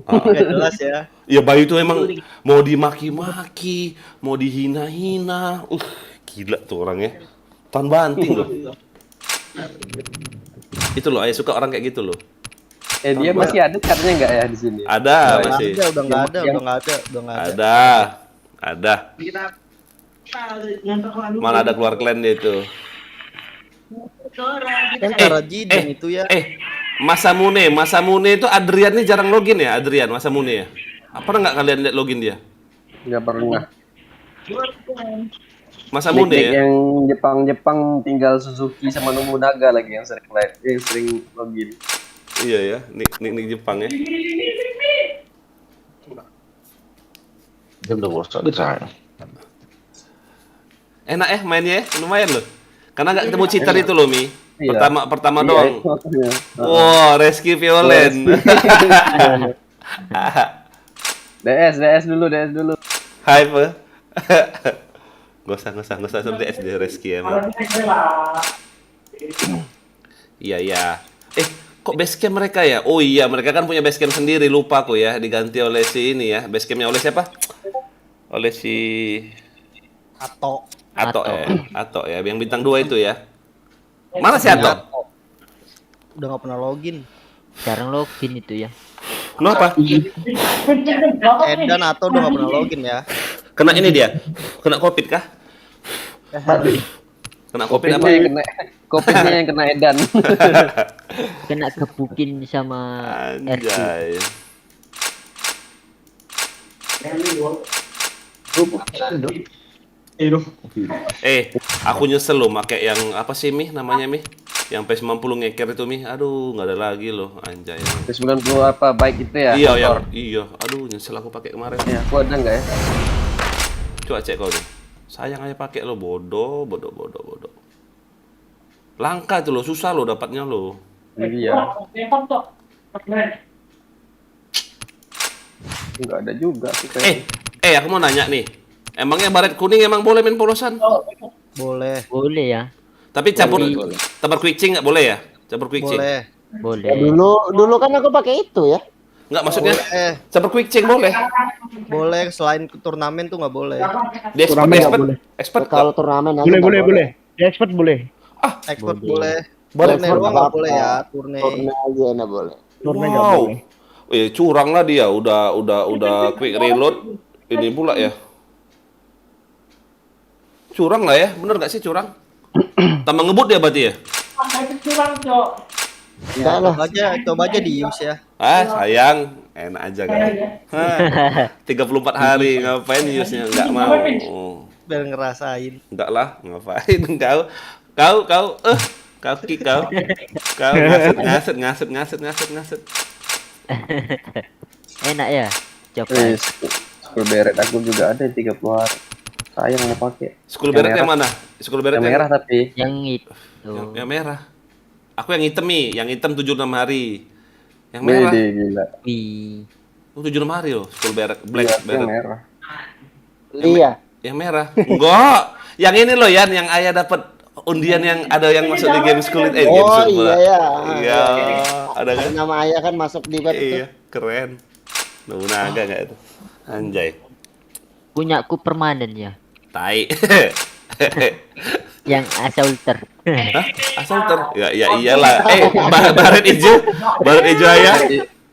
Speaker 8: Nggak jelas ya.
Speaker 1: Ya Bayu tuh emang mau dimaki-maki, mau dihina-hina. Gila tuh orangnya. Tan banting loh. Itu loh, ayah suka orang kayak gitu loh.
Speaker 2: Dia masih ada caranya nggak ya di sini?
Speaker 1: Ada masih.
Speaker 8: Udah nggak ada.
Speaker 1: Ada. Mana ada keluar klan dia itu.
Speaker 8: Kan cara Jiden itu ya.
Speaker 1: Masa Mune itu Adrian nih jarang login ya, Adrian Masa Mune ya. Apa nggak kalian lihat login dia?
Speaker 2: Nggak pernah.
Speaker 1: Masa Mune ya.
Speaker 2: Yang Jepang tinggal Suzuki sama Nobunaga lagi yang sering login.
Speaker 1: Iya ya, nik Jepang ya.
Speaker 6: Dia udah bosan di sana.
Speaker 1: Enak ya mainnya ya, lumayan loh. Karena nggak ketemu cheater itu loh Mi.
Speaker 2: Iya.
Speaker 1: Pertama
Speaker 2: Iya,
Speaker 1: doang.
Speaker 2: itu.
Speaker 1: Wow, rescue violent.
Speaker 2: DS dulu.
Speaker 1: Hype. Gak usah suruh DS dia rescue emang. Iya. Kok basecamp mereka ya? Oh iya, mereka kan punya basecamp sendiri, lupa aku ya, diganti oleh si ini ya. Basecampnya oleh siapa? Oleh si Ato ya, yang bintang 2 itu ya. Mana si Ato?
Speaker 8: Udah nggak pernah login.
Speaker 11: Jarang login itu ya.
Speaker 1: Kenapa?
Speaker 8: Edan atau udah nggak pernah login ya.
Speaker 1: Kena ini dia? Kena COVID kah? Kena COVID apa?
Speaker 2: Covid-nya yang kena Edan.
Speaker 11: Kena gebukin sama
Speaker 1: Anjay. Aku nyesel loh pakai yang apa sih Mi namanya Mi? Yang P90 ngeker itu Mi. Aduh, nggak ada lagi loh, anjay.
Speaker 2: P90 apa baik itu ya?
Speaker 1: Iya. Aduh, nyesel aku pakai kemarin.
Speaker 2: Ya, aku ada nggak ya?
Speaker 1: Coba cek kau deh. Sayang aja pakai lo, bodoh. Langka itu lo, susah lo dapatnya lo.
Speaker 2: Iya. Nggak ada juga sih.
Speaker 1: Aku mau nanya nih. Emangnya baret kuning emang boleh main polosan?
Speaker 8: Boleh
Speaker 11: ya.
Speaker 1: Tapi campur quickcing nggak boleh ya? Campur quickcing.
Speaker 11: Boleh.
Speaker 3: Dulu kan aku pakai itu ya.
Speaker 1: Nggak, maksudnya campur quickcing boleh.
Speaker 8: Boleh, selain turnamen tuh nggak boleh.
Speaker 1: Di expert
Speaker 3: Kalau turnamen aja
Speaker 9: Boleh. Di expert boleh.
Speaker 8: Expert boleh.
Speaker 1: Boleh.
Speaker 8: Turne doang nggak boleh ya, turne.
Speaker 3: Turne aja nggak boleh.
Speaker 9: Turne nggak boleh.
Speaker 1: Curang lah dia, udah quick reload ini pula ya. Curang lah ya, bener nggak sih curang? Tambah ngebut dia berarti ya?
Speaker 3: Enggak lah.
Speaker 8: Coba aja di use ya.
Speaker 1: Ah, sayang. Enak aja kau. Hah, 34 hari ngapain use-nya? Enggak mau.
Speaker 8: Biar ngerasain.
Speaker 1: Enggak lah, ngapain kau kick kau ngaset.
Speaker 11: Enak ya. Coba.
Speaker 2: School beret aku juga ada 30 hari. Sayang mau pakai.
Speaker 1: School beret yang mana? School beret
Speaker 2: Yang merah tapi.
Speaker 11: Yang itu.
Speaker 1: yang merah. Aku yang hitam nih, yang hitam 76 hari. Yang merah.
Speaker 2: Gila.
Speaker 11: Wih.
Speaker 1: 76 hari loh, school beret black
Speaker 2: Iya,
Speaker 1: beret.
Speaker 2: yang merah.
Speaker 3: Iya.
Speaker 1: Yang merah. Enggak. Yang ini loh Yan, yang ayah dapat undian yang ada yang masuk di game school game
Speaker 3: Oh
Speaker 1: school
Speaker 3: iya
Speaker 1: pula.
Speaker 3: ya.
Speaker 1: Iya, ada kan?
Speaker 3: Nama ayah kan masuk di web itu.
Speaker 1: Iya, keren. Nobunaga enggak itu? Anjay.
Speaker 11: Punyaku permanen ya.
Speaker 1: Tai.
Speaker 11: Yang assaulter.
Speaker 1: Hah? Assaulter? Ya iyalah. Baret hijau ayah.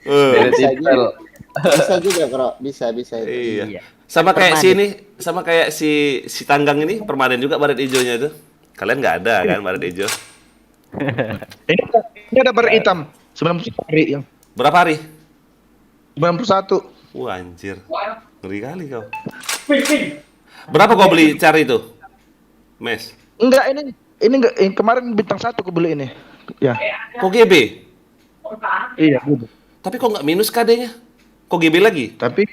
Speaker 2: Beret
Speaker 3: Bisa
Speaker 2: hitam.
Speaker 3: juga. Bisa juga, Bro. Bisa itu.
Speaker 1: Iya. Sama kayak si ini, sama kayak si Tanggang ini permanen juga baret hijaunya itu. Kalian nggak ada kan baret hijau?
Speaker 6: Ini ada baret hitam 91 hari yang
Speaker 1: Berapa hari?
Speaker 6: 91.
Speaker 1: Wah anjir. Ngeri kali kau. Berapa kau beli cari itu? Mes.
Speaker 6: Enggak, ini enggak, yang kemarin bintang 1 aku beli ini. Ya.
Speaker 1: Kok GB?
Speaker 6: Iya, gitu.
Speaker 1: Tapi kok nggak minus KD-nya? Kok GB lagi?
Speaker 6: Tapi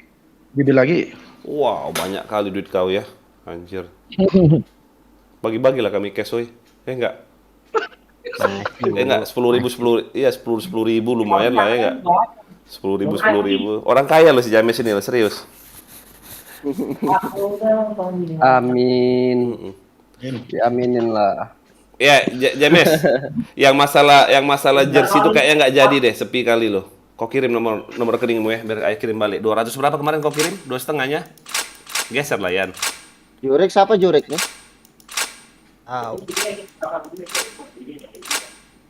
Speaker 6: gede lagi.
Speaker 1: Wow, banyak kali duit kau ya. Anjir. Bagi-bagilah kami cash, woy. Enggak? Enggak, 10.000, iya 10.000 lumayan lah ya enggak? 10.000. Orang kaya loh si James ini loh, serius.
Speaker 2: Amin. Diaminin lah.
Speaker 1: Ya, James. yang masalah jersey itu kayaknya nggak jadi deh, sepi kali loh. Kau kirim nomor rekeningmu ya, biar ayah kirim balik. 200 berapa kemarin kau kirim? 2,5-nya? Geser lah Yan.
Speaker 3: Jurek siapa Jureknya?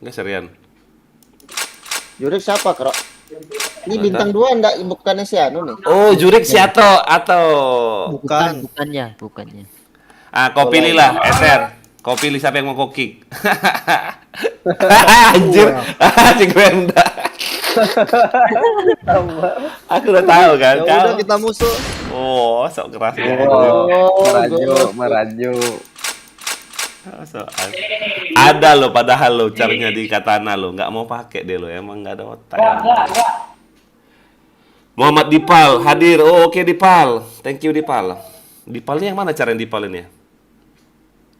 Speaker 1: Geser Yan.
Speaker 3: Jurek siapa, Kro? Ini bintang 2 enggak, bukannya si Anu nih.
Speaker 1: Oh, Jurik si atau
Speaker 11: Bukannya.
Speaker 1: ah, kau pilih lah, Eser. Kau pilih siapa yang mau kau kick. Anjir, cing rendah. Aku udah tahu kan.
Speaker 8: Ya udah kita musuh.
Speaker 1: Oh, sok keras ya.
Speaker 2: Merajo.
Speaker 1: Soal. Ada lo padahal lo caranya di katana lo nggak mau pakai deh lo, emang nggak ada otak. Muhammad Dipal hadir. Oh, oke Dipal, thank you Dipal. Dipalnya yang mana cara yang dipalin ya?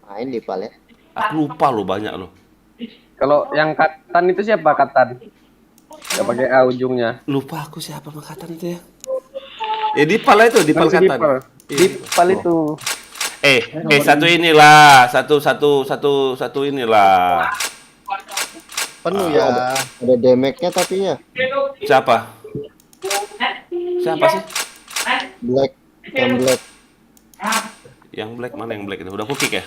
Speaker 3: Main di pal ya.
Speaker 1: Aku lupa lo banyak lo.
Speaker 2: Kalau yang Katan itu siapa Katan? Yang pakai A ujungnya.
Speaker 1: Lupa aku siapa Katan itu ya. Ya Dipal lah itu, Dipal Katan.
Speaker 2: Dipal itu.
Speaker 1: Satu inilah, satu inilah.
Speaker 8: Penuh ya.
Speaker 3: Ada damage-nya tapi ya.
Speaker 1: Siapa sih?
Speaker 3: Black. Yang black.
Speaker 1: Yang black mana yang black itu? Udah aku kick ya?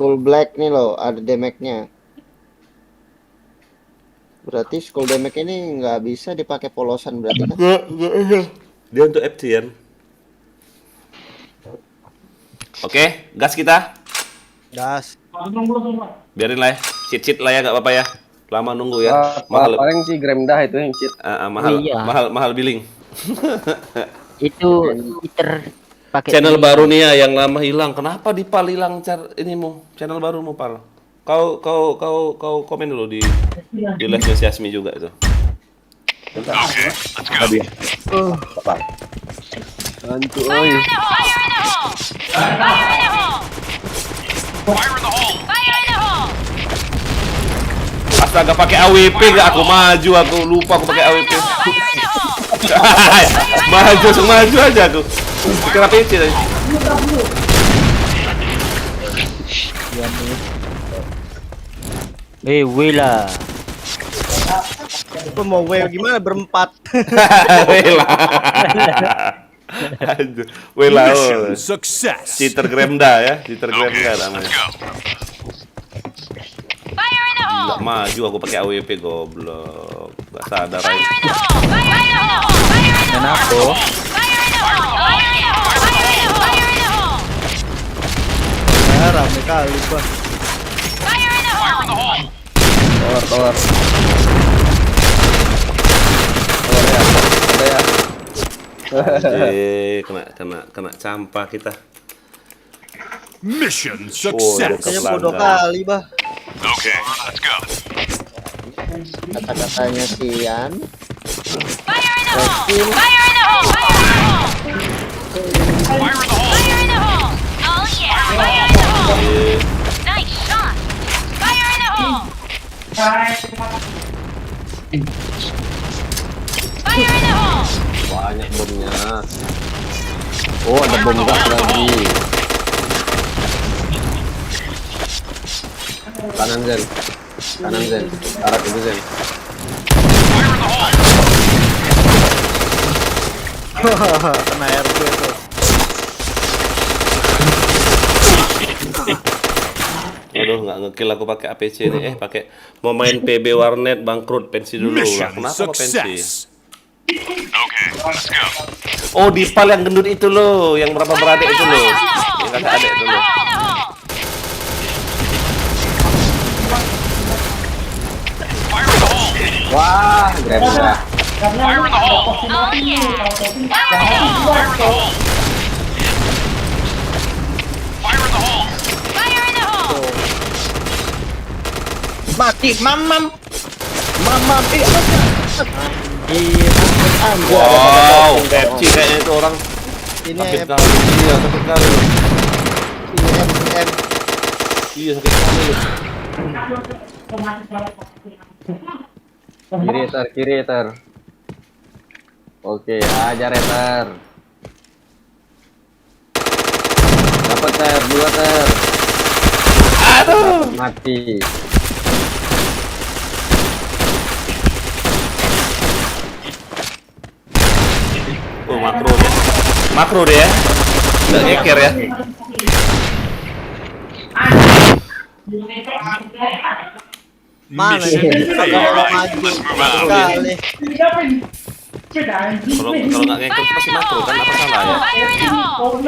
Speaker 3: Skull black nih loh, ada damage-nya. Berarti skull damage ini nggak bisa dipakai polosan berarti kan?
Speaker 1: Dia untuk FCN. Oke, gas kita.
Speaker 8: Gas.
Speaker 1: Biarin lah ya. Cheat lah ya, nggak apa-apa ya. Lama nunggu ya. Mahal.
Speaker 2: Paling si Gremdah itu yang cheat.
Speaker 1: Mahal,
Speaker 11: Oh, iya.
Speaker 1: mahal billing.
Speaker 11: Itu Twitter pakai
Speaker 1: Channel baru nih ya, yang lama hilang. Kenapa Dipal hilang channel baru mu Pal? Kau komen dulu di live-nya si Asmi juga itu.
Speaker 7: Okay, let's go.
Speaker 2: Hantu,
Speaker 5: Fire
Speaker 2: oi.
Speaker 5: in the hole! Fire in the hole!
Speaker 7: Fire in the hole.
Speaker 5: Fire in the hole!
Speaker 1: Astaga, pakai AWP gak aku maju, aku lupa aku pakai AWP.
Speaker 5: Fire in the hole!
Speaker 1: maju aja aku. Kira PC tadi.
Speaker 11: Wila.
Speaker 8: Itu mau gimana berempat?
Speaker 1: Wela. Aduh, Wela.
Speaker 4: Mission success.
Speaker 1: Cheater Gremda ya, Cheater Gremda namanya.
Speaker 7: Let's go.
Speaker 5: Fire in the hole!
Speaker 1: Nggak maju aku pakai AWP goblok. Gak sadar
Speaker 5: Fire
Speaker 1: aja.
Speaker 5: in the hole! Fire in the hole! Fire in the hole!
Speaker 9: Kenapa?
Speaker 5: Fire in the hole! Fire in the hole! Fire in the hole! Fire in the hole!
Speaker 8: Ya, rame kali gua.
Speaker 5: Fire in the
Speaker 7: Fire in the
Speaker 5: hole!
Speaker 7: hole.
Speaker 2: Tower. Ada ya.
Speaker 1: Kena campak kita.
Speaker 4: Mission
Speaker 1: Oh,
Speaker 4: success.
Speaker 8: Kayaknya bodoh kali, bah.
Speaker 7: Okay, let's go.
Speaker 3: Kata-katanya Sian.
Speaker 5: Fire in the hole!
Speaker 3: Resin.
Speaker 5: Fire in the hole! Fire in the hole!
Speaker 7: Fire in the hole.
Speaker 5: Fire in the hole! Oh yeah! Fire in the hole! Nice shot! Fire in the hole! Fire in the hole!
Speaker 2: Banyak bomnya. Oh, ada bom gas lagi. Kanan Zen. Arah itu Zen.
Speaker 7: Fire in the hole.
Speaker 8: Kena RP tuh.
Speaker 1: Aduh, nggak ngekill aku pakai APC nih. Pakai mau main PB warnet bangkrut pensi dulu lah.
Speaker 4: Mission
Speaker 1: Kenapa kok pensi?
Speaker 4: success.
Speaker 7: Okay, let's go.
Speaker 1: Oh, Dipal yang gendut itu loh, yang berapa beradik itu loh, yang kakak adik itu loh.
Speaker 5: Fire in the hole!
Speaker 7: Fire in the hole.
Speaker 2: Wah, grab udah.
Speaker 7: Fire in the hole.
Speaker 5: Oh yeah! Fire in the hole!
Speaker 7: Fire in the hole. Fire in the hole.
Speaker 5: Fire in the hole!
Speaker 8: Mati, mamam.
Speaker 1: Wow, FC kayaknya itu orang
Speaker 8: Ini
Speaker 1: sakit
Speaker 8: M,
Speaker 1: kali. Iya, sakit kali loh.
Speaker 8: M.
Speaker 1: Iya, sakit kali loh.
Speaker 2: Kiri ter. Oke, ajar ter. Dapat ter, 2 ter. Aduh, mati.
Speaker 1: Oh, makro deh ya. Nggak ngeker ya.
Speaker 8: Mana
Speaker 4: Mission
Speaker 8: nih? Kalau
Speaker 4: failed.
Speaker 8: maju
Speaker 7: Let's move out.
Speaker 8: kali.
Speaker 1: Kalau nggak ngeker itu pasti makro kan, apa salah ya?
Speaker 5: Fire in the hole!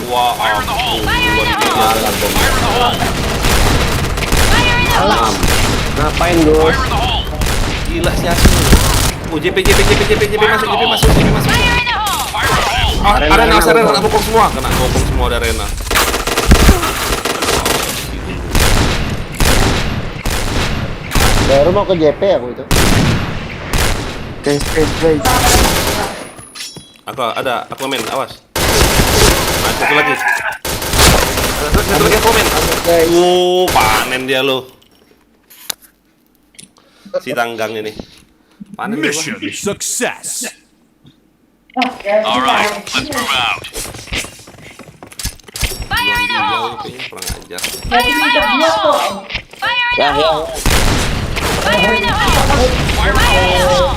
Speaker 1: Wah,
Speaker 7: Fire in the hole.
Speaker 5: Fire in the hole!
Speaker 2: Alah, bom.
Speaker 7: Fire in the hole.
Speaker 5: Fire in the hole!
Speaker 2: Ngapain, Gus?
Speaker 7: Fire in the hole.
Speaker 1: gila si Asu. Oh, JP masuk.
Speaker 5: Fire in the hole!
Speaker 7: Fire in the hole.
Speaker 1: Arena kena bokong semua, ada Arena.
Speaker 3: Baru mau ke JP aku itu.
Speaker 1: Aku komen, awas. Nah, satu lagi. Ada satu lagi komen. Panen dia lo. Si tanggang ini. Panen dia,
Speaker 4: Mission success.
Speaker 7: All right, let's move out.
Speaker 5: Fire in the hole!
Speaker 1: kayaknya kurang ajar.
Speaker 5: Fire in the hole! Fire in the hole! Fire in the hole! Fire in the hole!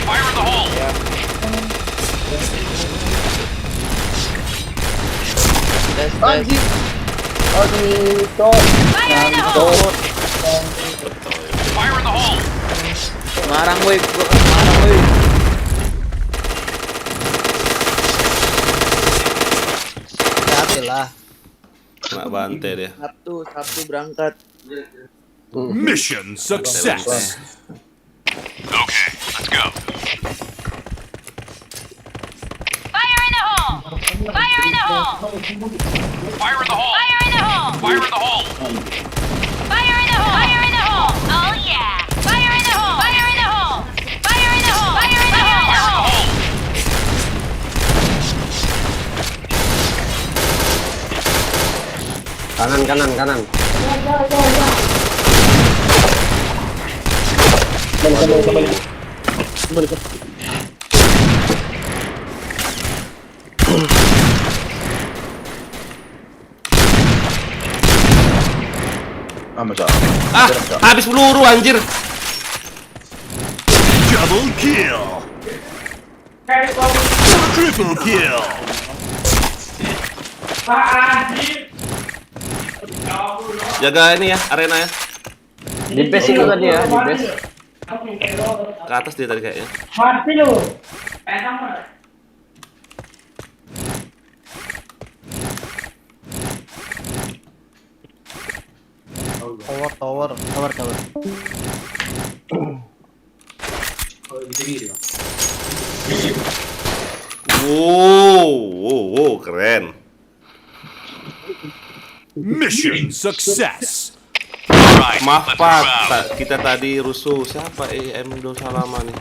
Speaker 5: Fire in the hole!
Speaker 7: Fire in the hole.
Speaker 5: Fire in the hole!
Speaker 7: Fire in the hole.
Speaker 8: Marang woi, marang woi. Hati lah.
Speaker 1: Kena bantai dia.
Speaker 8: Sabtu berangkat.
Speaker 4: Mission success.
Speaker 7: Okay, let's go.
Speaker 5: Fire in the hole! Fire in the hole!
Speaker 7: Fire in the hole.
Speaker 5: Fire in the hole!
Speaker 7: Fire in the hole.
Speaker 5: Fire in the hole! Fire in the hole! Oh yeah! Fire in the hole! Fire in the hole! Fire in the hole! Fire in the
Speaker 7: Fire in the
Speaker 5: hole!
Speaker 7: hole.
Speaker 2: Kanan.
Speaker 6: Macam.
Speaker 1: Habis peluru anjir.
Speaker 4: Double kill. Triple kill.
Speaker 1: Jaga ini ya, arena ya.
Speaker 2: Di base itu tadi ya, di base.
Speaker 1: Ke atas dia tadi kayaknya.
Speaker 10: Mati lu.
Speaker 8: Tower.
Speaker 11: Tower.
Speaker 1: Wow, keren.
Speaker 4: Mission success.
Speaker 1: Maaf Pak, kita tadi rusuh. Siapa M2 Salama nih?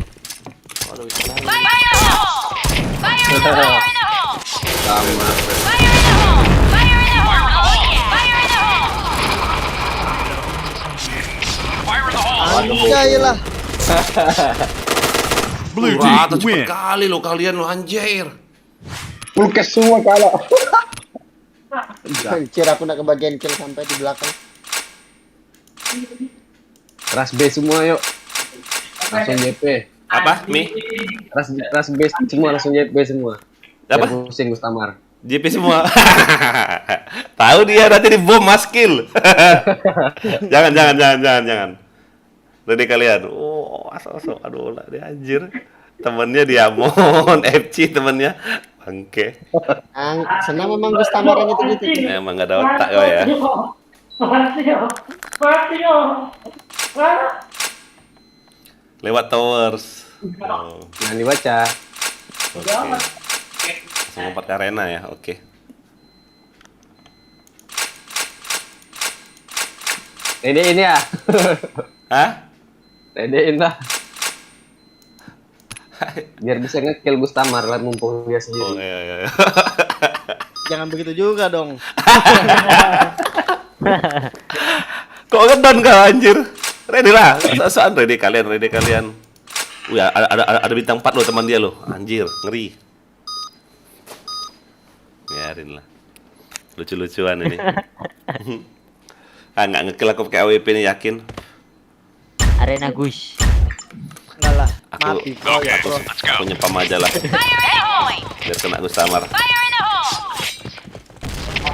Speaker 1: Waduh,
Speaker 5: Fire in the hole! Fire in the hole!
Speaker 2: Sama.
Speaker 5: Fire in the hole! Fire in the hole! Oh yeah! Fire in the hole!
Speaker 7: Fire in the hole!
Speaker 8: Anjay lah.
Speaker 4: Blue
Speaker 1: rata
Speaker 4: team
Speaker 1: cepet
Speaker 4: win.
Speaker 1: kali lo kalian lo anjir.
Speaker 3: Full cash semua kalah. Anjir, aku nak kebagian kill sampai di belakang.
Speaker 2: Ras B semua yuk. Langsung JP.
Speaker 1: Apa? Mi?
Speaker 2: Ras B semua langsung JP semua.
Speaker 1: Apa?
Speaker 2: Biar pusing Gustamar.
Speaker 1: JP semua. Tahu dia nanti di bom maskil. jangan. Ready kalian. Oh, asal. Aduh lah dia anjir. Temennya Diamond, FC temennya. Bangke.
Speaker 3: Senang memang Gustamar yang gitu-gitu.
Speaker 1: Emang gak ada otak kau ya. Lewat towers. Oh,
Speaker 2: Jangan dibaca.
Speaker 1: oke. Langsung lompat ke arena ya. Oke.
Speaker 2: Redein ya.
Speaker 1: Hah?
Speaker 2: Redein lah. Biar bisa nge-kill Gustamar lah mumpung dia
Speaker 1: Oh,
Speaker 2: sendiri.
Speaker 1: iya.
Speaker 8: Jangan begitu juga dong.
Speaker 1: Kok ngedon kau anjir? Ready lah. Soal ready kalian. Wih, ada bintang 4 loh teman dia loh. Anjir, ngeri. Biarin lah. Lucu-lucuan ini. Nggak ngekill aku pakai AWP nih yakin.
Speaker 11: Arena Gus.
Speaker 8: Enggak lah.
Speaker 1: Aku
Speaker 8: Mati.
Speaker 1: aku nyepam aja lah.
Speaker 5: Fire in the hole!
Speaker 1: Biar kena Gustamar.
Speaker 5: Fire in the hole!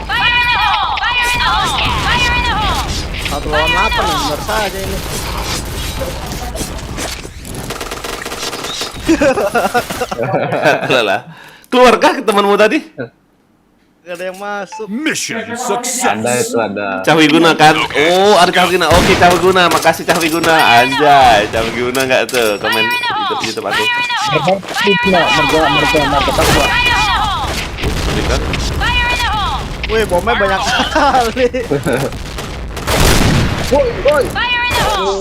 Speaker 5: Fire in the hole! Fire in the hole! Fire in the hole!
Speaker 8: 1 lawan 8 benar saja ini.
Speaker 1: Lah. Keluarkah temanmu tadi?
Speaker 8: Gak ada yang masuk.
Speaker 4: Mission
Speaker 2: Ada
Speaker 4: success.
Speaker 2: itu ada.
Speaker 1: Cawi Guna kan? Oh, ada Cawi Guna. Oke, Cawi Guna. Makasih Cawi Guna. Anjay, Cawi Guna enggak tuh? Komen YouTube aku.
Speaker 3: Mereka takwa.
Speaker 5: Fire in the hole!
Speaker 1: Berikan.
Speaker 5: Fire in the hole!
Speaker 8: Wih, bomnya banyak sekali.
Speaker 5: Fire in the hole!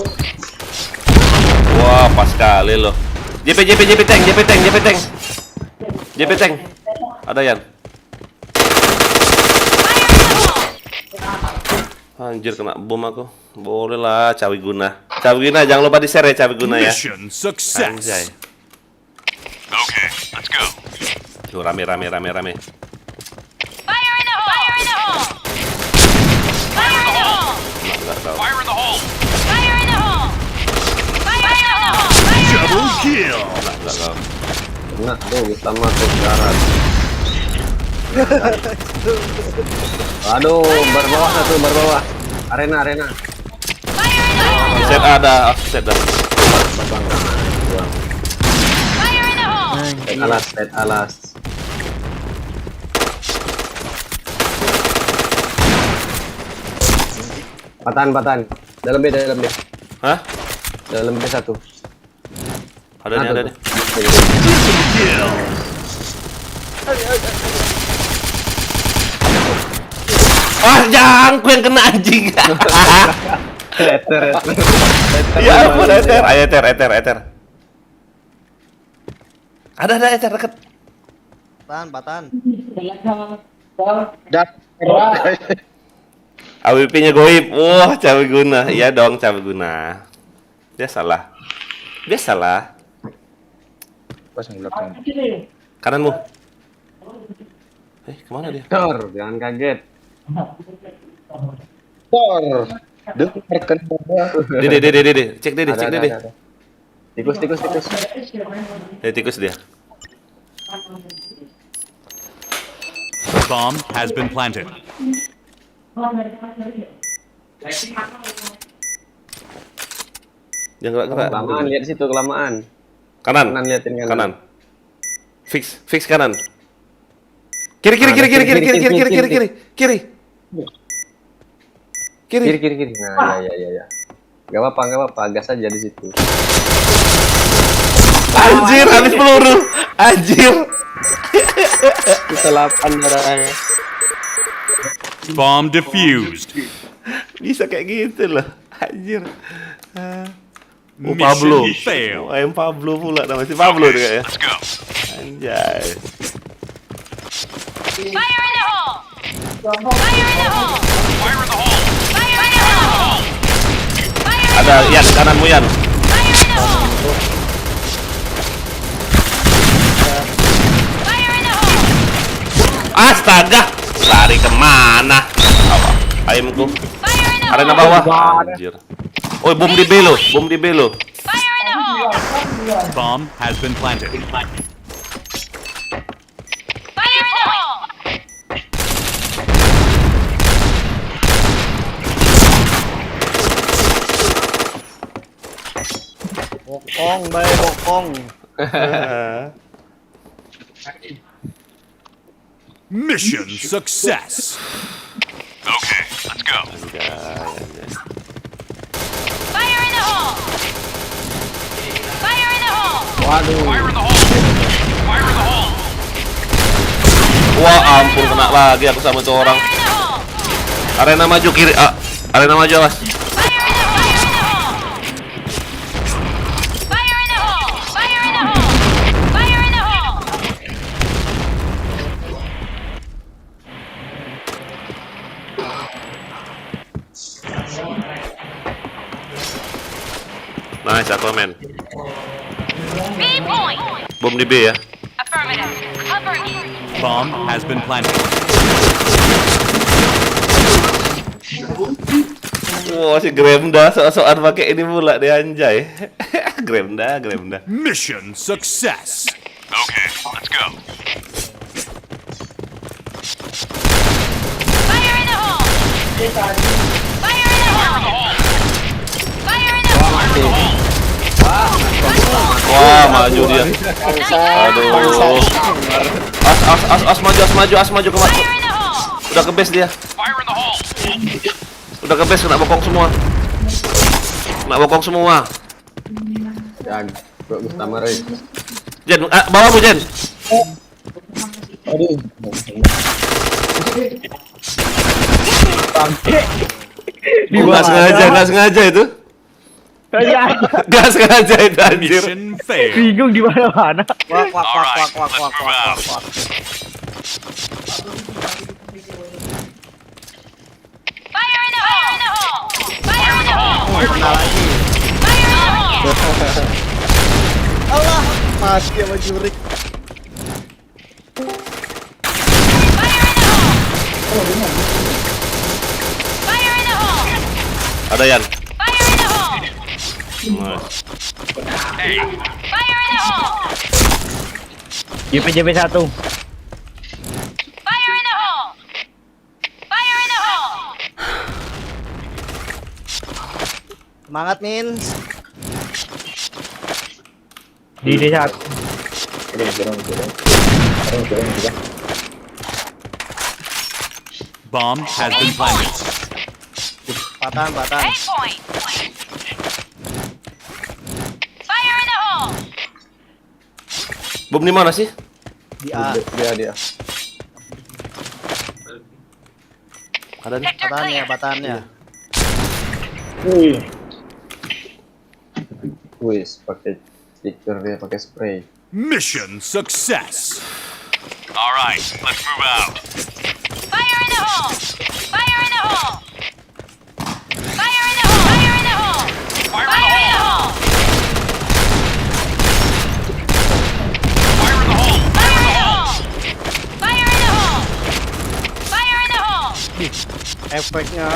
Speaker 1: Wah, pas sekali loh. JP tank. Ada Yan.
Speaker 5: Fire in the hole!
Speaker 1: Anjir kena bom aku. Boleh lah Cawi Guna. Cawi Guna jangan lupa di-share ya Cawi Guna ya.
Speaker 4: Mission
Speaker 1: Anjay.
Speaker 4: success.
Speaker 7: Okay, let's go.
Speaker 1: Tuh rame.
Speaker 5: Fire in the hole! Fire in the hole! Fire in the hole!
Speaker 1: Enggak tahu.
Speaker 7: Fire in the hole!
Speaker 5: Fire in the hole! Fire in the hole! Fire in the
Speaker 4: Double
Speaker 5: hole!
Speaker 4: kill.
Speaker 1: Enggak tahu.
Speaker 2: Nah, tuh Gustamar tuh sekarang. Aduh, berbawah satu, berbawah. Arena.
Speaker 5: Fire in the hole!
Speaker 1: Set ada, offset dah.
Speaker 5: Fire in the hole!
Speaker 2: Set alas. Patan. Dalam B.
Speaker 1: Hah?
Speaker 2: Dalam B satu.
Speaker 1: Ada nih.
Speaker 4: Kill.
Speaker 1: Jangku yang kena anjing.
Speaker 2: Eter.
Speaker 1: Ya ampun, Eter. Ayo, Eter. Ada Eter deket.
Speaker 8: Patan.
Speaker 1: AWP-nya goib. Wah, Cawi Guna. Iya dong, Cawi Guna. Biasalah.
Speaker 6: Pasang belakang.
Speaker 1: Kananmu. Kemana dia?
Speaker 2: Dor, jangan kaget.
Speaker 6: Tor. Dengarkan bahwa
Speaker 1: Dede. Cek Dede.
Speaker 2: Ada. Tikus.
Speaker 1: Tikus dia.
Speaker 4: Bomb has been planted.
Speaker 1: Jangan gerak-gerak.
Speaker 2: Kelamaan, lihat situ kelamaan.
Speaker 1: Kanan.
Speaker 2: Liatin
Speaker 1: Kanan. Fix kanan. Kiri.
Speaker 2: Kiri. Nah, ya. Gak apa-apa, gas aja di situ.
Speaker 1: Anjir, habis peluru. Anjir.
Speaker 2: Kita 8 darahnya.
Speaker 4: Bomb defused.
Speaker 1: Bisa kayak gitu loh. Anjir. Oh, Pablo.
Speaker 4: Mission failed.
Speaker 1: Oh, ayam Pablo pula namanya. Si Pablo tuh kayaknya.
Speaker 7: Let's go.
Speaker 1: Anjay.
Speaker 5: Fire in the hole! Fire in the hole!
Speaker 7: Fire in the hole.
Speaker 5: Fire in the hole! Fire in the
Speaker 1: Ada Yan kananmu Yan.
Speaker 5: Fire in the hole! Fire in the hole!
Speaker 1: Astaga. Lari kemana? Ayamku.
Speaker 5: Fire in the
Speaker 1: Arena
Speaker 5: hole!
Speaker 1: bawah. Anjir. Oh, bom di belo.
Speaker 5: Fire in the hole!
Speaker 4: Bomb has been planted.
Speaker 5: Fire in the hole!
Speaker 8: Bokong, bay, bokong.
Speaker 4: Mission success.
Speaker 7: Okay, let's go.
Speaker 5: Fire in the hole! Fire in the hole!
Speaker 7: Fire in the hole. Fire in the hole.
Speaker 1: Wah, ampun kena lagi aku sama tuh orang.
Speaker 5: Fire in the hole!
Speaker 1: Arena maju kiri. Arena maju awas.
Speaker 5: Fire in the hole! Fire in the hole! Fire in the hole! Fire in the hole!
Speaker 1: Nice, aku men.
Speaker 5: B point!
Speaker 1: Bom di B ya.
Speaker 5: Affirmative. Cover me.
Speaker 4: Bomb has been planted.
Speaker 1: Wah, si Gremda sok-sokan pakai ini pula deh anjay. Gremda.
Speaker 4: Mission success.
Speaker 7: Okay, let's go.
Speaker 5: Fire in the hole! Fire in the hole! Fire in the hole!
Speaker 1: Wah, maju dia. Aduh. As maju ke
Speaker 5: Fire in the hole!
Speaker 1: Udah ke base dia.
Speaker 7: Fire in the hole.
Speaker 1: Udah ke base kena bokong semua.
Speaker 2: Ya, bagus Tamare.
Speaker 1: Jen, bawahmu Jen. Nggak sengaja itu. Nggak sengaja itu anjir.
Speaker 4: Mission failed.
Speaker 9: Bingung di mana-mana.
Speaker 8: Wak.
Speaker 7: Alright, let's move out.
Speaker 5: Fire in the hole! Fire in the hole!
Speaker 8: Kena lagi.
Speaker 5: Fire in the hole!
Speaker 8: Allah, mati sama jurik.
Speaker 5: Fire in the hole! Fire in the hole!
Speaker 1: Ada Yan.
Speaker 5: Fire in the hole!
Speaker 1: Nice.
Speaker 5: Fire in the hole!
Speaker 9: JP 1.
Speaker 5: Fire in the hole! Fire in the hole!
Speaker 8: Semangat, Min.
Speaker 9: Di D1.
Speaker 4: Bomb has been planted.
Speaker 8: Patan.
Speaker 5: A point! Fire in the hole!
Speaker 1: Bom di mana sih?
Speaker 8: Di A.
Speaker 2: Dia.
Speaker 1: Ada nih.
Speaker 5: Sector clear!
Speaker 8: Batannya.
Speaker 2: Wis, pakai stiker dia, pakai spray.
Speaker 4: Mission success.
Speaker 7: All right, let's move out.
Speaker 5: Fire in the hole! Fire in the hole! Fire in the hole! Fire in the hole!
Speaker 7: Fire in the
Speaker 5: Fire in the
Speaker 7: hole.
Speaker 5: hole!
Speaker 7: Fire in the hole.
Speaker 5: Fire in the hole! Fire in the hole! Fire in the hole!
Speaker 8: Efeknya.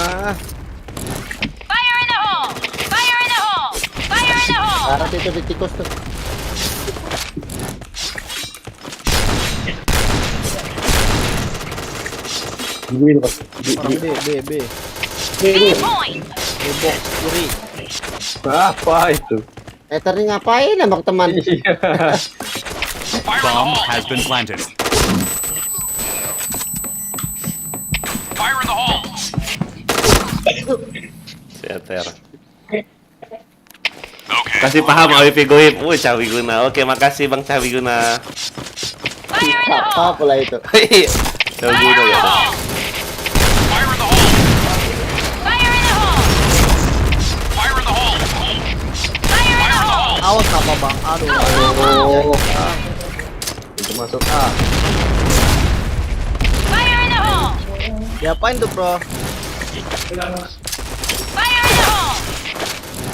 Speaker 5: Fire in the hole! Fire in the hole! Fire in the hole!
Speaker 3: Karat itu di tikus tuh.
Speaker 8: Orang B.
Speaker 5: B point!
Speaker 8: B box kiri.
Speaker 2: Apa itu?
Speaker 3: Tadi ngapain nembak teman?
Speaker 4: Bomb has been planted.
Speaker 7: Fire in the hole.
Speaker 8: itu?
Speaker 1: Seter. Kasih paham AWP goib. Cawi guna. Oke, makasih Bang Cawi guna.
Speaker 3: Apa pula itu?
Speaker 1: Cawi guna ya.
Speaker 7: Fire in the hole!
Speaker 5: Fire in the hole!
Speaker 7: Fire in the hole!
Speaker 5: Fire in the hole!
Speaker 8: Awas apa bang? Aduh.
Speaker 2: Itu masuk A.
Speaker 5: Fire in the hole!
Speaker 8: Diapain tuh bro?
Speaker 5: Fire in the hole!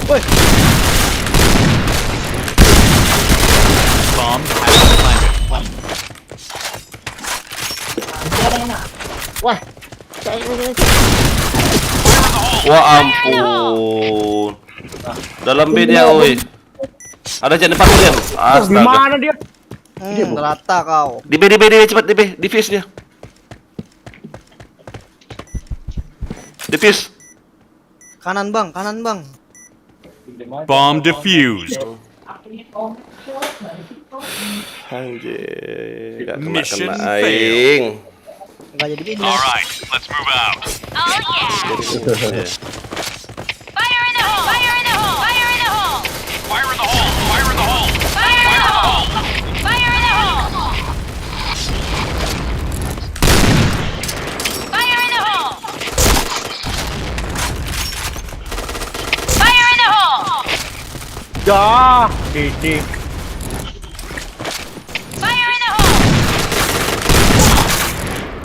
Speaker 8: Woi.
Speaker 4: Bomb has been planted.
Speaker 3: Wah.
Speaker 1: Wah ampun. Dalam B dia, oi. Ada jangan depan dia. Astaga.
Speaker 9: Gimana dia?
Speaker 8: Rata kau.
Speaker 1: Di B cepat di B, defuse dia. Defuse.
Speaker 8: Kanan bang, kanan bang.
Speaker 4: Bomb defused.
Speaker 1: Anjir, gak
Speaker 4: Mission
Speaker 1: kena aing.
Speaker 8: Enggak jadi gini.
Speaker 7: Alright, let's move out.
Speaker 5: Oh yeah! Fire in the hole! Fire in the hole! Fire in the hole!
Speaker 7: Fire in the hole! Fire in the hole!
Speaker 5: Fire in the hole! Fire in the hole! Fire in the hole! Fire in the hole!
Speaker 9: Ya, titik.
Speaker 5: Fire in the hole!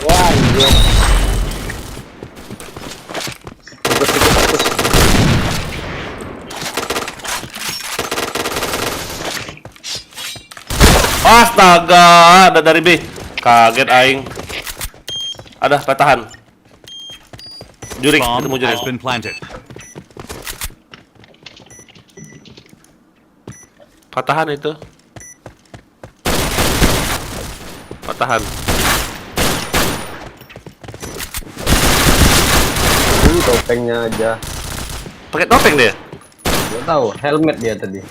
Speaker 3: Wah, iya.
Speaker 1: Astaga, ada dari B. Kaget aing. Ada patahan. Jurik, ketemu
Speaker 4: Bomb
Speaker 1: jurik.
Speaker 4: has been planted.
Speaker 1: Patahan itu. Patahan.
Speaker 2: Ini topengnya aja.
Speaker 1: Pakai topeng dia.
Speaker 2: Gak tahu, helmet dia tadi.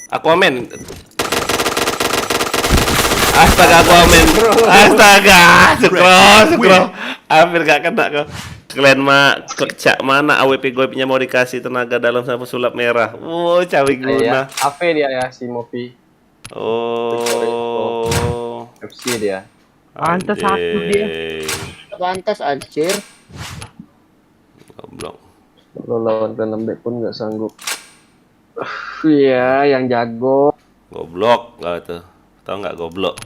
Speaker 1: Aquaman. Astaga Aquaman. Astaga, sukro. Hampir gak kena kau. Kalian cak mana AWP goibnya mau dikasih tenaga dalam sama sulap merah. Wow, cawi guna.
Speaker 2: AV dia ya, si Mopi.
Speaker 1: Oh.
Speaker 2: FC dia.
Speaker 9: Pantas satu dia.
Speaker 3: Pantas anjir.
Speaker 1: Goblok.
Speaker 2: Kalau lawan kanan back pun nggak sanggup. Iya, yang jago.
Speaker 1: Goblok kau tuh. Tahu nggak goblok?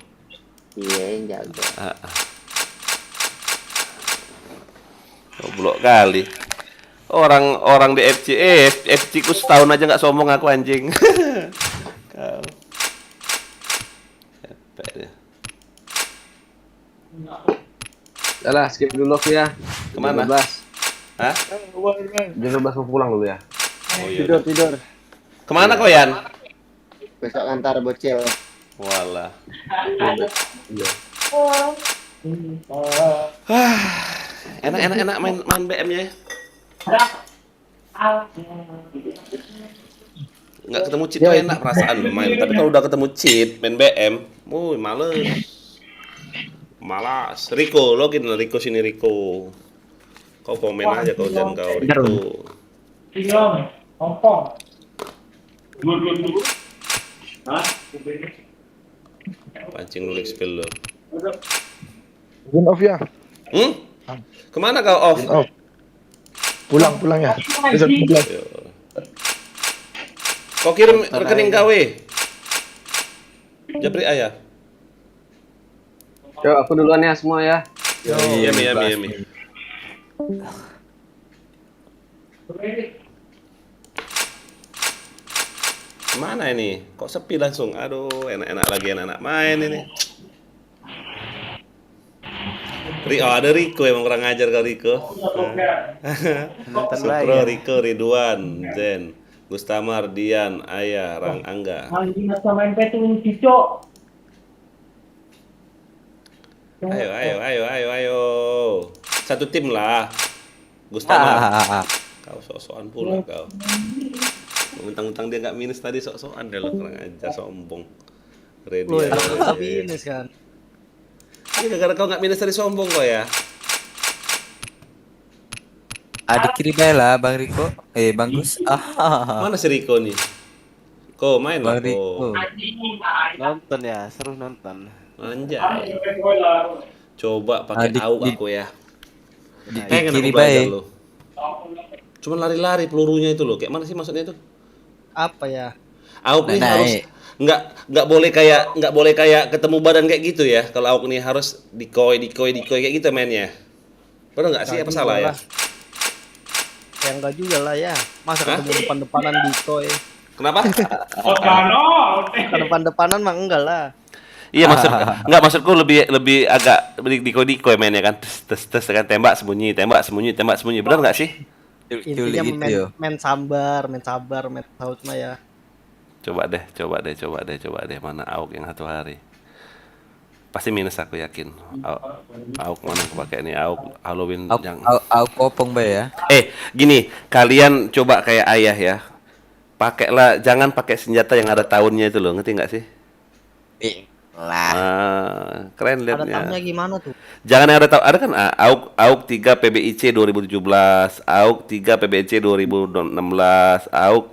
Speaker 3: Iya, yang jago.
Speaker 1: Goblok kali. Orang di FC, FC ku setahun aja nggak sombong aku anjing. Kau. Capek dia.
Speaker 2: Yalah, skip dulu aku ya.
Speaker 1: Kemana?
Speaker 2: 12.
Speaker 1: Hah?
Speaker 2: Jam 12 mau pulang dulu ya.
Speaker 1: Oh, iya
Speaker 3: Tidur,
Speaker 1: udah.
Speaker 3: tidur.
Speaker 1: Kemana kau Yan?
Speaker 3: Besok antar bocil.
Speaker 1: Walah.
Speaker 2: Iya.
Speaker 1: Enak main BM-nya ya. Nggak ketemu cheat tuh enak perasaan lo main. Tapi kalau udah ketemu cheat main BM, males. Malas. Rico, login lah Rico sini Rico. Kau komen aja kau jangan kau Rico. Pancing dulu spill lo.
Speaker 6: Win off ya.
Speaker 1: Kemana kau off?
Speaker 6: Win off. Pulang ya. Besok pulang.
Speaker 1: Kau kirim rekening gawe. Japri ayah.
Speaker 2: Yo, aku duluan ya semua ya.
Speaker 1: Yami. Mana ini? Kok sepi langsung? Aduh, enak-enak lagi anak-anak main ini. Ada Rico emang kurang ajar kau Rico. Supro, Rico, Ridwan, Zen, Gustamar, Dian, Ayah, Rang Angga. Ayo. Satu tim lah. Gustamar. Kau sok-sokan pula kau. Mentang-mentang dia nggak minus tadi sok-sokan deh lo kurang ajar sombong. Ready
Speaker 8: Woi,
Speaker 1: aja.
Speaker 8: minus kan.
Speaker 1: Ini gara-gara kau nggak minus tadi sombong kau ya.
Speaker 11: Adik kiri lah Bang Riko. Bang Gus.
Speaker 1: Mana si Riko nih? Ko main lah
Speaker 11: Bang Riko.
Speaker 1: ko.
Speaker 8: Nonton ya, seru nonton.
Speaker 1: Anjay. Coba pakai
Speaker 11: Adik
Speaker 1: AUG
Speaker 11: di-
Speaker 1: aku ya.
Speaker 11: Di
Speaker 1: Pengen
Speaker 11: kiri
Speaker 1: aku belajar
Speaker 11: baik.
Speaker 1: lo. Cuman lari-lari pelurunya itu loh. Kayak mana sih maksudnya itu?
Speaker 8: Apa ya?
Speaker 1: AUG nih
Speaker 11: Naik.
Speaker 1: harus nggak boleh kayak ketemu badan kayak gitu ya. Kalau AUG nih harus dikoy kayak gitu mainnya. Bener nggak sih? Apa salah ya?
Speaker 8: Ya enggak juga lah ya. Masa
Speaker 1: Hah?
Speaker 8: ketemu depan-depanan decoy.
Speaker 1: Kenapa?
Speaker 8: Depan-depanan mah enggak lah.
Speaker 1: Iya maksudku lebih agak dikoy mainnya kan. Tes kan tembak sembunyi. Bener nggak sih?
Speaker 8: Intinya
Speaker 11: gitu yo.
Speaker 8: main sabar, main taut mah ya.
Speaker 1: Coba deh. Mana AUG yang satu hari? Pasti minus aku yakin. AUG mana aku pakai nih? AUG Halloween yang.
Speaker 11: Aku kopong bay ya.
Speaker 1: Gini, kalian coba kayak ayah ya. Pakailah, jangan pakai senjata yang ada tahunnya itu loh, ngerti nggak sih? Keren
Speaker 8: Ada
Speaker 1: liatnya.
Speaker 8: tahunnya gimana tuh?
Speaker 1: Jangan yang ada tahu, ada kan AUG 3 PBIC 2017, AUG 3 PBIC 2016, AUG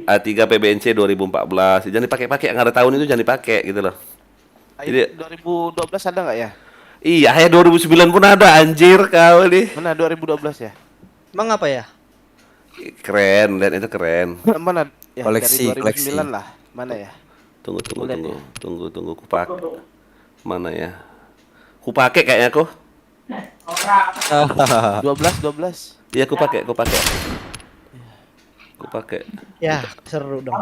Speaker 1: A3 PBNC 2014. Jangan dipakai yang ada tahun itu jangan dipakai gitu loh. Jadi
Speaker 8: 2012 ada nggak ya?
Speaker 1: iya, 2009 pun ada anjir kau nih.
Speaker 8: Mana 2012 ya? Emang apa ya?
Speaker 1: Keren, lihat itu keren.
Speaker 8: Mana? Ya,
Speaker 11: Koleksi,
Speaker 8: dari 2009
Speaker 11: koleksi.
Speaker 8: lah. Mana ya?
Speaker 1: Tunggu.
Speaker 8: Bulan ya?
Speaker 1: Tunggu kupakai. Mana ya? Kupakai kayaknya aku.
Speaker 8: 12.
Speaker 1: Iya, kupakai.
Speaker 8: Ya, seru dong.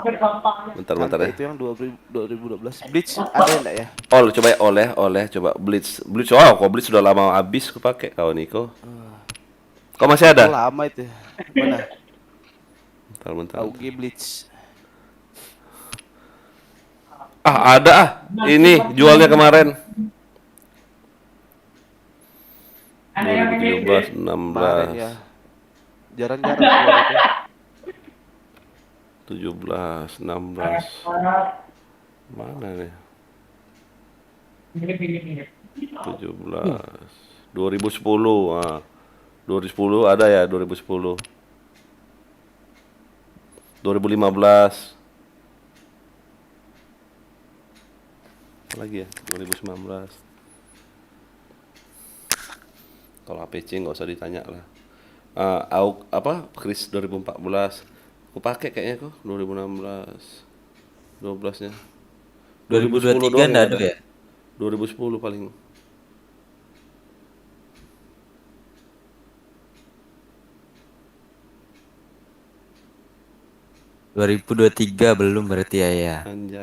Speaker 1: Bentar ya.
Speaker 8: Itu yang 2012. Bleach ada enggak ya?
Speaker 1: Coba ya, oleh coba Bleach. Wow, kok Bleach sudah lama habis kupakai kau Niko. Kau masih ada?
Speaker 8: Lama itu. Mana?
Speaker 1: Bentar.
Speaker 8: AUG Bleach.
Speaker 1: Ada. Ini jualnya kemarin. 2017, 16,
Speaker 8: Kemarin ya. Jarang-jarang keluar itu.
Speaker 1: 17, 16. Mana nih? 17. 2010. 2010 ada ya, 2010. 2015. Apa lagi ya? 2019. Kalau APC nggak usah ditanya lah. AUG apa? Kris 2014. Aku pakai kayaknya kok 2016. 12-nya.
Speaker 11: 2023
Speaker 1: doang
Speaker 11: enggak
Speaker 1: yang
Speaker 11: ada ya?
Speaker 1: 2010 paling.
Speaker 11: ...2023 belum berarti ya.
Speaker 1: Anjay.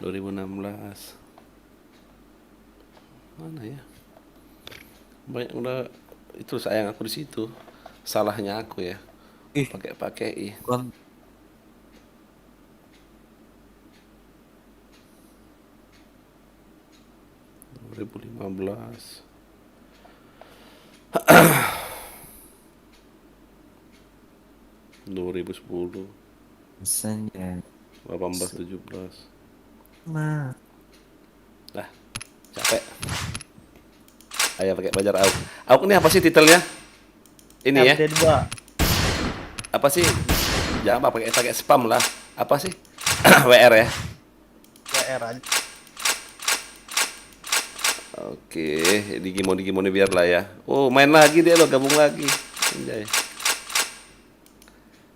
Speaker 1: 2016. Mana ya? Banyak udah itu sayang aku di situ. Salahnya aku ya. Pakai.
Speaker 11: Bang,
Speaker 1: 2015. 2010,
Speaker 11: pesannya.
Speaker 1: 18, 17.
Speaker 11: Ma.
Speaker 1: Nah, capek. Ayo pakai belajar AUG. AUG ini apa sih titelnya? Ini ya?
Speaker 8: FD2.
Speaker 1: Apa sih? Jangan pakai spam lah. Apa sih? WR ya?
Speaker 8: WR aja.
Speaker 1: Oke, digimon biar lah ya. Oh, main lagi dia lo, gabung lagi. Anjay.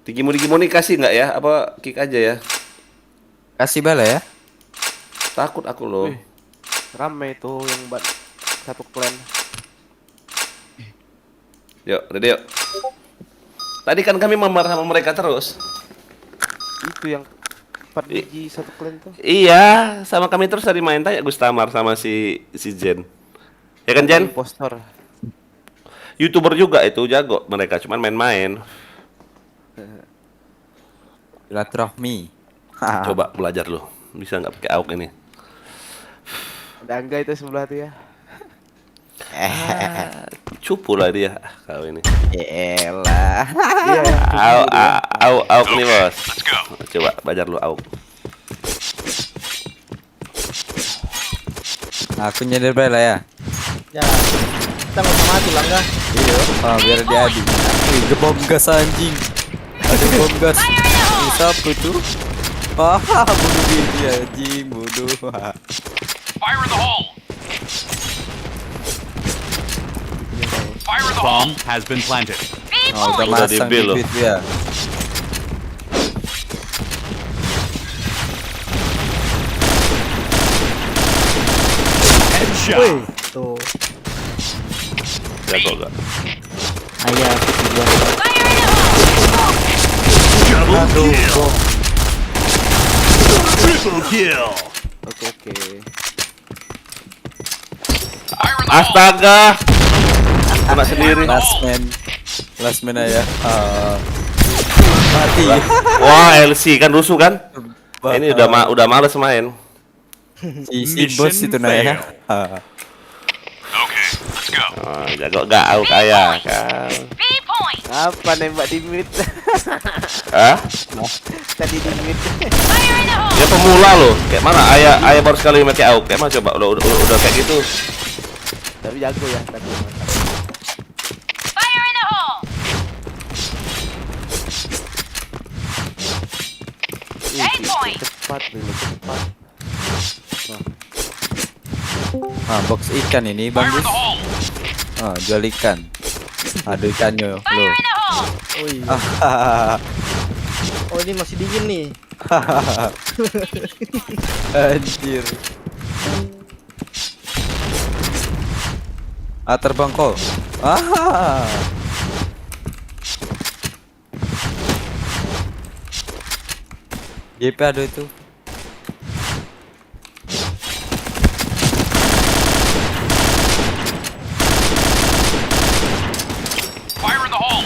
Speaker 1: Digimon nih kasih nggak ya? Apa kick aja ya?
Speaker 11: Kasih bala ya.
Speaker 1: Takut aku loh.
Speaker 8: Rame itu yang satu clan.
Speaker 1: Yuk, ready yuk. Tadi kan kami memarah sama mereka terus.
Speaker 8: Itu yang 4 biji satu clan tuh.
Speaker 1: Iya, sama kami terus tadi main tanya Gustamar sama si Jen. Ya kan Jen?
Speaker 8: Impostor.
Speaker 1: YouTuber juga itu jago mereka, cuman main-main.
Speaker 11: Silaturahmi.
Speaker 1: Coba belajar lo. Bisa nggak pakai AUG ini?
Speaker 8: Ada Angga itu sebelah tuh ya.
Speaker 1: Cupu lah dia kau ini.
Speaker 11: Elah.
Speaker 1: AUG nih bos. Coba belajar lo AUG.
Speaker 11: Aku nyadar bala ya.
Speaker 8: Ya. kita nggak usah mati Langga.
Speaker 11: Iya, biar dia adi. Bom gas anjing. Ada bom gas. Ini siapa tuh? Bunuh diri anjing, bodoh.
Speaker 7: Fire in the hole! Fire in the hole!
Speaker 4: Bomb has been planted.
Speaker 11: Oh, udah
Speaker 1: Udah
Speaker 11: masang
Speaker 1: di-build loh.
Speaker 11: bibit ya.
Speaker 4: Headshot.
Speaker 8: Tuh.
Speaker 1: Jago gak?
Speaker 8: Ayah tujuan.
Speaker 5: Fire in the hole!
Speaker 4: Double kill. Triple kill.
Speaker 8: Oke.
Speaker 7: Fire in the hole!
Speaker 1: Astaga. Kena sendiri.
Speaker 11: Last man aja. Mati.
Speaker 1: Wah, LC kan rusuh kan? Ini udah males main.
Speaker 11: Si bos itu Naya.
Speaker 7: Okay, let's go.
Speaker 1: Oh, jago gak aku kaya kan?
Speaker 5: B point!
Speaker 8: Apa nembak di mid?
Speaker 1: Hah?
Speaker 8: Tadi di mid.
Speaker 5: Fire in the hole!
Speaker 1: Ya pemula loh. Kayak mana? Ayah baru sekali pakai AUK. Kayak mana coba? Udah kayak gitu.
Speaker 8: Tapi jago ya. Tapi mantap.
Speaker 5: Fire in the hole! A point!
Speaker 8: Cepat dulu cepat.
Speaker 11: Box ikan ini
Speaker 7: Fire in
Speaker 11: bagus.
Speaker 7: the hole!
Speaker 11: Jual ikan. Ada ikannya
Speaker 5: Fire
Speaker 11: loh.
Speaker 5: in the hole!
Speaker 8: Oh iya. Oh ini masih dingin nih.
Speaker 11: Anjir. Terbang kok. JP ada itu.
Speaker 7: Fire in the hole!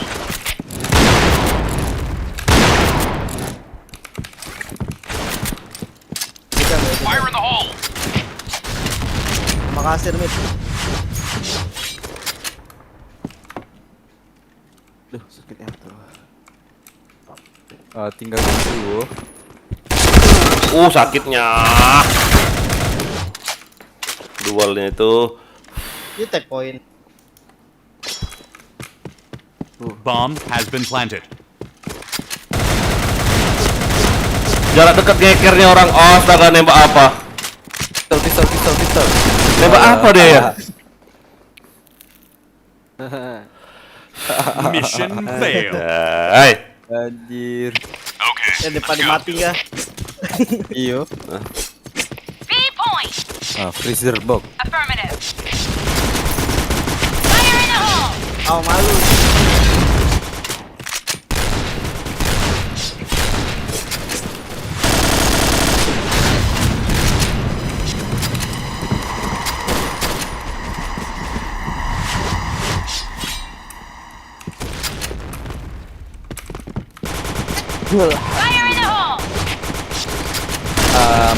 Speaker 7: Fire in the hole!
Speaker 8: Makasih mid. Duh sakit ya tuh.
Speaker 11: Tinggal itu.
Speaker 1: Sakitnya. Dualnya itu.
Speaker 8: Ini tag point.
Speaker 4: Bomb has been planted.
Speaker 1: Jarak dekat gekernya orang. Astaga, nembak apa?
Speaker 11: Pistol.
Speaker 1: Nembak apa dia ya?
Speaker 4: Mission failed.
Speaker 1: Hai.
Speaker 11: Anjir.
Speaker 7: Okay,
Speaker 8: Ya depan mati ya.
Speaker 11: Iyo.
Speaker 5: B point!
Speaker 11: Freezer box.
Speaker 5: Affirmative. Fire in the hole!
Speaker 8: Oh malu.
Speaker 5: Fire in the hole!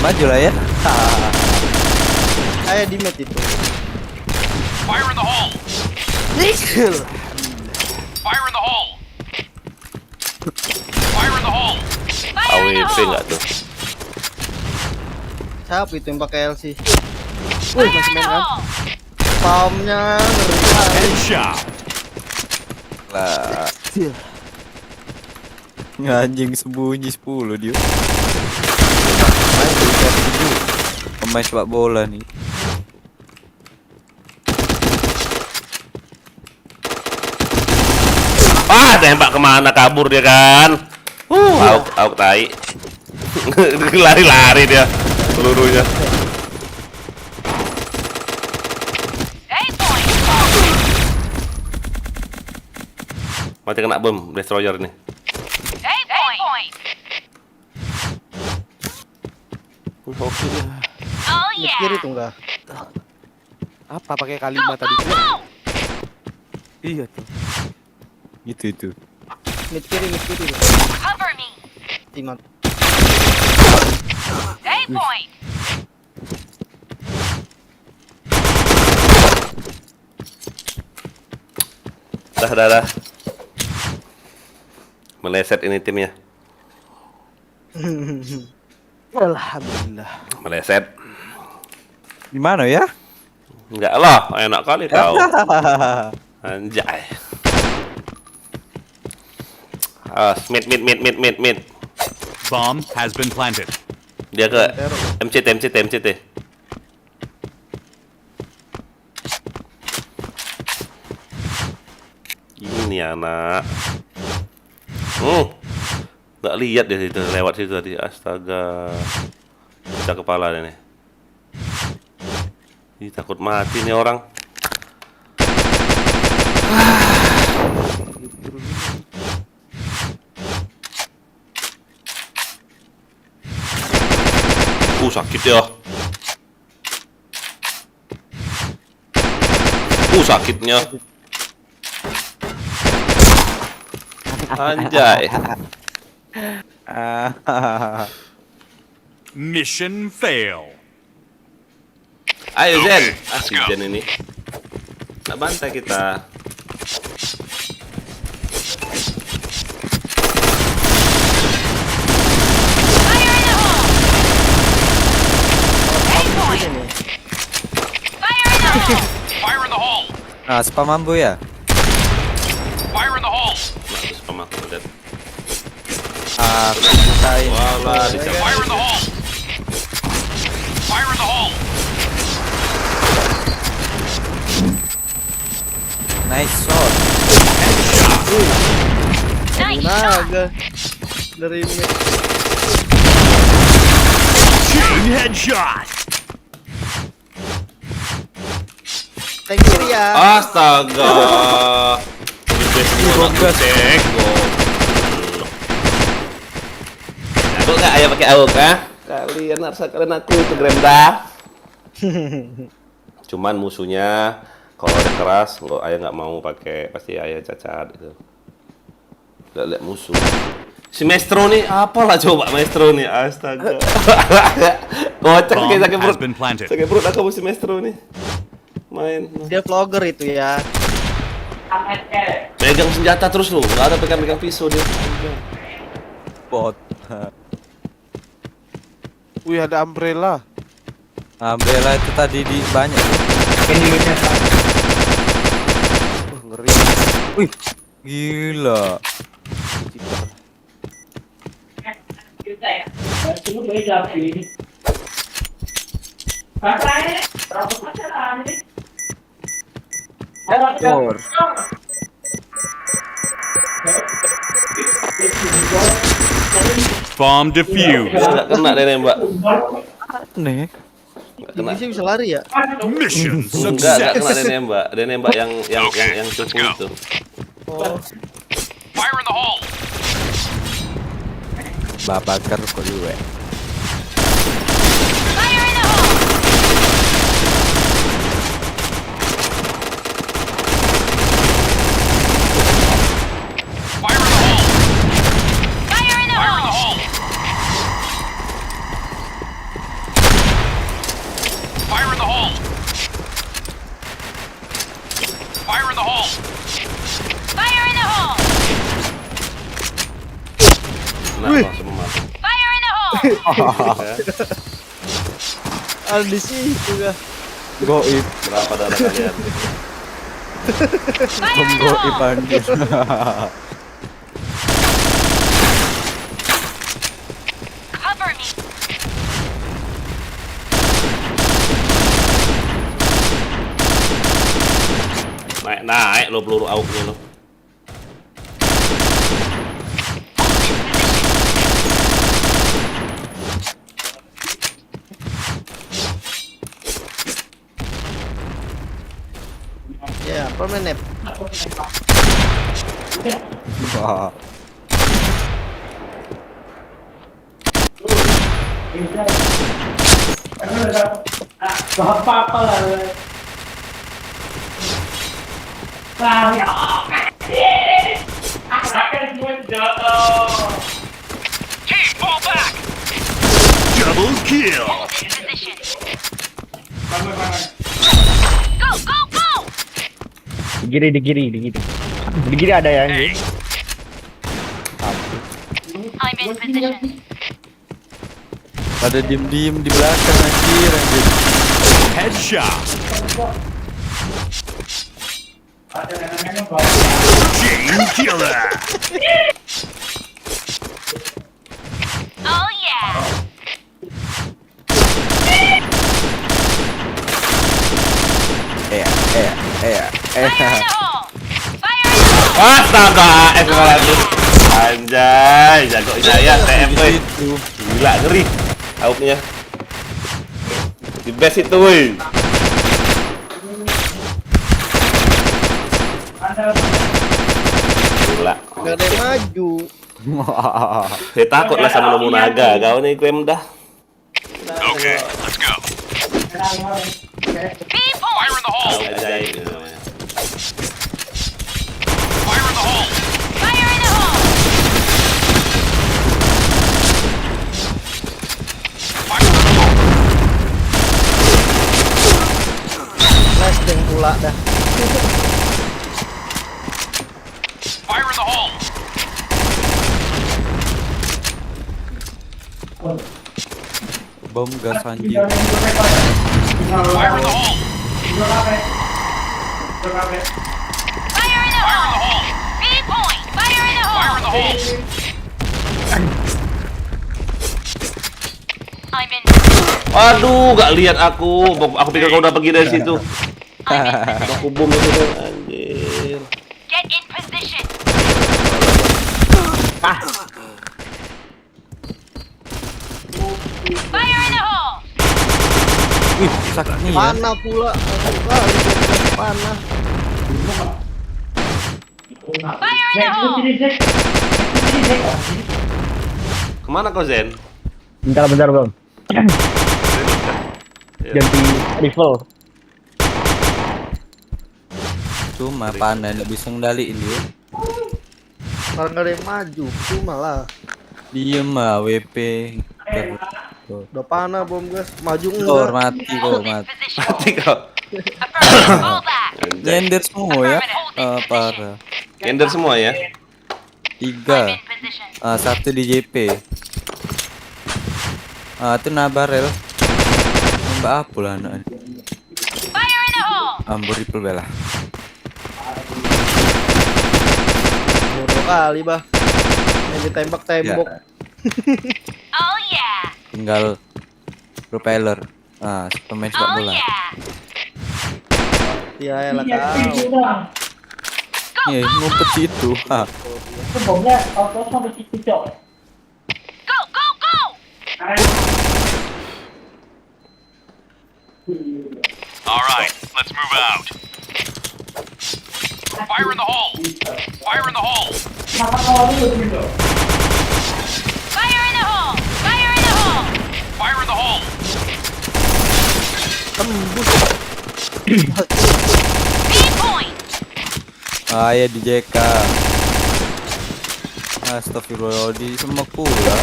Speaker 11: Maju lah ya.
Speaker 8: Saya di mid itu.
Speaker 7: fire in the hole! Fire in the hole! Fire in the hole!
Speaker 5: Fire in the
Speaker 1: AWP
Speaker 5: hole!
Speaker 1: nggak tuh?
Speaker 8: Siapa itu yang pakai LC?
Speaker 5: Fire in the hole!
Speaker 8: Spamnya ngeri banget.
Speaker 4: Headshot.
Speaker 11: Lah. Anjing sembunyi 10 dia. Pemain sepak bola nih.
Speaker 1: Nembak kemana, kabur dia kan? Auk tai. Lari-lari dia pelurunya.
Speaker 5: 8 point!
Speaker 1: Mati kena bom destroyer nih.
Speaker 5: 8 point!
Speaker 1: Oke dia.
Speaker 5: Oh
Speaker 8: Mid kiri
Speaker 5: yeah!
Speaker 8: tuh enggak?
Speaker 9: Apa pakai
Speaker 5: Go,
Speaker 9: kalimat
Speaker 5: go,
Speaker 9: tadi tuh?
Speaker 5: go!
Speaker 9: Iya tuh.
Speaker 11: Itu.
Speaker 8: Mid kiri tuh.
Speaker 5: Cover me!
Speaker 8: Timat.
Speaker 5: 8 point!
Speaker 1: Dah. Meleset ini timnya.
Speaker 8: Alhamdulillah.
Speaker 1: Meleset.
Speaker 11: Di mana ya?
Speaker 1: Enggak lah, enak kali kau. Anjay. Mid.
Speaker 4: Bomb has been planted.
Speaker 1: Dia ke MCT. Ini anak. Nggak lihat deh itu lewat situ tadi. Astaga. Pecah kepala dia nih. Ih, takut mati nih orang. Sakit ya. Sakitnya. Anjay.
Speaker 4: Mission fail.
Speaker 1: Ayo Zen. Si Zen ini. Nggak bantai kita.
Speaker 7: Fire in the hole!
Speaker 11: Ah, spam ambo ya?
Speaker 7: Fire in the hole!
Speaker 1: Nah, spam aku lihat.
Speaker 11: Ah, kutain.
Speaker 1: Walah,
Speaker 7: Fire in the hole! Fire in the hole!
Speaker 11: Nice shot.
Speaker 5: Nice shot.
Speaker 8: Naga. Dari mid.
Speaker 4: Chain headshot.
Speaker 8: Tank kiri ya.
Speaker 1: Astaga. Aku nggak ayo pakai AUK kah? Kalian harus kalian aku itu Gremda. Cuman musuhnya kalau udah keras, ayah nggak mau pakai, pasti ayah cacat gitu. Lihat musuh. Si Maestro nih, apalah coba Maestro nih, astaga. Kocak kayak sakit perut. Sakit perut aku si Maestro nih. Main.
Speaker 8: Dia vlogger itu ya.
Speaker 1: Pegang senjata terus lu, nggak ada pegang-pegang pisau dia.
Speaker 11: Bot.
Speaker 9: Wih, ada umbrella.
Speaker 11: Umbrella itu tadi di banyak.
Speaker 9: Ngeri.
Speaker 11: Wih, gila. Door.
Speaker 4: Bomb defused.
Speaker 1: Nggak kena dia nembak.
Speaker 11: Nih.
Speaker 1: Nggak kena.
Speaker 8: Ini sih bisa lari ya.
Speaker 4: Mission
Speaker 1: Nggak kena dia
Speaker 4: success.
Speaker 1: nembak. Dia nembak yang cukup itu.
Speaker 8: Oh,
Speaker 7: Fire in the hole!
Speaker 11: Babakar kok gue.
Speaker 5: Fire in the hole.
Speaker 7: Fire in the hole!
Speaker 5: Fire in the
Speaker 7: Fire in the
Speaker 5: hole.
Speaker 7: hole! Fire in the hole! Fire in the hole!
Speaker 5: Fire in the hole.
Speaker 1: Nah, langsung mati.
Speaker 5: Fire in the hole.
Speaker 8: ada di situ ya.
Speaker 11: Goib.
Speaker 1: Berapa darah kalian?
Speaker 5: Fire in the
Speaker 11: Goib
Speaker 5: hole.
Speaker 11: anjir.
Speaker 5: Cover me.
Speaker 1: Naik lo peluru AUK-nya lo.
Speaker 8: Ya, permanen.
Speaker 11: Wah.
Speaker 10: Apa-apa lah.
Speaker 7: Team, fall back!
Speaker 4: Double kill.
Speaker 5: Position. Go, go, go.
Speaker 9: Di kiri ada ya anjing.
Speaker 5: I'm in position.
Speaker 11: Pada diem-diem di belakang anjir.
Speaker 4: Headshot. Chain killer.
Speaker 5: Oh yeah. Fire in the hole. Fire in the hole.
Speaker 1: Astaga, F500. Anjay, jago Inaya TM boy. Gila, ngeri. Aupnya. Di best itu, woi. Gila.
Speaker 8: Gak ada yang maju.
Speaker 1: Saya takut lah sama Nobunaga. Kau nih klaim dah.
Speaker 7: Okay, let's go.
Speaker 5: B point.
Speaker 7: Fire in the hole.
Speaker 1: Ajaib gitu.
Speaker 7: Fire in the hole.
Speaker 5: Fire in the hole.
Speaker 7: Fire in the hole.
Speaker 8: Flashbang pula dah.
Speaker 7: Fire in the hole.
Speaker 11: Bom gas anjing.
Speaker 7: Fire in the hole.
Speaker 5: Fire in the hole. B point. Fire in the
Speaker 7: Fire in the
Speaker 5: hole.
Speaker 7: hole.
Speaker 5: I'm in.
Speaker 1: Aduh, gak lihat aku. Aku pikir kau udah pergi dari situ.
Speaker 5: I'm in position.
Speaker 1: Aku bom itu, anjir.
Speaker 5: Get in position. Fire in the hole.
Speaker 11: Wih, sakit nih ya.
Speaker 8: Panah pula. Kali panah.
Speaker 5: Fire in the hole.
Speaker 1: Kemana kau, Zen?
Speaker 9: Bentar bang. Ganti rifle.
Speaker 11: Cuma panah nggak bisa ngendaliin dia.
Speaker 8: Karena gak ada yang maju. Cuma lah.
Speaker 11: Diem lah WP.
Speaker 8: Udah panah bom gas. Maju
Speaker 11: Kor
Speaker 8: enggak.
Speaker 11: mati kau
Speaker 5: Hold in
Speaker 11: mati.
Speaker 5: position.
Speaker 1: Mati kau.
Speaker 5: Affirmative. Fall back.
Speaker 1: Anjay.
Speaker 11: Nyender semua ya. Parah.
Speaker 1: Ender semua ya.
Speaker 11: 3.
Speaker 5: I'm in position.
Speaker 11: Satu di JP. Itu nabarel. Mbak apa lah anak.
Speaker 5: Fire in the hole.
Speaker 11: Ambur rifle bela.
Speaker 8: Bodoh kali bah. Yang ditembak tembok.
Speaker 5: Oh yeah.
Speaker 11: Tinggal propeller. Pemain sepak
Speaker 5: Oh
Speaker 11: bola.
Speaker 5: yeah.
Speaker 8: Ya elah kau.
Speaker 11: Nih, ngumpet situ.
Speaker 5: Go go go.
Speaker 7: All right, let's move out. Fire in the hole. Fire in the hole.
Speaker 5: Fire in the hole. Fire in the hole.
Speaker 7: Fire in the hole.
Speaker 5: B point.
Speaker 11: Ya di JK. Astagfirullahaladzim, semua pula.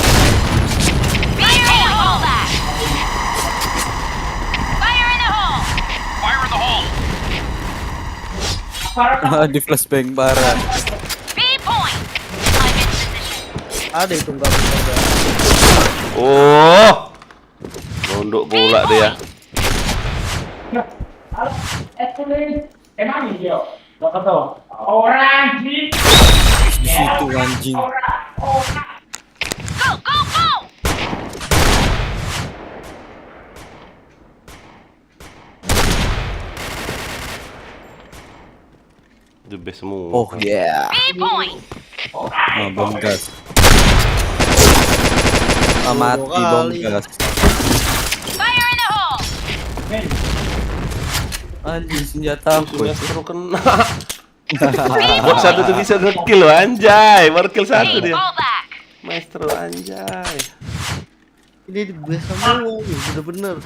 Speaker 5: Fire in the hole. Back. Fire in the hole.
Speaker 7: Fire in the hole.
Speaker 11: Di flashbang parah.
Speaker 5: B point. I'm in position.
Speaker 8: Ada itu enggak bisa.
Speaker 1: Oh. Gondok pula dia.
Speaker 11: Di situ anjing.
Speaker 5: Go go go.
Speaker 1: The best semua.
Speaker 11: Oh yeah.
Speaker 5: B point.
Speaker 11: Bom gas. Mati bom gas.
Speaker 5: Fire in the hole.
Speaker 11: Anjing senjata aku.
Speaker 1: Maestro kena. Bot satu tuh bisa nge-kill loh, anjay. Baru kill satu
Speaker 5: Hey,
Speaker 1: dia.
Speaker 5: fall back.
Speaker 1: Maestro anjay.
Speaker 8: Ini biasa semua, bener-bener.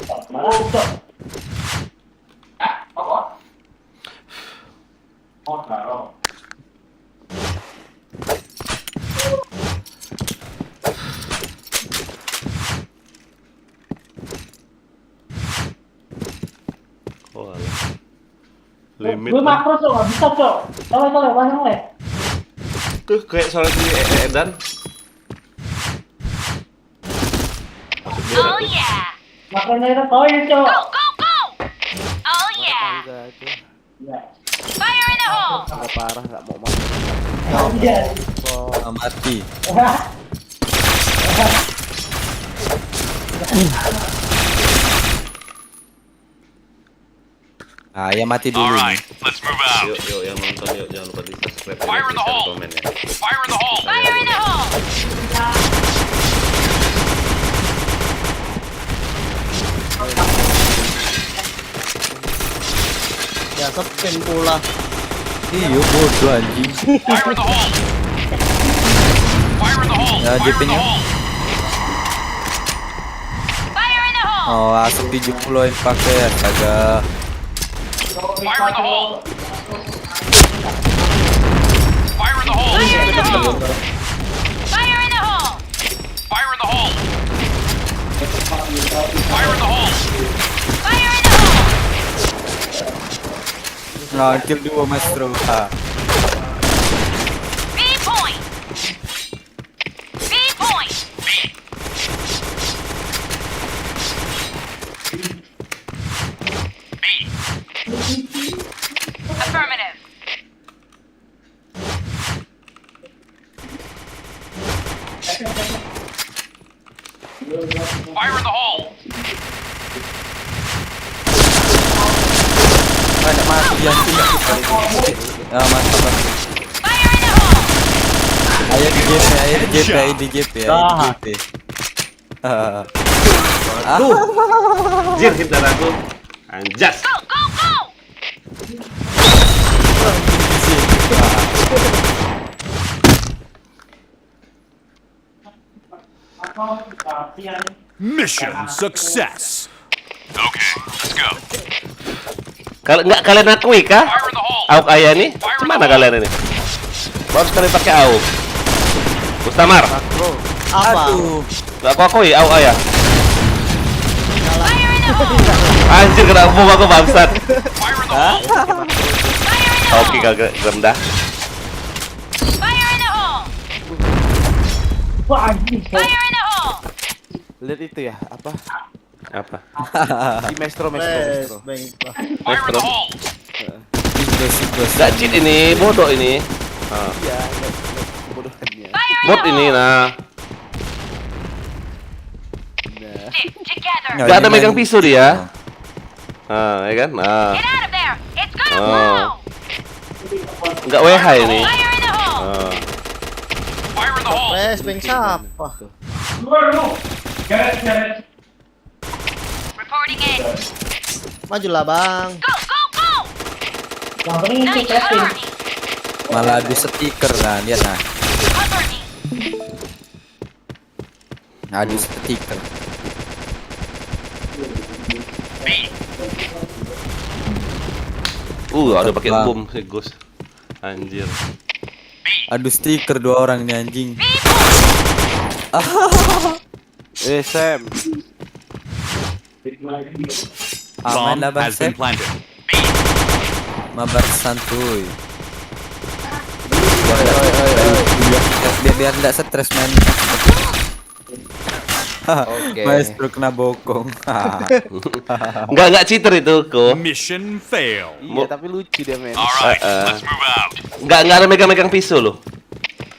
Speaker 1: Oh, alah. Limit.
Speaker 10: Gue makro cok, nggak bisa cok. Tolong, banyak le.
Speaker 1: Tuh kayak soal ini Edan.
Speaker 5: Oh yeah.
Speaker 10: Makronya itu poin cok.
Speaker 5: Go go go.
Speaker 11: juga tuh.
Speaker 5: Fire in the hole!
Speaker 8: Udah parah nggak mau mati.
Speaker 11: Mati. Ah, ya mati dulu
Speaker 7: All
Speaker 11: nih.
Speaker 7: right, let's move out.
Speaker 1: Yuk yang nonton yuk, jangan lupa di subscribe,
Speaker 7: Fire in the hole.
Speaker 1: komen ya.
Speaker 7: Fire in the hole.
Speaker 5: Fire in the hole!
Speaker 8: Ya spin pula.
Speaker 11: Iya bodoh anjing.
Speaker 7: Fire in the hole. Fire in the hole.
Speaker 11: Ya,
Speaker 7: Fire in the
Speaker 11: JP-nya.
Speaker 7: hole.
Speaker 5: Fire in the hole!
Speaker 11: Oh, asap 70-in pakai astaga.
Speaker 7: Fire in the hole. Fire in the hole.
Speaker 5: Fire in the hole! Fire in the hole!
Speaker 7: Fire in the hole. Fire in the hole.
Speaker 5: Fire in the hole!
Speaker 11: Nah, kill 2 maestro. Ah.
Speaker 5: B point! B point!
Speaker 7: B.
Speaker 5: Affirmative.
Speaker 7: Fire in the hole.
Speaker 11: Ada mati anjing. Ah, mantap. Bang.
Speaker 5: Fire in the hole!
Speaker 11: Ayo di GP, ayo di GP, ayo di GP, ayo di GP. Ah.
Speaker 1: Anjir, hit darahku. Anjas.
Speaker 5: Go, go, go!
Speaker 4: Mission success.
Speaker 7: Okay, let's go.
Speaker 1: Kalau nggak kalian akui kah?
Speaker 7: Fire in the hole.
Speaker 1: AUK ayah nih? Gimana kalian ini? Baru sekali pakai AUK. Mustamar,
Speaker 8: Apa?
Speaker 1: nggak aku akui AUK ayah.
Speaker 5: Fire in the hole!
Speaker 1: Anjir, kena bom aku bangsat.
Speaker 7: Fire in the hole.
Speaker 5: Fire in the
Speaker 1: Oke,
Speaker 5: hole!
Speaker 1: kagak rendah.
Speaker 5: Fire in the hole! Fire in the hole!
Speaker 8: Lihat itu ya, apa?
Speaker 1: Apa?
Speaker 8: Di Maestro.
Speaker 7: Fire in the hole.
Speaker 1: Gak cheat ini, bodoh ini. Ah.
Speaker 8: Iya, bodohnya.
Speaker 5: Fire in
Speaker 1: Bot
Speaker 5: the
Speaker 1: ini,
Speaker 5: hole!
Speaker 1: nah.
Speaker 5: Stick together!
Speaker 11: Nggak,
Speaker 1: Gak ada
Speaker 11: ini
Speaker 1: megang
Speaker 11: main-
Speaker 1: pisau dia. Ah, ya kan? Nah.
Speaker 5: Get out of there! It's gonna
Speaker 1: Oh.
Speaker 5: blow!
Speaker 1: Nggak WH ini.
Speaker 5: Fire in the hole!
Speaker 1: Ah.
Speaker 7: Fire in the hole.
Speaker 8: Flashbang siapa?
Speaker 5: Reporting in.
Speaker 8: Majulah bang.
Speaker 5: Go, go, go! Nice, cover me!
Speaker 11: Malah adu stiker nah, lihat nah.
Speaker 5: Cover me!
Speaker 11: Adu stiker.
Speaker 1: Ada pakai
Speaker 11: Bang.
Speaker 1: bom si Gus. Anjir.
Speaker 11: Adu stiker 2 orang nih anjing.
Speaker 5: B point!
Speaker 8: Sam.
Speaker 11: Aman lah
Speaker 4: Bomb
Speaker 11: bang
Speaker 4: has been
Speaker 11: Sep.
Speaker 4: planted.
Speaker 11: Mabar santuy. Biar enggak stres main.
Speaker 8: Oke.
Speaker 11: Maestro kena bokong.
Speaker 1: Nggak cheater itu kok.
Speaker 4: Mission fail.
Speaker 8: Iya, tapi lucu dia men.
Speaker 7: All right, let's move out.
Speaker 1: Nggak ada megang-megang pisau loh.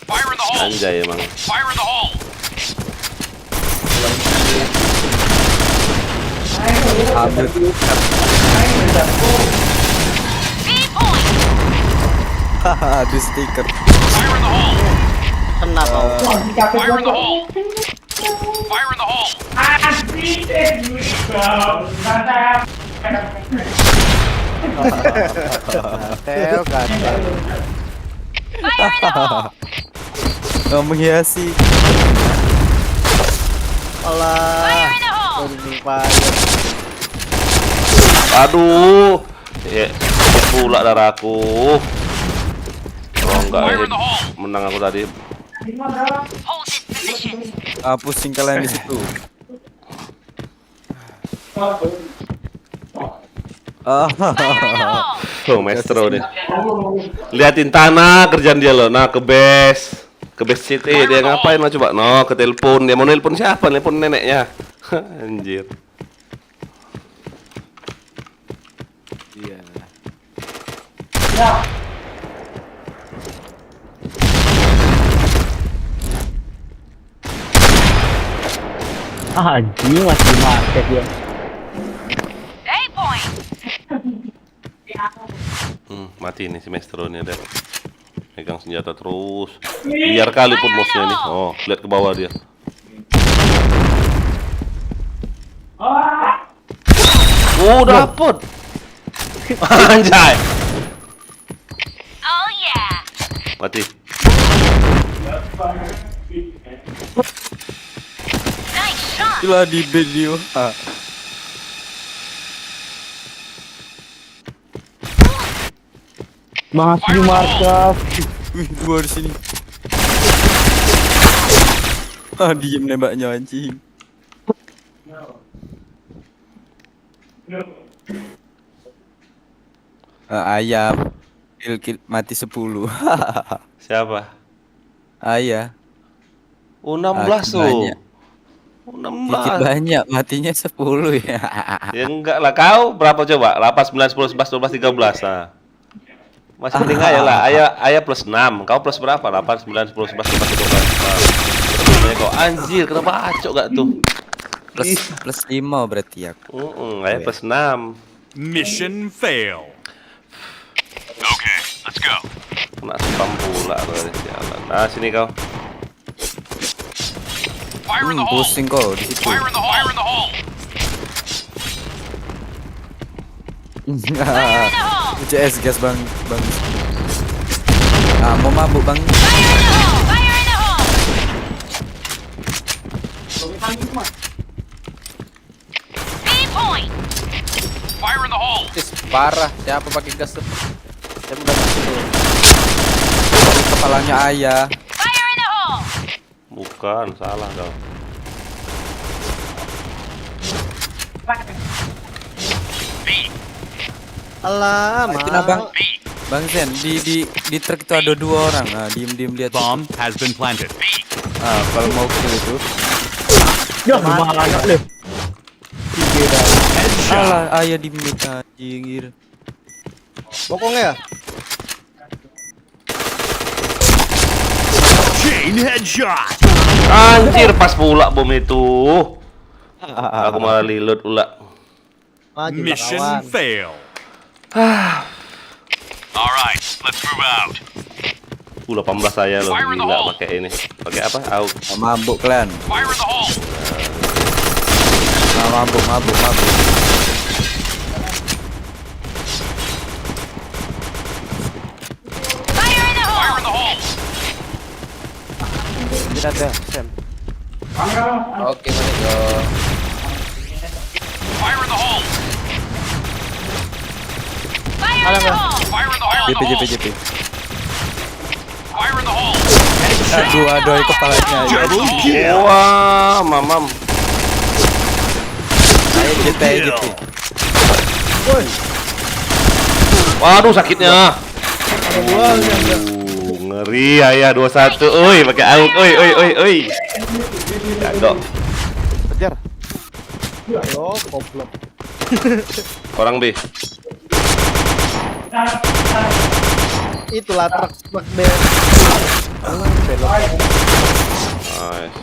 Speaker 7: Fire in the hole.
Speaker 1: Anjay emang.
Speaker 7: Fire in the hole.
Speaker 11: Ambil
Speaker 5: B point!
Speaker 11: adu stiker.
Speaker 7: Fire in the hole.
Speaker 8: Kena kau.
Speaker 7: Fire in the hole. Fire in the hole.
Speaker 8: Tel kan.
Speaker 5: Fire in the hole!
Speaker 11: Menghiasi.
Speaker 8: Alah.
Speaker 5: Fire in the hole!
Speaker 8: Burning fire.
Speaker 1: Aduh. Ya, pula darahku. Oh enggak,
Speaker 7: Fire in the hole.
Speaker 1: menang aku tadi.
Speaker 5: Hold this position!
Speaker 11: Pusing kalian di situ.
Speaker 5: Fire in the hole!
Speaker 1: Oh, maestro nih. Liatin tanah kerjaan dia loh. Nah, ke base. Ke base city dia ngapain lah coba? No, ke telepon. Dia mau nelpon siapa? Nelpon neneknya. Anjir.
Speaker 11: Iya.
Speaker 9: Anjing masih di market ya.
Speaker 5: A point.
Speaker 1: Mati nih si Maestro nih ada. Megang senjata terus. Biar kali pun mouse-nya nih. Oh, lihat ke bawah dia. Oh, dapet. Anjay.
Speaker 5: Oh yeah.
Speaker 1: Mati.
Speaker 5: Nice shot.
Speaker 11: Gila di video.
Speaker 9: Masih di market.
Speaker 11: Wih, gua di sini. Diem nembaknya anjing. Ayam. Kill mati 10.
Speaker 1: Siapa?
Speaker 11: Ayah.
Speaker 1: Oh, 16 tuh.
Speaker 11: Banyak.
Speaker 1: Oh,
Speaker 11: Dikit
Speaker 1: 16.
Speaker 11: banyak, matinya 10 ya.
Speaker 1: Ya enggak lah, kau berapa coba? 8, 9, 10, 11, 12, 13. Nah. Masih mending Ayah lah. Ayah plus 6. Kau plus berapa? 8, 9, 10, 11, 12, 13. Nah. Kau anjir, kenapa acok gak tuh?
Speaker 11: Plus 5 berarti ya.
Speaker 1: Ayah plus 6.
Speaker 4: Mission fail.
Speaker 7: Okay, let's go.
Speaker 1: Kena spam pula berarti sialan. Nah, sini kau.
Speaker 7: Fire in the hole.
Speaker 11: Pusing kau di situ.
Speaker 7: Fire in the hole. Fire in the hole.
Speaker 11: UCS gas bang. Mau mabuk bang.
Speaker 5: Fire in the hole. Fire in the hole. B point.
Speaker 7: Fire in the hole.
Speaker 11: Parah, siapa pakai gas tuh? Saya udah masuk. Kepalanya Ayah.
Speaker 5: Fire in the hole.
Speaker 1: Bukan, salah kau.
Speaker 8: Alah,
Speaker 11: Mungkin abang, Bang Zen di truk itu ada 2 orang. Nah, diem lihat.
Speaker 4: Bomb has been planted.
Speaker 11: Kalau mau kill itu.
Speaker 9: Ya, mana lu?
Speaker 11: Alah, Ayah di mid anjing.
Speaker 8: Bokongnya ya?
Speaker 4: Chain headshot.
Speaker 1: Anjir, pas pula bom itu. Aku malah reload pula.
Speaker 8: Maju lah,
Speaker 4: Mission
Speaker 8: kawan.
Speaker 4: fail.
Speaker 7: All right, let's move out.
Speaker 1: 18 saya loh, gila pakai ini. Pakai apa? AUG.
Speaker 11: Mabuk kalian.
Speaker 7: Fire in the hole.
Speaker 11: Mabuk.
Speaker 5: Fire in the hole.
Speaker 7: Fire in the hole.
Speaker 8: Tidak ada, Sam.
Speaker 11: Oke, mari go.
Speaker 7: Fire in the hole.
Speaker 5: Fire in the hole.
Speaker 7: Fire in the hole.
Speaker 11: JP.
Speaker 7: Fire in the hole.
Speaker 11: Aduh, kepalanya.
Speaker 4: Double kill.
Speaker 1: Wah, mamam.
Speaker 11: Ayo JP.
Speaker 1: Waduh, sakitnya. Ngeri Ayah 21. Oi, pakai AUG. Oi. Jago.
Speaker 8: Kejar. Ayo, goblok.
Speaker 1: Orang B.
Speaker 8: Itulah truk deh. Belok.
Speaker 1: Nice.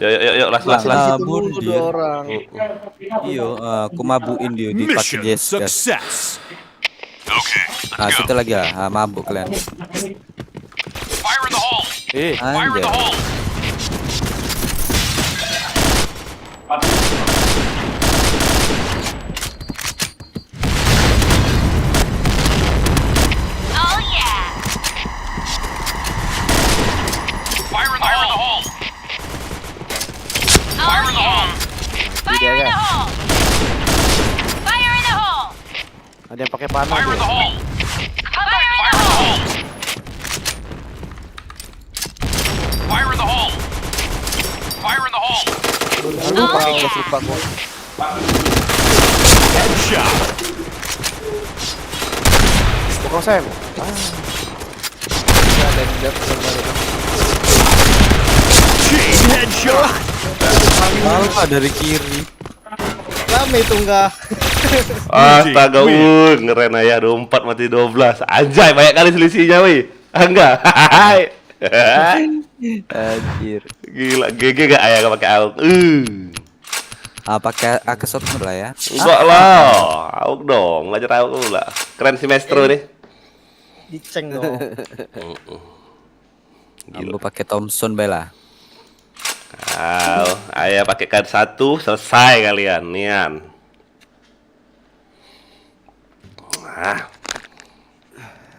Speaker 1: Yuk, las.
Speaker 11: Kabur
Speaker 8: Itu
Speaker 11: dia.
Speaker 8: 2 orang.
Speaker 11: Iyo, aku mabuin dia dipakai
Speaker 4: Mission
Speaker 11: gas.
Speaker 4: success.
Speaker 7: Okay, let's
Speaker 11: Situ
Speaker 7: go.
Speaker 11: lagi ya, mabuk kalian.
Speaker 7: Fire in the hole. Fire in the
Speaker 11: Anjay.
Speaker 7: hole.
Speaker 5: Oh yeah.
Speaker 7: Fire in the hole.
Speaker 5: Oh yeah. Fire in the hole. Fire in the hole.
Speaker 8: Ada yang pakai panah
Speaker 7: Fire in the
Speaker 8: dia.
Speaker 7: hole.
Speaker 5: Fire in the
Speaker 7: Fire in the
Speaker 5: hole.
Speaker 7: hole. Fire in the hole. Fire in the hole.
Speaker 5: Oh yeah.
Speaker 8: Lupa gua.
Speaker 4: Headshot.
Speaker 8: Bokong Sam. Ada yang jatuh kembali.
Speaker 4: Chain headshot.
Speaker 11: Malah dari kiri.
Speaker 8: Rame itu enggak.
Speaker 1: Astaga, ngeren ya, 24 mati 12. Anjay, banyak kali selisihnya, wih. Enggak.
Speaker 11: Anjir.
Speaker 1: Gila, GG gak ayah gak pakai AUG.
Speaker 11: Pakai akesot lah ya.
Speaker 1: Enggak lah, AUG dong, belajar AUG dulu lah. Keren si Maestro nih.
Speaker 8: Diceng dong.
Speaker 11: Ambo pakai Thompson bela.
Speaker 1: Ayah pakai card 1, selesai kalian, nian.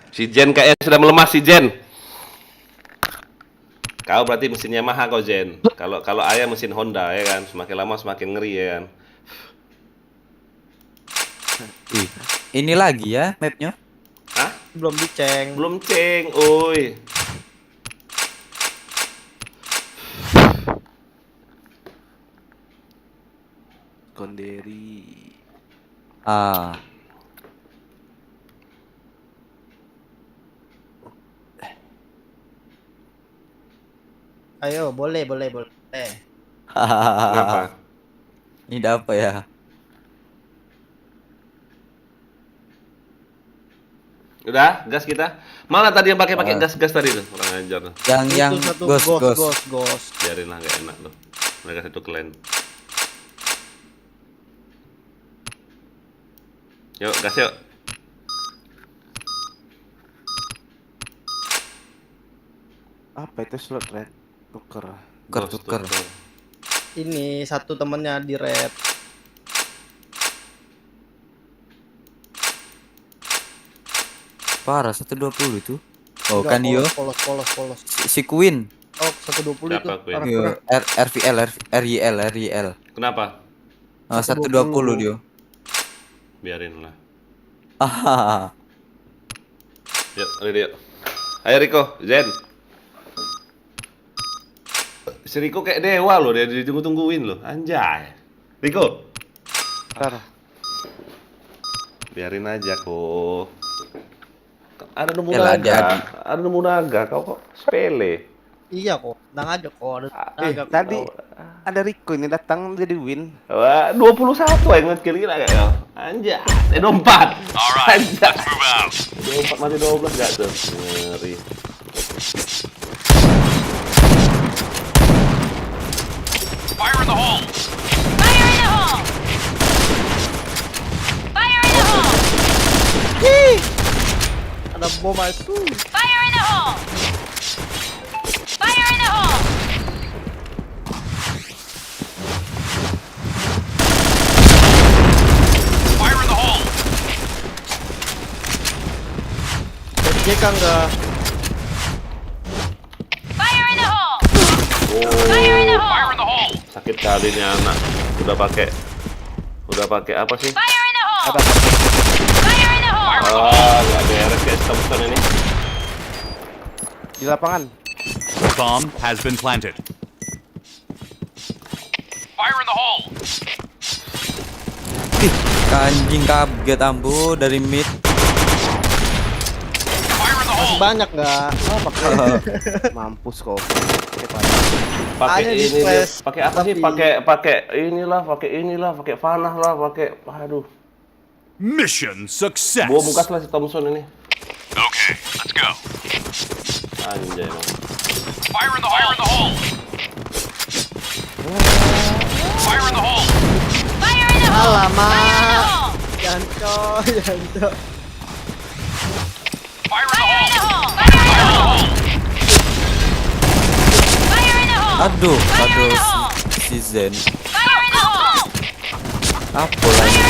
Speaker 1: Si Jen kayaknya sudah melemah si Jen. Kau berarti mesin Yamaha kau Jen. Kalau ayah mesin Honda ya kan, semakin lama semakin ngeri ya kan.
Speaker 11: Ini lagi ya mapnya?
Speaker 1: Hah?
Speaker 8: Belum diceng.
Speaker 1: Belum ceng, oi. Konderi.
Speaker 8: Ayo, boleh.
Speaker 1: Kenapa?
Speaker 11: Ini ada apa ya?
Speaker 1: Udah, gas kita. Mana tadi yang pakai gas tadi tuh? Kurang ajar.
Speaker 11: Yang
Speaker 8: Itu satu ghost.
Speaker 1: Biarin lah, gak enak tuh. Mereka satu clan. Yuk, gas yuk.
Speaker 12: Apa itu slot red?
Speaker 11: Tuker.
Speaker 8: Ini satu temennya di red.
Speaker 11: Parah 120 itu. Oh
Speaker 8: Enggak,
Speaker 11: kan yo.
Speaker 8: Polos.
Speaker 11: Si Queen.
Speaker 8: Oh, 120 itu.
Speaker 1: Siapa, Queen?
Speaker 11: Yo, RYL.
Speaker 1: Kenapa?
Speaker 11: 120 dia.
Speaker 1: Biarin lah.
Speaker 11: Ah.
Speaker 1: Yuk, yuk. Ayo Riko, Zen. Si Riko kayak dewa loh, dia ditunggu-tungguin loh. Anjay. Riko. Biarin aja kok. Ada nemu naga. Kau kok sepele.
Speaker 8: Iya kok, tenang aja kok.
Speaker 12: Tadi ada Rico ini datang jadi win.
Speaker 1: Wah, 21 yang nge-kill gila gak ya? Anjay, 24. Anjay. 24 mati 12 gak tuh? Ngeri.
Speaker 7: Fire in the hole!
Speaker 5: Fire in the hole! Fire in the hole!
Speaker 8: Ada bom masuk.
Speaker 5: Fire in the hole! Fire in the hole!
Speaker 7: Fire in the hole!
Speaker 8: JK enggak?
Speaker 5: Fire in the hole!
Speaker 1: Oh,
Speaker 5: Fire in the hole!
Speaker 7: Fire in the hole!
Speaker 1: sakit kali nih anak. Udah pakai apa sih?
Speaker 5: Fire in the hole! Fire in the hole!
Speaker 1: Gak beres guys, Thompson ini.
Speaker 12: Di lapangan.
Speaker 4: Bomb has been planted.
Speaker 7: Fire in the hole!
Speaker 11: Anjing kaget ambo dari mid.
Speaker 7: Fire in the
Speaker 8: Masih
Speaker 7: hole!
Speaker 8: banyak enggak?
Speaker 12: Mampus kok.
Speaker 1: Pakai
Speaker 8: Ada di
Speaker 1: ini,
Speaker 8: flash,
Speaker 1: pakai apa sih?
Speaker 8: tapi-
Speaker 1: Pakai inilah, pakai panah lah, aduh.
Speaker 4: Mission success.
Speaker 1: Bawa mukas lah si Thompson ini.
Speaker 7: Okay, let's go.
Speaker 1: Anjay emang.
Speaker 7: Fire in the hole! Fire in the hole!
Speaker 5: Fire in the hole!
Speaker 8: Alamak. Janco.
Speaker 7: Fire in the
Speaker 5: Fire in the
Speaker 7: hole!
Speaker 5: hole! Fire in the hole! Fire in the hole!
Speaker 11: Aduh,
Speaker 5: Fire in the hole!
Speaker 11: si Zen.
Speaker 5: Fire in the hole!
Speaker 11: Apa lagi?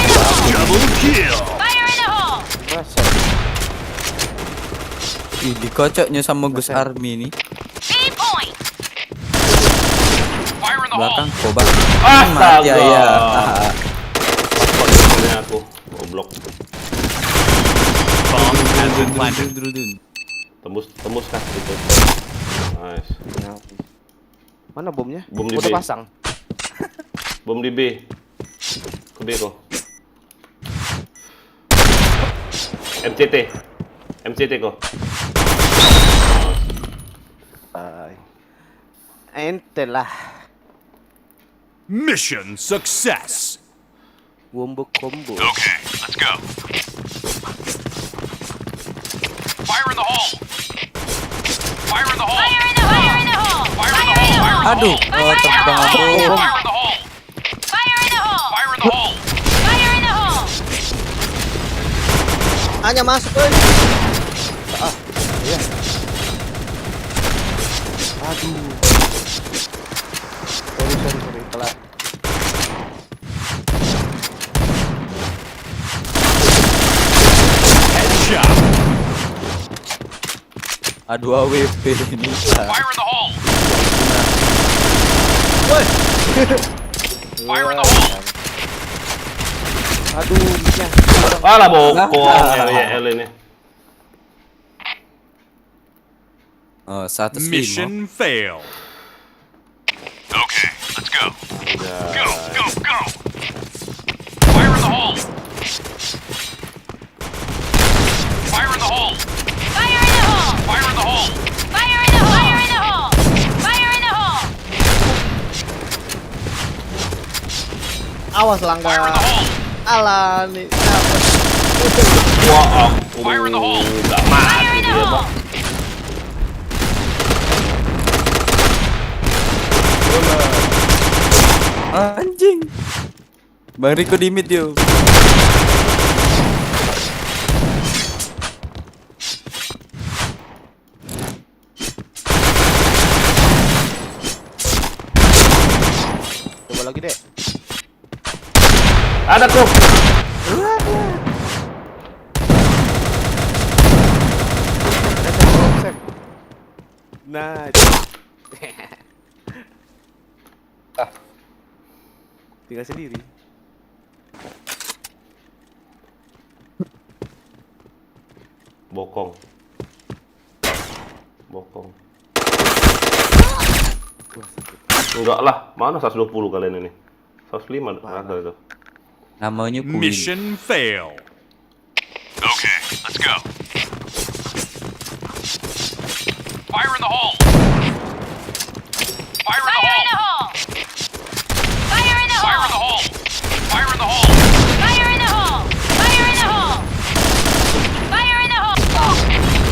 Speaker 4: Double kill.
Speaker 5: Fire in the hole!
Speaker 11: Ih, dikocoknya sama Gus Army nih.
Speaker 5: B point!
Speaker 7: Fire in the hole!
Speaker 11: Belakang coba.
Speaker 1: Astaga.
Speaker 11: Mati ya.
Speaker 1: Ini aku goblok.
Speaker 4: Bomb has been planted.
Speaker 1: Tembus kah gitu. Nice.
Speaker 12: Mana bomnya?
Speaker 1: Bom di
Speaker 12: Udah
Speaker 1: B.
Speaker 12: pasang.
Speaker 1: Bom di B. Ke B kok. MCT kok.
Speaker 12: Ente lah.
Speaker 4: Mission success.
Speaker 12: Wombo combo.
Speaker 7: Okay, let's go. Fire in the hole. Fire in the hole.
Speaker 5: Fire in the hole! Fire in the hole!
Speaker 7: Fire in the hole.
Speaker 11: Aduh, oh terbang aku.
Speaker 7: Fire in the hole.
Speaker 5: Fire in the hole!
Speaker 7: Fire in the hole.
Speaker 5: Fire in the hole!
Speaker 8: Hanya masuk, euy.
Speaker 12: Aduh. Sorry, telat.
Speaker 4: Headshot.
Speaker 11: Aduh AWP ini.
Speaker 7: Fire in the hole. Fire in the hole.
Speaker 12: Aduh, mic-nya.
Speaker 1: Alah bokong LYL ini.
Speaker 11: Oh, 105.
Speaker 4: Mission failed.
Speaker 7: Okay, let's go. Go, go, go. Fire in the hole. Fire in the hole.
Speaker 5: Fire in the hole!
Speaker 7: Fire in the hole.
Speaker 5: Fire in the hole! Fire in the hole! Fire in the hole!
Speaker 8: Awas Langga.
Speaker 7: Fire in the hole.
Speaker 8: Alah nih. Dapet.
Speaker 1: Wah,
Speaker 7: Fire in the hole.
Speaker 1: nggak
Speaker 5: Fire
Speaker 1: mati
Speaker 5: in the
Speaker 1: dia,
Speaker 5: hole!
Speaker 1: Bang.
Speaker 11: Anjing. Bang Riko di mid yo.
Speaker 12: Coba lagi, Dek.
Speaker 1: Ada kok.
Speaker 12: Nah. Tinggal sendiri.
Speaker 1: Bokong. Bokong. Enggak lah, mana 120 kalian ini? 105 ada itu.
Speaker 11: Namanya Queen.
Speaker 4: Mission failed.
Speaker 7: Okay, let's go. Fire in the hole. Fire in the
Speaker 5: Fire in the
Speaker 7: hole.
Speaker 5: hole! Fire in the
Speaker 7: Fire in the
Speaker 5: hole!
Speaker 7: hole. Fire in the hole.
Speaker 5: Fire in the hole! Fire in the hole! Fire in the hole!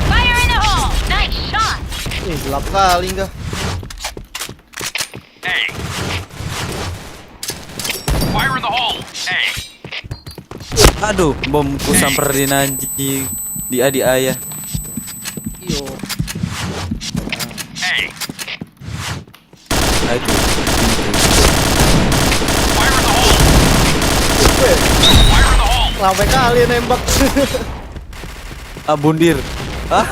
Speaker 5: Fire in the hole! Nice shot!
Speaker 8: Ih, gelap kali enggak.
Speaker 7: A. Fire in the hole. A.
Speaker 11: Aduh, bomku samperin anjing. Di ayah.
Speaker 8: Iyo.
Speaker 7: A.
Speaker 11: Aduh.
Speaker 7: Fire in the hole. Fire in the hole.
Speaker 8: Sampai kali nembak.
Speaker 11: Ah, bundir. Ah,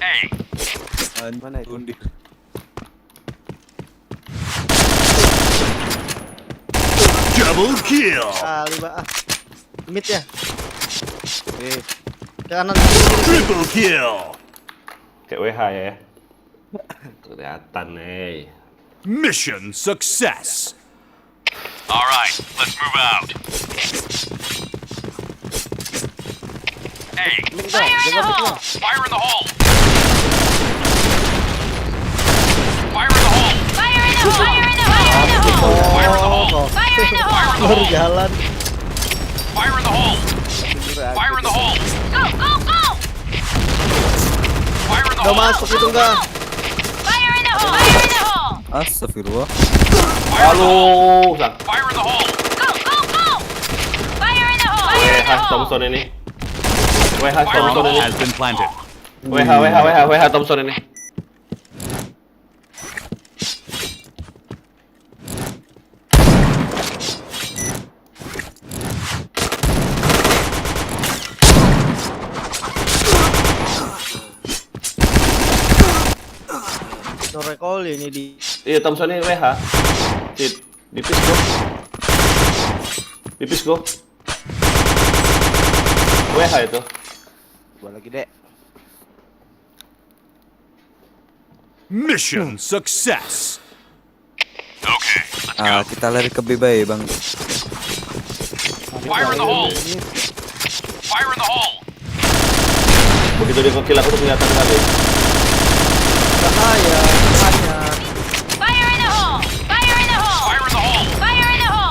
Speaker 7: A.
Speaker 12: Mana itu?
Speaker 11: bundir.
Speaker 4: Double kill.
Speaker 8: Kali, Mbak. Mid ya.
Speaker 12: Eh,
Speaker 8: Kanan.
Speaker 4: Triple kill.
Speaker 1: Kayak WH ya. Kelihatan nih.
Speaker 4: Mission success.
Speaker 7: All right, let's move out. A.
Speaker 5: Fire in the hole!
Speaker 7: Fire in the hole. Fire in the hole.
Speaker 5: Fire in the hole! Fire in the hole!
Speaker 7: Fire in the hole.
Speaker 5: Fire in the hole!
Speaker 7: Fire in the
Speaker 8: Baru
Speaker 7: hole.
Speaker 8: jalan.
Speaker 7: Fire in the hole. Fire in the hole.
Speaker 5: Go, go, go!
Speaker 7: Fire in the
Speaker 8: Udah
Speaker 7: hole.
Speaker 8: masuk itu enggak?
Speaker 5: Fire in the hole! Fire in the hole!
Speaker 11: Astagfirullah.
Speaker 1: Halo, sak.
Speaker 7: Fire in the hole.
Speaker 5: Go, go, go! Fire in the hole! Fire in
Speaker 1: WH
Speaker 5: the hole!
Speaker 1: Thompson ini. WH Thompson
Speaker 4: Bomb
Speaker 1: ini.
Speaker 4: has been planted.
Speaker 1: WH Thompson ini.
Speaker 8: No recall ini di.
Speaker 1: Iya, Thompson ini WH. Sit, dipis go. Dipis go. WH itu.
Speaker 12: coba lagi, Dek.
Speaker 4: Mission success.
Speaker 7: Okay, let's
Speaker 11: Ah,
Speaker 7: go.
Speaker 11: kita lari ke B bay, Bang.
Speaker 7: Fire in the hole. Fire in the hole.
Speaker 1: Begitu dia nge-kill aku tuh kelihatan kali.
Speaker 8: Bahaya, hanya.
Speaker 5: Fire in the hole! Fire in the hole!
Speaker 7: Fire in the hole.
Speaker 5: Fire in the hole!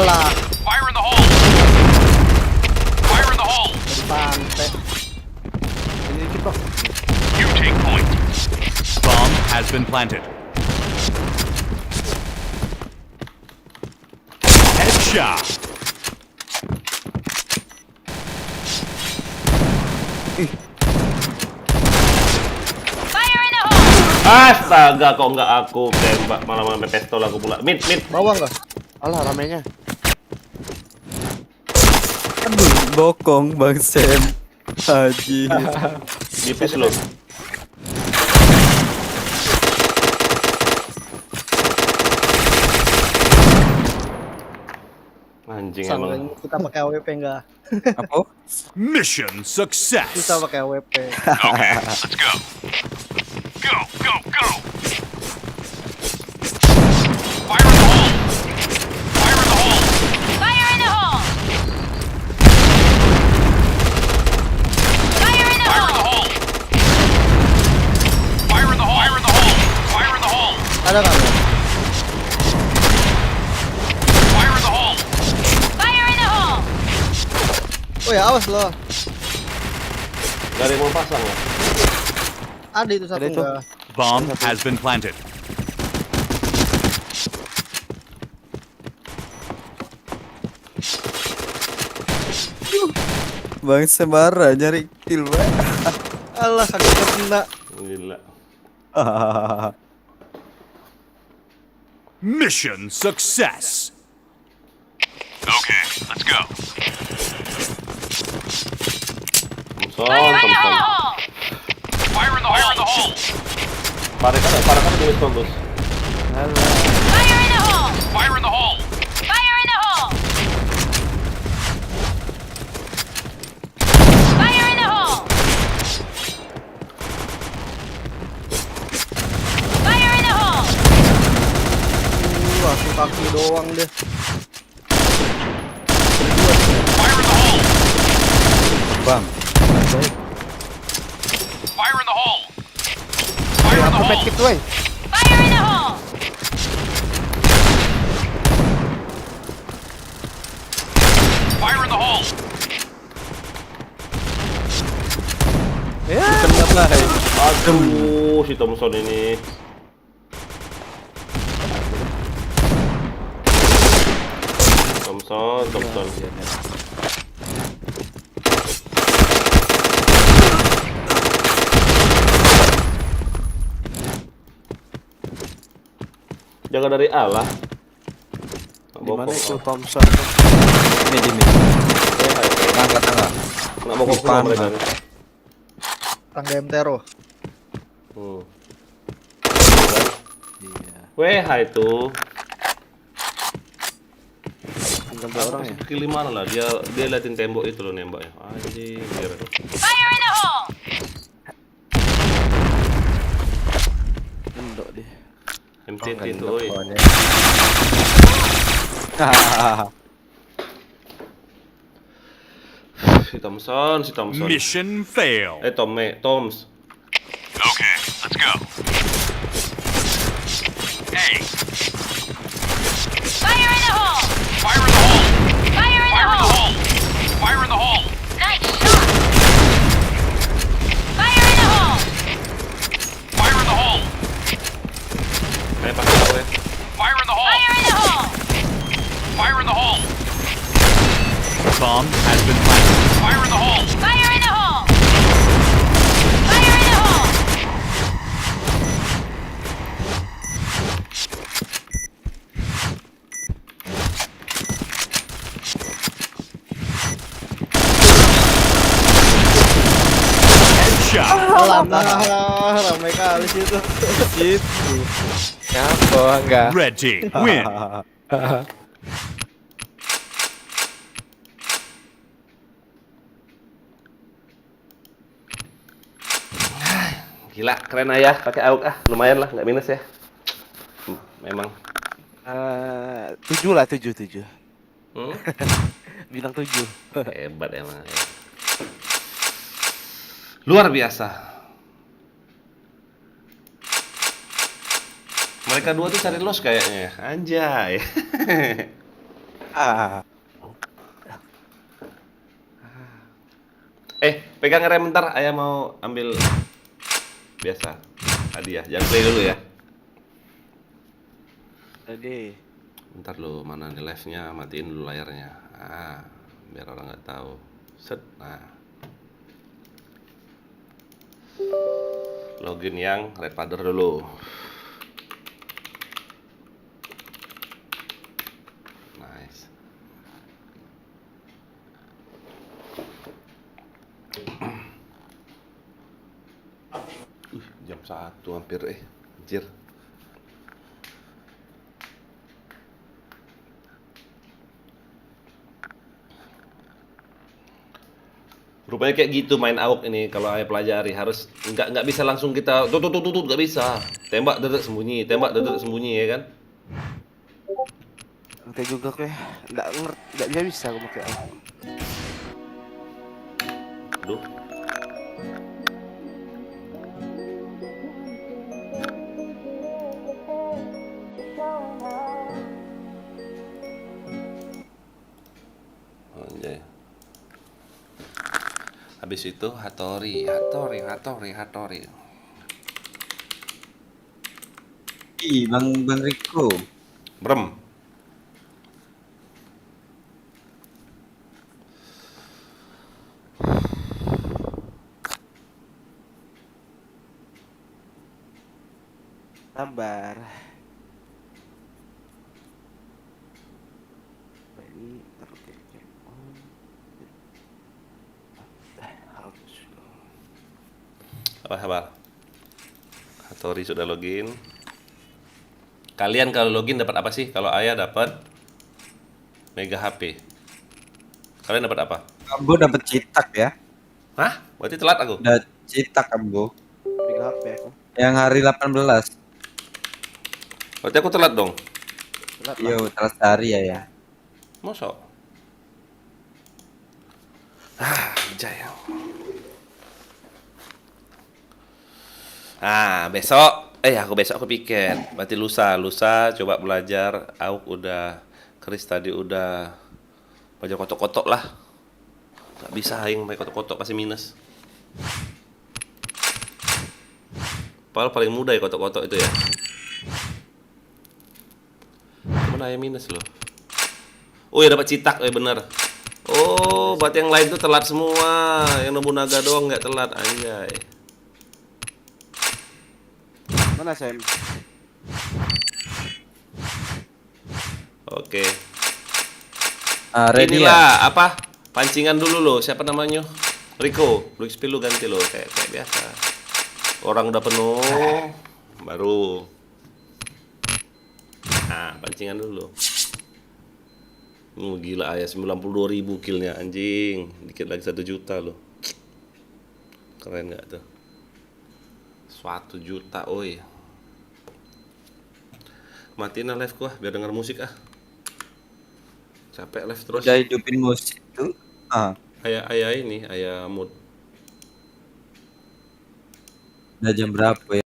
Speaker 8: Alah,
Speaker 7: Fire in the hole! Fire in the hole!
Speaker 8: dari pantai.
Speaker 12: Ini dikit bang.
Speaker 7: You take point.
Speaker 4: Bomb has been planted. Headshot.
Speaker 5: Fire in the hole!
Speaker 1: Astaga, kok nggak aku tembak, malah sampai pistol aku pula. Mid.
Speaker 8: Bawah nggak?
Speaker 12: Alah ramenya.
Speaker 11: Aduh, bokong Bang Sam. Haji.
Speaker 1: Dipis lo. Anjing
Speaker 8: Sangka
Speaker 1: emang.
Speaker 8: kita pakai AWP enggak?
Speaker 11: Apa?
Speaker 4: Mission
Speaker 8: Kita
Speaker 4: success.
Speaker 8: pakai AWP.
Speaker 7: Okay, let's go. Go, go, go! Fire in the hole! Fire in the hole!
Speaker 5: Fire in the hole! Fire in the
Speaker 7: Fire in the
Speaker 5: hole!
Speaker 7: hole! Fire in the hole! Fire in the hole! Fire in the hole!
Speaker 8: Ada nggak?
Speaker 7: Fire in the hole!
Speaker 5: Fire in the hole!
Speaker 8: Oh ya, awas loh.
Speaker 1: Gak ada yang mau pasang ya?
Speaker 8: Ada itu satu
Speaker 12: Ada itu.
Speaker 8: enggak?
Speaker 4: Bomb has been planted.
Speaker 11: Bang Semara nyari kill, Bang.
Speaker 8: Alah, kagak kena.
Speaker 1: Gila.
Speaker 4: Mission success.
Speaker 7: Okay, let's go.
Speaker 5: Fire in the
Speaker 1: Thompson.
Speaker 5: hole!
Speaker 7: Fire in the hole! Fire in the hole!
Speaker 1: Parah kan tulis bagus.
Speaker 5: Fire in the hole!
Speaker 7: Fire in the hole!
Speaker 5: Fire in the hole! Fire in the hole! Fire in the hole!
Speaker 8: Langsung kaki doang deh.
Speaker 7: Fire in the hole!
Speaker 11: Bang.
Speaker 7: Fire in the hole! Fire in the
Speaker 12: Aku
Speaker 7: hole!
Speaker 12: medkit woi.
Speaker 5: Fire in the hole!
Speaker 7: Fire in the hole!
Speaker 11: Kenapa?
Speaker 1: Aduh, si Thompson ini. Thompson. Jaga dari A lah.
Speaker 12: Di mana itu Thompson?
Speaker 11: Ini. Tangga.
Speaker 1: Nggak bokok semua
Speaker 11: Di
Speaker 1: mereka
Speaker 11: panah.
Speaker 1: nih.
Speaker 8: Tangga MTRO.
Speaker 1: WH itu.
Speaker 12: Gambar orang ya.
Speaker 1: Skill mana lah, dia liatin tembok itu loh nembaknya. Anjing, kira.
Speaker 5: Fire in the hole!
Speaker 12: Endok dia.
Speaker 1: MTT itu, oi. Si Thompson.
Speaker 4: Mission fail.
Speaker 1: Toms.
Speaker 7: Okay, let's go. Hey,
Speaker 5: Fire in the hole!
Speaker 7: fire in the hole!
Speaker 5: Fire in the
Speaker 7: Fire in the
Speaker 5: hole!
Speaker 7: hole! Fire in the hole!
Speaker 5: Nice shot! Fire in the hole!
Speaker 7: Fire in the hole!
Speaker 1: Pakai aku ya.
Speaker 7: Fire in the hole!
Speaker 5: Fire in the hole!
Speaker 7: Fire in the hole!
Speaker 4: Bomb has been planted.
Speaker 7: Fire in the hole!
Speaker 5: Fire in the hole! Fire in the hole!
Speaker 4: Headshot.
Speaker 8: Alah, ramai kali sih itu.
Speaker 12: Gitu. Nyapa enggak?
Speaker 4: Red team win.
Speaker 1: Gila, keren ayah pakai AUG lumayan lah, nggak minus ya. Memang.
Speaker 12: 7 lah 7. Bintang 7.
Speaker 1: Hebat emang. Ya. Luar biasa. Mereka dua tuh cari los kayaknya. Anjay.
Speaker 12: Ah.
Speaker 1: Pegang rem bentar, ayah mau ambil biasa hadiah. Jangan play dulu ya.
Speaker 12: Tadi.
Speaker 1: Bentar lo, mana nih live-nya, matiin dulu layarnya. Biar orang nggak tahu. Set. Nah. Login yang Red Father dulu. Nice. Jam 1 hampir anjir. Rupanya kayak gitu main AUK ini kalau ayah pelajari, harus nggak bisa langsung kita tutut nggak bisa. Tembak dedek sembunyi, tembak dedek sembunyi ya kan.
Speaker 12: Nanti juga gue nggak bisa gue pakai.
Speaker 1: Aduh. Anjay. Habis itu Hattori.
Speaker 11: Ih, Bang Riko.
Speaker 1: Brem.
Speaker 12: Sabar. Ini taruh kayak
Speaker 1: Sabar. Hattori sudah login. Kalian kalau login dapat apa sih? Kalau ayah dapat Mega HP. Kalian dapat apa?
Speaker 11: Ambo dapat citak ya.
Speaker 1: Hah? Berarti telat aku.
Speaker 11: Udah citak Ambo.
Speaker 12: Mega HP aku.
Speaker 11: Yang hari 18.
Speaker 1: Berarti aku telat dong.
Speaker 12: Telat lah.
Speaker 11: Iya, telat sehari ya.
Speaker 1: Mosok. Jaya. Besok. Aku piket. Berarti lusa coba belajar. AUK udah, Chris tadi udah. Belajar kotok-kotok lah. Gak bisa aing main kotok-kotok pasti minus. Padahal paling mudah ya kotok-kotok itu ya. Mana ayam minus loh. Oh ya dapat citak, bener. Oh, berarti yang lain tuh telat semua. Yang Nobunaga doang nggak telat, anjay.
Speaker 12: Mana Sam?
Speaker 1: Oke.
Speaker 11: Ready ya?
Speaker 1: Inilah apa? Pancingan dulu loh. Siapa namanya? Rico. Lu XP lu ganti lo kayak biasa. Orang udah penuh, baru. Pancingan dulu. Gila ayah 92.000 killnya anjing. Dikit lagi 1 juta loh. Keren nggak tuh? 1 juta, oi. Matiin live gua biar denger musik Capek live terus.
Speaker 11: Udah hidupin musik tuh.
Speaker 1: Ayah ini, ayah mood.
Speaker 11: Udah jam berapa